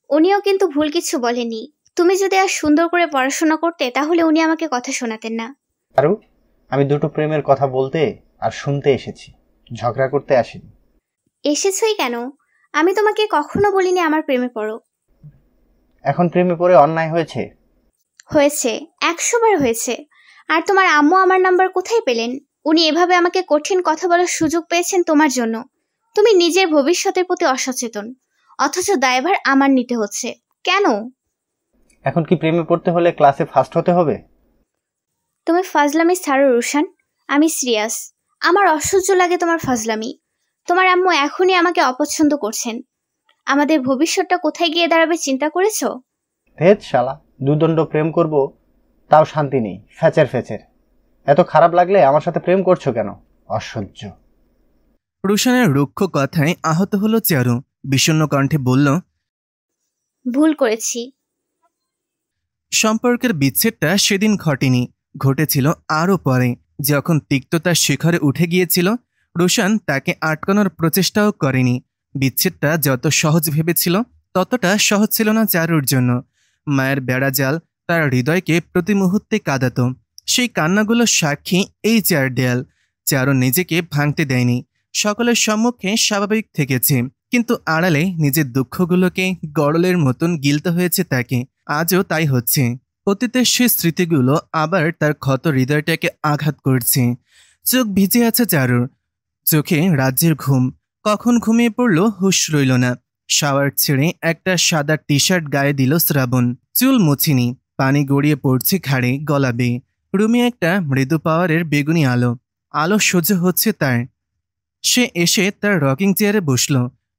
উনিও কিন্তু ভুল কিছু বলেনি। তুমি যদি আর সুন্দর করে পড়াশোনা করতে তাহলে উনি আমাকে কথা শোনাতেন না। চারু, আমি দুটো প্রেমের কথা বলতে আর শুনতে এসেছি, ঝগড়া করতে আসিনি। এসেছই কেন? আমি তোমাকে কখনো বলিনি আমার প্রেমে পড়ো। এখন প্রেমে পড়ে অন্যায় হয়েছে? হয়েছে, 100 বার হয়েছে। আর তোমার আম্মু আমার নাম্বার কোথায় পেলেন? উনি এভাবে আমাকে কঠিন কথা বলার সুযোগ পেয়েছেন তোমার জন্য। তুমি নিজের ভবিষ্যতের প্রতি অসচেতন, অথচ দায়ভার আমার নিতে হচ্ছে কেন? এখন কি প্রেমে পড়তে হলে ক্লাসে ফার্স্ট হতে হবে? তুমি ফাজলামি ছাড়ো রোশন, আমি সিরিয়াস। আমার অসহ্য লাগে তোমার ফাজলামি। তোমার আম্মু এখনই আমাকে অপছন্দ করছেন। আমাদের ভবিষ্যৎটা কোথায় গিয়ে দাঁড়াবে চিন্তা করেছো? ধেৎ শালা, দুদণ্ড প্রেম করব তাও শান্তি নেই, ফ্যাচের ফ্যাচের। এত খারাপ লাগলে আমার সাথে প্রেম করছো কেন? অসহ্য। রোশনের রুক্ষ কথায় আহত হলো চারু। বিষণ্ণ কণ্ঠে বলল, ভুল করেছি। সম্পর্কের বিচ্ছেদটা সেদিন ঘটেনি, ঘটেছিল আরও পরে, যখন তিক্ততার শিখরে উঠে গিয়েছিল। রোশন তাকে আটকানোর প্রচেষ্টাও করেনি। বিচ্ছেদটা যত সহজ ভেবেছিল ততটা সহজ ছিল না চারুর জন্য। মায়ের বেড়াজাল তার হৃদয়কে প্রতি মুহূর্তে কাঁদাত। সেই কান্নাগুলোর সাক্ষী এই চার দেয়াল। চারু নিজেকে ভাঙতে দেয়নি। সকলের সম্মুখে স্বাভাবিক থেকেছে, কিন্তু আড়ালে নিজের দুঃখগুলোকে গড়লের মতন গিলতে হয়েছে তাকে। আজও তাই হচ্ছে। অতীতের সে স্মৃতিগুলো আবার তার ক্ষত হৃদয়টাকে আঘাত করছে। চোখ ভিজে আছে চারুর, চোখে রাজ্যের ঘুম। কখন ঘুমিয়ে পড়ল হুঁশ রইল না। শাওয়ার ছেড়ে একটা সাদা টি শার্ট গায়ে দিল শ্রাবণ। চুল মুছিনি, পানি গড়িয়ে পড়ছে ঘাড়ে গলা বেয়ে। রুমে একটা মৃদু পাওয়ারের বেগুনি আলো সহ্য হচ্ছে তার। সে এসে তার রকিং চেয়ারে বসল,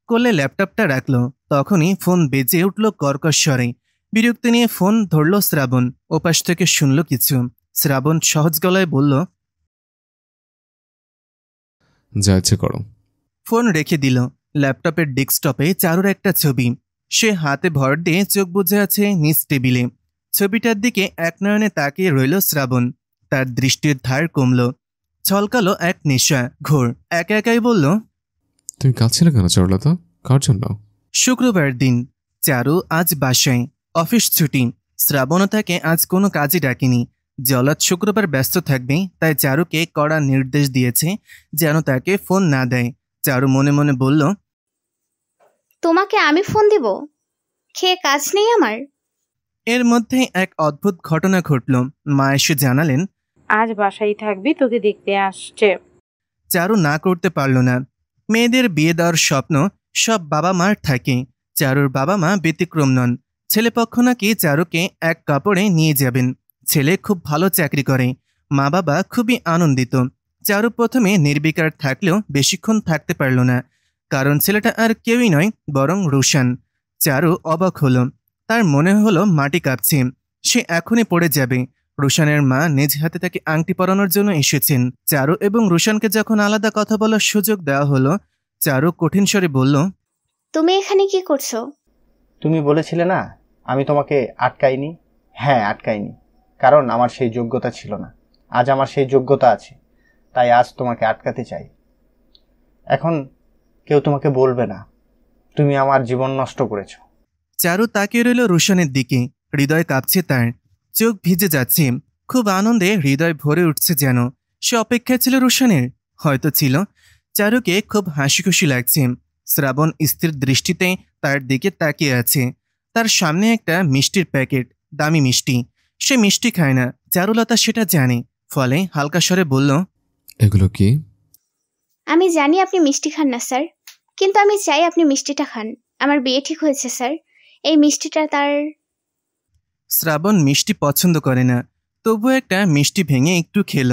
কোলে ল্যাপটপটা রাখল। তখনই ফোন বেজে উঠল কর্কশ স্বরে। বিরক্তি নিয়ে ফোন ধরল শ্রাবণ। ওপাশ থেকে শুনল কিছু। শ্রাবণ সহজ গলায় বলল, যা ইচ্ছে করো। ফোন রেখে দিল। ল্যাপটপের ডেস্কটপে চারুর একটা ছবি। সে হাতে ভর দিয়ে চোখ বুজে আছে নিজ টেবিলে। ছবিটার দিকে এক নয়নে তাকিয়ে রইল শ্রাবণ। তার দৃষ্টির ধার কমল, ছলকালো এক নেশা ঘোর। একা একাই বলল, তুমি কাঁদছিলে কেন চারুলতা? কার জন্য? শুক্রবার দিন, চারু আজ বাসায়, অফিস ছুটি। শ্রাবণও তাকে আজ কোনো কাজই ডাকেনি। জলাদ শুক্রবার ব্যস্ত থাকবে, তাই চারুকে কড়া নির্দেশ দিয়েছে যেন তাকে ফোন না দেয়। চারু মনে মনে বলল, তোমাকে আমি ফোন দিব? খেয়ে কাজ নেই আমার? এর মধ্যে এক অদ্ভুত ঘটনা ঘটল। মা এসে জানালেন, আজ বাসায় থাকবি, তোকে দেখতে আসছে। চারু না করতে পারল না। মেয়েদের বিয়ে দেওয়ার স্বপ্ন সব বাবা মার থাকে। চারুর বাবা মা ব্যতিক্রম নন। ছেলেপক্ষ নাকি চারুকে এক কাপড়ে নিয়ে যাবেন। ছেলে খুব ভালো চাকরি করে। মা বাবা খুবই আনন্দিত। চারু প্রথমে নির্বিকার থাকলেও বেশিক্ষণ থাকতে পারল না, কারণ ছেলেটা আর কেউই নয় বরং রুশান। চারু অবাক হলো। তার মনে হলো মাটি কাঁপছে, সে এখনই পড়ে যাবে। রুশানের মা নিজ হাতে তাকে আংটি পরানোর জন্য এসেছেন। চারু এবং রুশানকে যখন আলাদা কথা বলার সুযোগ দেওয়া হলো, চারু কঠিন স্বরে বলল, তুমি এখানে কি করছো? তুমি বলেছিলে না আমি তোমাকে আটকাইনি? হ্যাঁ, আটকাইনি, কারণ আমার সেই যোগ্যতা ছিল না। আজ আমার সেই যোগ্যতা আছে, তাই আজ তোমাকে আটকাতে চাই। এখন কেউ তোমাকে বলবে না তুমি আমার জীবন নষ্ট করেছো। চারু তাকিয়ে রইল রুশানের দিকে। হৃদয় কাঁপছে তার, চোখ ভিজে যাচ্ছে। খুব আনন্দে হৃদয় ভরে উঠছে যেন। সে অপেক্ষায় ছিল রুশানের, হয়তো ছিল। চারুকে খুব হাসি খুশি লাগছে। শ্রাবণ স্থির দৃষ্টিতে তার দিকে তাকিয়ে আছে। তার সামনে একটা মিষ্টির প্যাকেট, দামি মিষ্টি। সে মিষ্টি খায় না, চারুলতা সেটা জানে। ফলে হালকা স্বরে বলল, এগুলো কি? আমি জানি আপনি মিষ্টি খান না স্যার, কিন্তু আমি চাই আপনি মিষ্টিটা খান। আমার বিয়ে ঠিক হয়েছে স্যার, এই মিষ্টিটা তার। শ্রাবণ মিষ্টি পছন্দ করে না, তবু একটা মিষ্টি ভেঙে একটু খেল।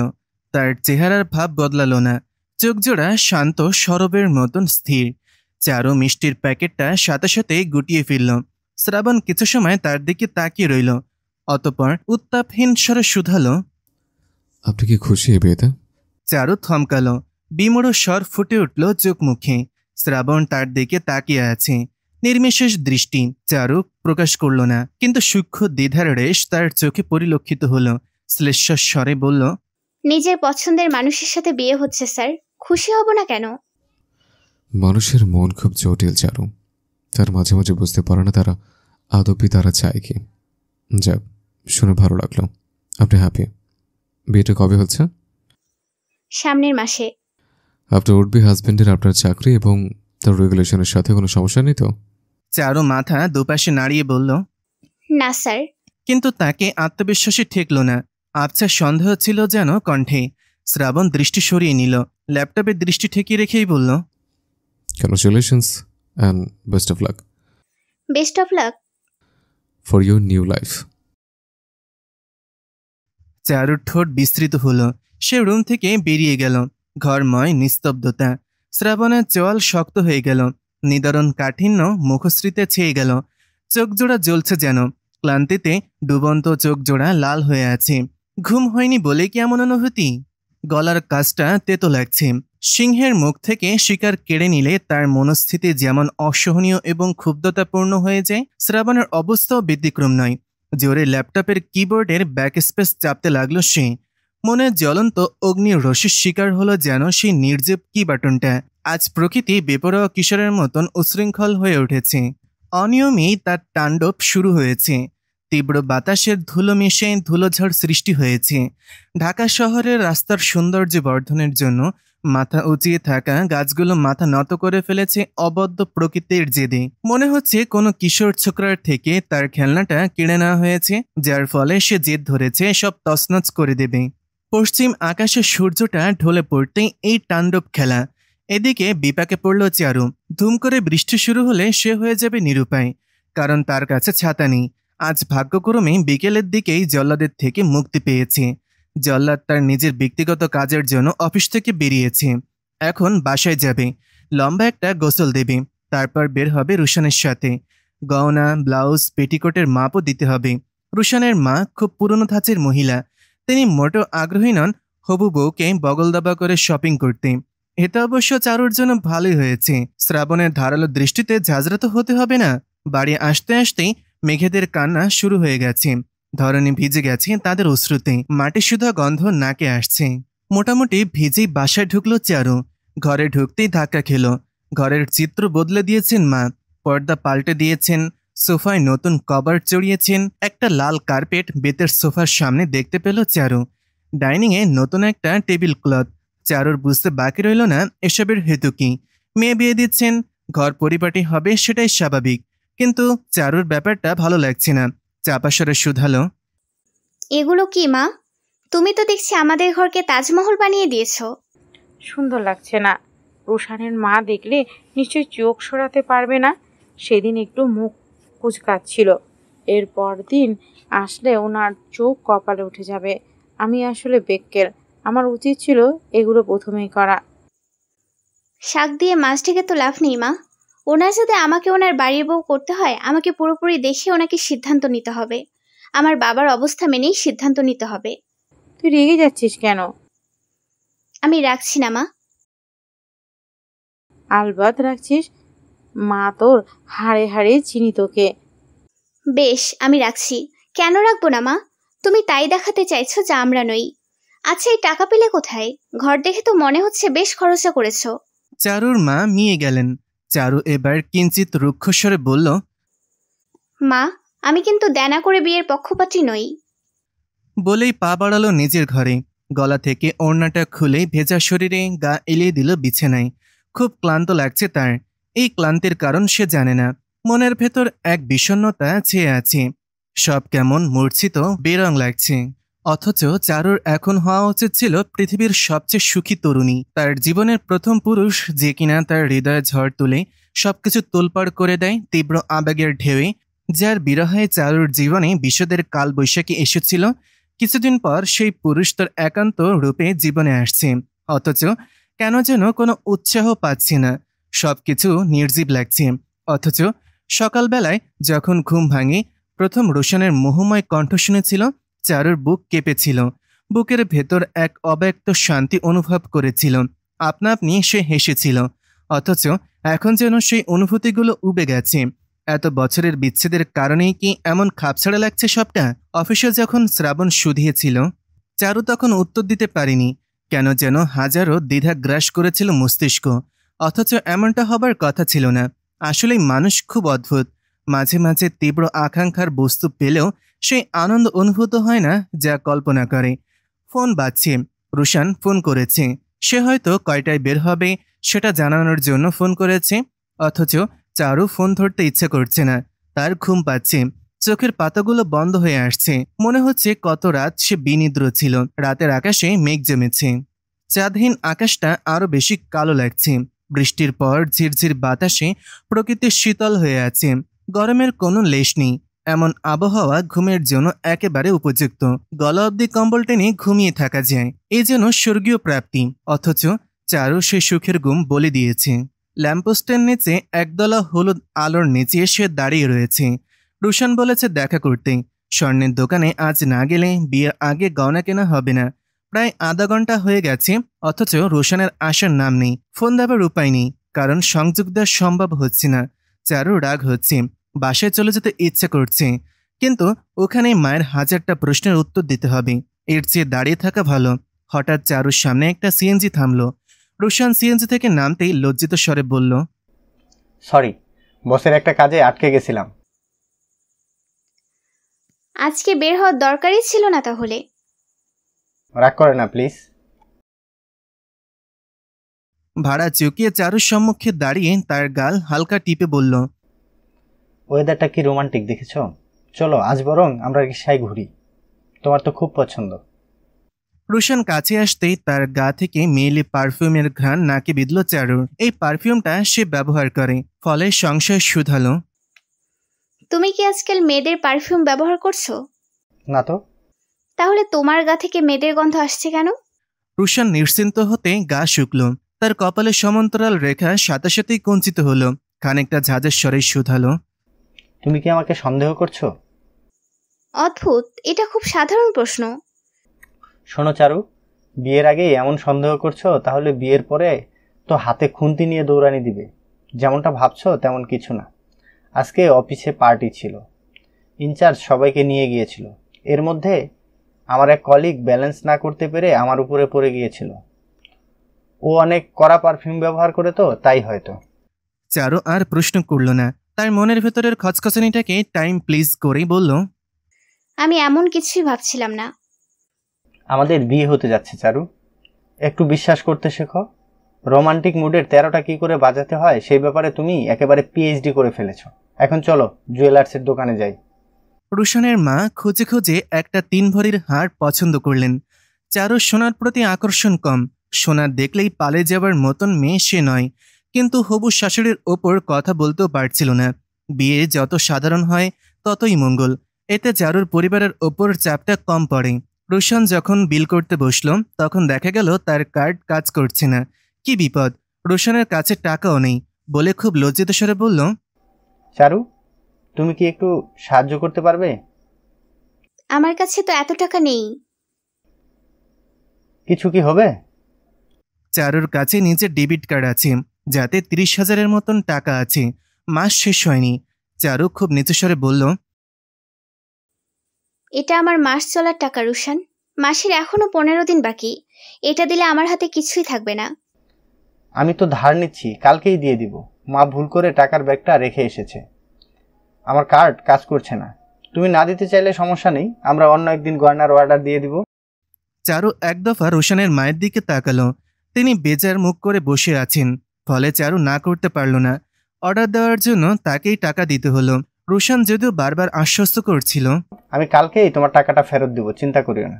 তার চেহারার ভাব বদলালো না, চোখ জোড়া শান্ত সরবের মতন স্থির। চারু মিষ্টির প্যাকেটটা সাথে সাথে গুটিয়ে ফেলল। শ্রাবণ কিছু সময় তার দিকে তাকিয়ে রইল, অতঃপর উত্তাপহীন স্বরে শুধালো, আপনি কি খুশি এই বিয়েতে? চারু থমকালো, বিমূঢ় স্বর ফুটে উঠল চোখ মুখে। শ্রাবণ তার দিকে তাকিয়ে আছে, নির্বিশেষ দৃষ্টি। চারু প্রকাশ করল না, কিন্তু সূক্ষ্ম দ্বিধার রেশ তার চোখে পরিলক্ষিত হলো। শ্লেষ্মার স্বরে বলল, নিজের পছন্দের মানুষের সাথে বিয়ে হচ্ছে স্যার, খুশি হব না কেন? মানুষের মন খুব জটিল চারু, তার মাঝে মাঝে বুঝতে পারে না তারা আদপি তারা চায় কি। যাক, শুনে ভালো লাগলো। আপনি হ্যাপি? বিয়েটা কবে হচ্ছে? সামনের মাসে। আপনার উডবি হাজবেন্ডের আপনার চাকরি এবং তার রেগুলেশনের সাথে কোনো সমস্যা নেই তো? চারু মাথা দুপাশে নাড়িয়ে বলল, না স্যার। কিন্তু তাকে আত্মবিশ্বাসী ঠেকল না। আবছা সন্দেহ ছিল যেন কণ্ঠে। শ্রাবণ দৃষ্টি সরিয়ে নিল, ল্যাপটপের দৃষ্টি ঠেকিয়ে রেখেই বলল, congratulations and best of luck. Best of luck for your new life. চারুর ঠোঁট বিস্তৃত হলো। সে রুম থেকে বেরিয়ে গেল। ঘরময় নিস্তব্ধতা। শ্রাবণের চোয়াল শক্ত হয়ে গেল, নিদারুণ কাঠিন্য মুখশ্রীতে ছেয়ে গেল। চোখ জোড়া জ্বলছে যেন, ক্লান্তিতে ডুবন্ত চোখ জোড়া লাল হয়ে আছে। ঘুম হয়নি বলে কি এমন অনুভূতি? গলার কাজটা তেতো লাগছে। সিংহের মুখ থেকে শিকার কেড়ে নিলে তার মনস্থিতি যেমন অসহনীয় এবং ক্ষুব্ধতাপূর্ণ হয়ে যায়, শ্রাবণের অবস্থাও ব্যতিক্রম নয়। জোরে ল্যাপটপের কিবোর্ডের ব্যাকস্পেস চাপতে লাগলো সে। মনে জ্বলন্ত অগ্নির রশির শিকার হলো যেন সেই নির্জীব কি বাটনটা। আজ প্রকৃতি বেপরোয়া কিশোরের মতন উচ্ছৃঙ্খল হয়ে উঠেছে। অনিয়মেই তার তাণ্ডব শুরু হয়েছে। তীব্র বাতাসের ধুলো মিশে ধুলোঝড় সৃষ্টি হয়েছে। ঢাকা শহরের রাস্তার সৌন্দর্য বর্ধনের জন্য মাথা উঁচিয়ে থাকা গাছগুলো মাথা নত করে ফেলেছে অবদ্ধ প্রকৃতির জেদে। মনে হচ্ছে কোনো কিশোর ছোকরার থেকে তার খেলনাটা কেড়ে নেওয়া হয়েছে, যার ফলে সে জেদ ধরেছে সব তছনছ করে দেবে। পশ্চিম আকাশে সূর্যটা ঢলে পড়তেই এই তাণ্ডব খেলা। এদিকে বিপাকে পড়ল চারু। ধুম করে বৃষ্টি শুরু হলে সে হয়ে যাবে নিরুপায়, কারণ তার কাছে ছাতা নেই। আজ ভাগ্যক্রমে বিকেলের দিকেই জল্লাদের থেকে মুক্তি পেয়েছে। জল্লাদ তার নিজের ব্যক্তিগত কাজের জন্য অফিস থেকে বেরিয়েছে। এখন বাসায় যাবে, লম্বা একটা গোসল দেবে, তারপর বের হবে রুশানের সাথে। গয়না, ব্লাউজ, পেটিকোটের মাপও দিতে হবে। রুশানের মা খুব পুরনো ধাঁচের মহিলা। তিনি মোটেও আগ্রহী নন হবু বউকে বগল দাবা করে শপিং করতে। এটা অবশ্য চারুর জন্য ভালোই হয়েছে। শ্রাবণের ধারালো দৃষ্টিতে ঝাঁঝরা তো হতে হবে না। বাড়ি আসতে আসতেই মেঘেদের কান্না শুরু হয়ে গেছে। ধরনী ভিজে গেছে তাদের অশ্রুতে। মাটি শুধু গন্ধ নাকে আসছে। মোটামুটি ভিজেই বাসায় ঢুকলো চারু। ঘরে ঢুকতেই ধাক্কা খেলো। ঘরের চিত্র বদলে দিয়েছেন মা। পর্দা পাল্টে দিয়েছেন, সোফায় নতুন কভার চড়িয়েছেন। একটা লাল কার্পেট বেতের সোফার সামনে দেখতে পেল চারু। ডাইনিংয়ে নতুন একটা টেবিল ক্লথ। চারুর বুঝতে বাকি রইল না এসবের হেতু কি। মেয়ে বিয়ে দিচ্ছেন, ঘর পরিপাটি হবে, সেটাই স্বাভাবিক। কিন্তু চারুর ব্যাপারটা ভালো লাগছে না। চাপাসরে শুধালো, এগুলো কি মা? তুমি তো দেখছি আমাদের ঘরকে তাজমহল বানিয়ে দিয়েছ। সুন্দর লাগছে না? রুশানের মা দেখলে নিশ্চয়ই চোখ সরাতে পারবে না। সেদিন একটু মুখ কুচকাচ্ছিল, এরপর দিন আসলে ওনার চোখ কপালে উঠে যাবে। আমি আসলে বেক্কেল, আমার উচিত ছিল এগুলো প্রথমেই করা। শাক দিয়ে মাছ ঢেকে তো লাভ নেই মা। ওনার যদি আমাকে ওনার বাড়ির বউ করতে হয়, আমাকে পুরোপুরি দেখে ওনাকে সিদ্ধান্ত নিতে হবে। আমার বাবার অবস্থা মেনেই সিদ্ধান্ত নিতে হবে। তুই রেগে যাচ্ছিস কেন? আমি রাখছি না মা। আলবাত রাখছিস, মা তোর হাড়ে হাড়ে চিনি তোকে। বেশ, আমি রাখছি। কেন রাখবো না মা? তুমি তাই দেখাতে চাইছো যা আমরা নই। আচ্ছা, এই টাকা পেলে কোথায়? ঘর দেখে তো মনে হচ্ছে বেশ খরচা করেছো। চারুর মা মিয়ে গেলেন। চারু এবার কিঞ্চিত রুক্ষস্বরে বলল, মা, আমি কিন্তু দেনা করে বিয়ের পক্ষপাতী নই। বলেই পা বাড়ালো নিজের ঘরে। গলা থেকে ওড়নাটা খুলে ভেজা শরীরে গা এলিয়ে দিল বিছানায়। খুব ক্লান্ত লাগছে তার। এই ক্লান্তির কারণ সে জানে না। মনের ভেতর এক বিষণ্ণতা ছেয়ে আছে। সব কেমন মূর্ছিত বেরং লাগছে। অথচ চারুর এখন হওয়া উচিত ছিল পৃথিবীর সবচেয়ে সুখী তরুণী। তার জীবনের প্রথম পুরুষ, যে কিনা তার হৃদয়ে ঝড় তুলে সবকিছু তোলপাড় করে দেয় তীব্র আবেগের ঢেউয়ে। যার বিরহে চারুর জীবনে বিষাদের কালবৈশাখী এসেছিল, কিছুদিন পর সেই পুরুষ তার একান্ত রূপে জীবনে আসছে। অথচ কেন যেন কোনো উৎসাহ পাচ্ছি না। সবকিছু নির্জীব লাগছে। অথচ সকালবেলায় যখন ঘুম ভাঙে, প্রথম রোশনের মোহময় কণ্ঠ শুনেছিল, চারুর বুক কেঁপেছিল। বুকের ভেতর এক অব্যক্ত শান্তি অনুভব করেছিল। আপনা আপনি সে হেসেছিল। অথচ এখন যেন সেই অনুভূতিগুলো উবে গেছে। এত বছরের বিচ্ছেদের কারণেই কি এমন খাপছাড়া লাগছে সবটা? অফিসে যখন শ্রাবণ শুধিয়েছিল, চারু তখন উত্তর দিতে পারেনি। কেন যেন হাজারো দ্বিধা গ্রাস করেছিল মস্তিষ্ক। অথচ এমনটা হবার কথা ছিল না। আসলেই মানুষ খুব অদ্ভুত। মাঝে মাঝে তীব্র আকাঙ্ক্ষার বস্তু পেলেও সেই আনন্দ অনুভূত হয় না যা কল্পনা করে। ফোন বাজছে। রুশান ফোন করেছে। সে হয়তো কয়টায় বের হবে সেটা জানানোর জন্য ফোন করেছে। অথচ চারু ফোন ধরতে ইচ্ছে করছে না। তার ঘুম পাচ্ছে। চোখের পাতাগুলো বন্ধ হয়ে আসছে। মনে হচ্ছে কত রাত সে বিনিদ্র ছিল। রাতের আকাশে মেঘ জমেছে। চাঁদহীন আকাশটা আরো বেশি কালো লাগছে। বৃষ্টির পর ঝিরঝির বাতাসে প্রকৃতি শীতল হয়ে আছে। গরমের কোনো লেশ নেই। এমন আবহাওয়া ঘুমের জন্য একেবারে উপযুক্ত। গলা অবধি কম্বল টেনে ঘুমিয়ে থাকা যায়। এই যেন স্বর্গীয় প্রাপ্তি। অথচ চারু সে সুখের ঘুম বলে দিয়েছে। ল্যাম্পপোস্টের নিচে একদলা হলুদ আলোর নিচে সে দাঁড়িয়ে রয়েছে। রুশান বলেছে দেখা করতে। স্বর্ণের দোকানে আজ না গেলে বিয়ের আগে গয়না কেনা হবে না। প্রায় আধা ঘন্টা হয়ে গেছে, অথচ রোশানের আসার নাম নেই। ফোন দেবার উপায় নেই, কারণ সংযোগ দেওয়া সম্ভব হচ্ছে না। চারু রাগ হচ্ছে। বাসায় চলে যেতে ইচ্ছে করছে, কিন্তু ওখানে মায়ের হাজারটা প্রশ্নের উত্তর দিতে হবে। এর চেয়ে দাঁড়িয়ে থাকা ভালো। হঠাৎ চারুর সামনে একটা সিএনজি থামলো। রোশান সিএনজি থেকে নামতেই লজ্জিত স্বরে বলল, সরি, বসের একটা কাজে আটকে গেছিলাম। আজকে বের হওয়ার দরকারই ছিল না তাহলে। রাগ করে না প্লিজ। ভাড়া চুকিয়ে চারুর সম্মুখে দাঁড়িয়ে তার গাল হালকা টিপে বলল, ওয়েদারটা কি রোমান্টিক দেখেছো? চলো আজ বরং আমরা রিক্সায় ঘুরি, তোমার তো খুব পছন্দ। রুশান কাছে আসতেই তার গা থেকে মেয়েলি পারফিউমের ঘ্রাণ নাকে বিঁধল চারুর। এই পারফিউমটা সে ব্যবহার করে, ফলে সংশয় শুধালো, তুমি কি আজকাল মেয়েদের পারফিউম ব্যবহার করছো? না তো। তাহলে তোমার গা থেকে মেয়েদের গন্ধ আসছে কেন? রুশান নিশ্চিন্ত হতে গা শুকল। তার কপালে সমান্তরাল রেখা সাথে সাথেই কঞ্চিত হলো। খানিকটা ঝাঁঝের স্বরে শুধালো, তুমি কি আমাকে সন্দেহ করছো? অদ্ভুত, এটা খুব সাধারণ প্রশ্ন। শোনো চারু, বিয়ের আগেই এমন সন্দেহ করছো, তাহলে বিয়ের পরে তো হাতে খুন্তি নিয়ে দৌড়ানি দিবে। যেমনটা ভাবছো তেমন কিছু না। আজকে অফিসে পার্টি ছিল, ইনচার্জ সবাইকে নিয়ে গিয়েছিল। এর মধ্যে আমার এক কলিগ ব্যালেন্স না করতে পেরে আমার উপরে পড়ে গিয়েছিল। ও অনেক কড়া পারফিউম ব্যবহার করে, তো তাই হয়তো। চারু আর প্রশ্ন করল না। তার মনের ভেতরের খচখচানিটাকে টাইম প্লিজ করেই বলল, আমি এমন কিছুই ভাবছিলাম না। আমাদের বিয়ে হতে যাচ্ছে চারু, একটু বিশ্বাস করতে শেখো। রোমান্টিক মুডের 13টা কি করে বাজাতে হয় সেই ব্যাপারে তুমি একেবারে পিএইচডি করে ফেলেছো। এখন চলো জুয়েলার্সের দোকানে যাই। রুশানের মা খুঁজে খুঁজে একটা 3 ভরির হার পছন্দ করলেন। চারুর সোনার প্রতি আকর্ষণ কম। সোনা দেখলেই পালে যাবার মতন মেয়ে সে নয়, কিন্তু হবু শাশুড়ির ওপর কথা বলতেও পারছিল না। বিয়ে যত সাধারণ হয় ততই মঙ্গল, এতে চারুর পরিবারের ওপর চাপটা কম পড়ে। রুশান যখন বিল করতে বসল তখন দেখা গেল তার কার্ড কাজ করছে না। কি বিপদ! রুশানের কাছে টাকাও নেই বলে খুব লজ্জিত স্বরে বলল, চারু, তুমি কি একটু সাহায্য করতে পারবে? আমার কাছে তো এত টাকা নেই। কিছু কি হবে? চারুর কাছে নিজের ডেবিট কার্ড আছে, যাতে 30,000-এর মতন টাকা আছে। মাস শেষ হয়নি। চারু খুব নিচু স্বরে বলল, এটা আমার মাস চলার টাকা রুশান। মাসের এখনো 15 দিন বাকি। এটা দিলে আমার হাতে কিছুই থাকবে না। আমি তো ধার নিচ্ছি, কালকেই দিয়ে দিব। মা ভুল করে টাকার ব্যাগটা রেখে এসেছে। আমার কার্ড কাজ করছে না। তুমি না দিতে চাইলে সমস্যা নেই, আমরা অন্য একদিন গয়নার অর্ডার দিয়ে দিব। চারু এক দফা রোশানের মায়ের দিকে তাকালো। তিনি বেজার মুখ করে বসে আছেন, ফলে চারু না করতে পারল না। অর্ডার দেওয়ার জন্য তাকেই টাকা দিতে হলো। রোশান যদিও বারবার আশ্বস্ত করছিল, আমি কালকেই তোমার টাকাটা ফেরত দেব, চিন্তা করিও না।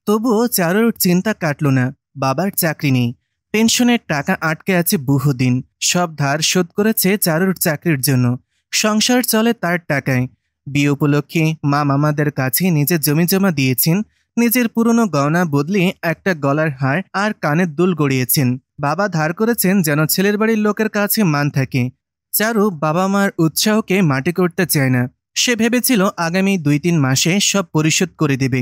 তবুও চারুর চিন্তা কাটল না। বাবার চাকরি নেই, পেনশনের টাকা আটকে আছে বহুদিন। সব ধার শোধ করেছে চারুর চাকরির জন্য। সংসার চলে তার টাকায়। বিয়ে উপলক্ষে মা মামাদের কাছে নিজের জমি জমা দিয়েছেন। নিজের পুরনো গয়না বদলিয়ে একটা গলার হার আর কানের দুল গড়িয়েছেন। বাবা ধার করেছেন যেন ছেলের বাড়ির লোকের কাছে মান থাকে। চারু বাবা মার উৎসাহকে মাটি করতে চায় না। সে ভেবেছিল আগামী 2-3 মাসে সব পরিশোধ করে দেবে,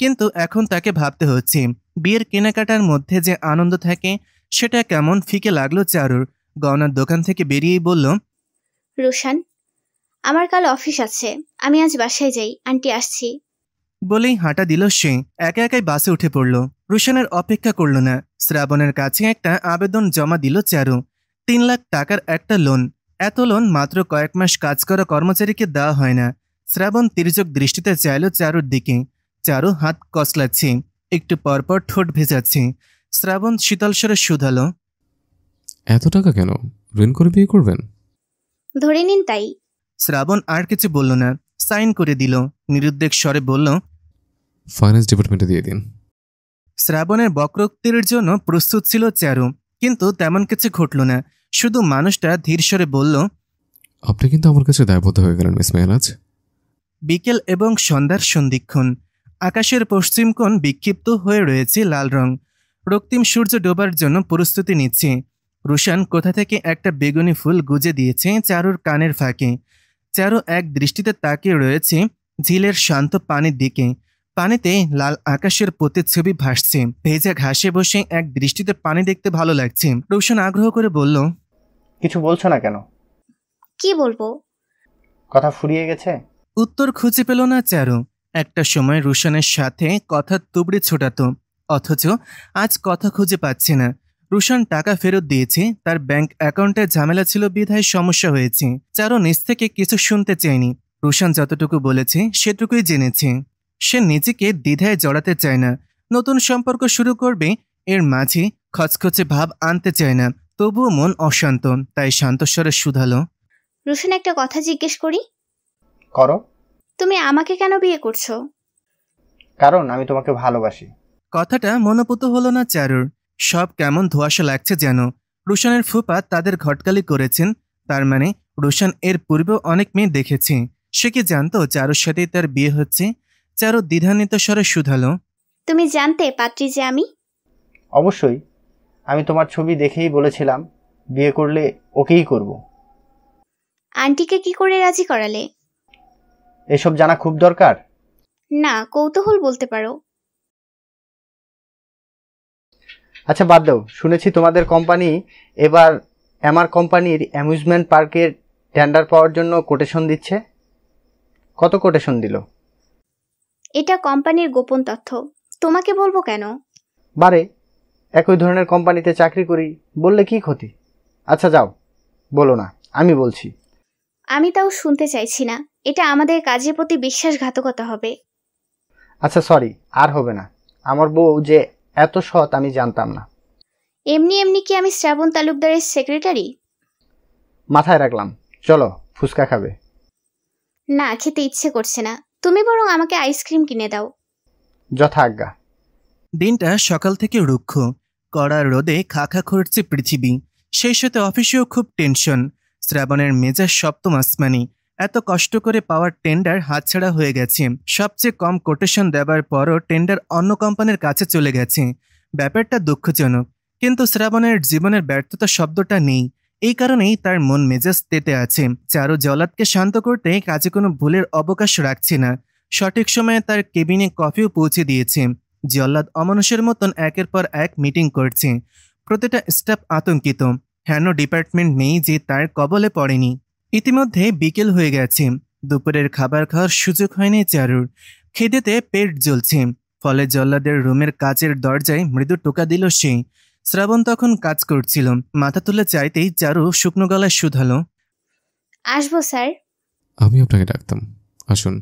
কিন্তু এখন তাকে ভাবতে হচ্ছে বিয়ের কেনাকাটার মধ্যে যে আনন্দ থাকে সেটা কেমন ফিকে লাগলো চারুর। গয়নার দোকান থেকে বেরিয়েই বলল, রুশান, আমার কাল অফিস আছে, আমি আজ বাসায় যাই। আন্টি আসছি। বলেই হাঁটা দিল সে। একা একাই বাসে উঠে পড়ল। রুশানের অপেক্ষা করল না। শ্রাবণের কাছে একটা আবেদন জমা দিল চারু। 3 লাখ টাকার একটা লোন। এত লোন মাত্র কয়েক মাস কাজ করা কর্মচারীকে দেওয়া হয় না। শ্রাবণ তির্যক দৃষ্টিতে চাইল চারুর দিকে। চারু হাত কসলাচ্ছে, একটু পরপর ঠোঁট ভেজাচ্ছে। শ্রাবণ শীতল স্বরে শুধালো, এত টাকা কেন? ঋণ করে বিয়ে করবেন? ধরে নিন তাই। শ্রাবণ আর কিছু বলল না, সাইন করে দিল। নিরুদ্বেগ স্বরে বলল, ফাইন্যান্স ডিপার্টমেন্টে দিয়ে দিন। শ্রাবণের বক্রোক্তির জন্য প্রস্তুত ছিল চারু, কিন্তু তেমন কিছু ঘটল না। শুধু মানুষটা ধীর স্বরে বলল, আপনি কিন্তু আমার কাছে দায়বদ্ধ হয়ে গেলেন মিস মেহরাজ। বিকেল এবং সন্ধ্যার সন্ধিক্ষণ। আকাশের পশ্চিম কোণ বিক্ষিপ্ত হয়ে রয়েছে লাল রং। রক্তিম সূর্য ডোবার জন্য প্রস্তুতি নিচ্ছে। রুশান কোথা থেকে একটা বেগুনি ফুল গুজে দিয়েছে চারুর কানের ফাঁকে। চারু এক দৃষ্টিতে তাকিয়ে রয়েছে ঝিলের শান্ত পানির দিকে। পানিতে লাল আকাশের প্রতিচ্ছবি ভাসছে। ভেজা ঘাসে বসে এক দৃষ্টিতে পানি দেখতে ভালো লাগছে। রুশান আগ্রহ করে বলল, কিছু বলছো না কেন? কি বলবো? কথা ফুরিয়ে গেছে? উত্তর খুঁজে পেল না চারু। একটা সময় রুশানের সাথে কথা তুবড়ে ছোটাতো, অথচ আজ কথা খুঁজে পাচ্ছে না। রুশান টাকা ফেরত দিয়েছে, তার ব্যাংক অ্যাকাউন্টে ঝামেলা ছিল বিধায় সমস্যা হয়েছে। চারু নিজ থেকে কিছু শুনতে চায়নি। রুশান যতটুকু বলেছে সেটুকুই জেনেছে। সে নিজেকে দ্বিধায় জড়াতে চায় না। নতুন সম্পর্ক শুরু করবে এর মাঝে খচখচে ভাব আনতে চায় না, তবুও মন অশান্ত, তাই শান্তস্বরে শুধালো, রোশন, একটা কথা জিজ্ঞেস করি? করো। তুমি আমাকে কেন বিয়ে করছো? কারণ আমি তোমাকে ভালোবাসি। কথাটা মনোপুত হলো না চারুর। সব কেমন ধোঁয়াশা লাগছে যেন। রোশনের ফুপা তাদের ঘটকালি করেছেন, তার মানে রোশন এর পূর্বেও অনেক মেয়ে দেখেছে। সে কি জানতো চারুর সাথেই তার বিয়ে হচ্ছে? চারু দ্বিধান্বিত স্বরে শুধালো, তুমি জানতে পাত্রী যে আমি? অবশ্যই, আমি তোমার ছবি দেখেই বলেছিলাম বিয়ে করলে ওকেই করব। আন্টিকে কি করে রাজি করালে? এসব জানা খুব দরকার না, কৌতূহল বলতে পারো। আচ্ছা বাদ দাও, শুনেছি তোমাদের কোম্পানি এবার আমার কোম্পানির অ্যামিউজমেন্ট পার্কের টেন্ডার পাওয়ার জন্য কোটেশন দিচ্ছে। কত কোটেশন দিল? এটা কোম্পানির গোপন তথ্য, তোমাকে বলবো কেন? বারে, একই ধরনের কোম্পানিতে চাকরি করি, বললে কি ক্ষতি? আচ্ছা যাও, বলো না, আমি বলছি। আমি তাও শুনতে চাইছি না, এটা আমাদের কাজের প্রতি বিশ্বাসঘাতকতা হবে। আচ্ছা সরি, আর হবে না। আমার বউ যে এত সৎ আমি জানতাম না। এমনি এমনি কি আমি শ্রাবণ তালুকদারের সেক্রেটারি? মাথায় রাখলাম। চলো ফুচকা খাবে? না, খেতে ইচ্ছে করছে না, তুমি বরং আমাকে আইসক্রিম কিনে দাও। যথা আজ্ঞা। দিনটা সকাল থেকে রুক্ষ, কড়া রোদে খা খা করছে পৃথিবী। সেই সাথে অফিসেও খুব টেনশন। শ্রাবণের মেজাজ সপ্তম আসমানি। এত কষ্ট করে পাওয়ার টেন্ডার হাতছাড়া হয়ে গেছে। সবচেয়ে কম কোটেশন দেবার পরও টেন্ডার অন্য কোম্পানির কাছে চলে গেছে। ব্যাপারটা দুঃখজনক, কিন্তু শ্রাবণের জীবনের ব্যর্থতা শব্দটা নেই। এই কারণেই তার মন মেজাজ তেতে আছে। চারু জল্লাদকে শান্ত করতে কাজে কোনো ভুলের অবকাশ রাখছে না। সঠিক সময়ে তার কেবিনে কফিও পৌঁছে দিয়েছে। জল্লাদ অমানুষের মতন একের পর এক মিটিং করছে। প্রতিটা স্টাফ আতঙ্কিত, হেন ডিপার্টমেন্ট নেই যে তার কবলে পড়েনি। ইতিমধ্যে বিকেল হয়ে গেছে, দুপুরের খাবার খাওয়ার সুযোগ হয়নি চারুর। খিদেতে পেট জ্বলছে, ফলে জল্লাদের রুমের কাচের দরজায় মৃদু টোকা দিল সে। শ্রাবণ তখন কাজ করছিল, মাথা তুলে চাইতেই চারু শুকনো গলায় শুধালো, আসবো স্যার? আমি আপনাকে ডাকতাম, আসুন।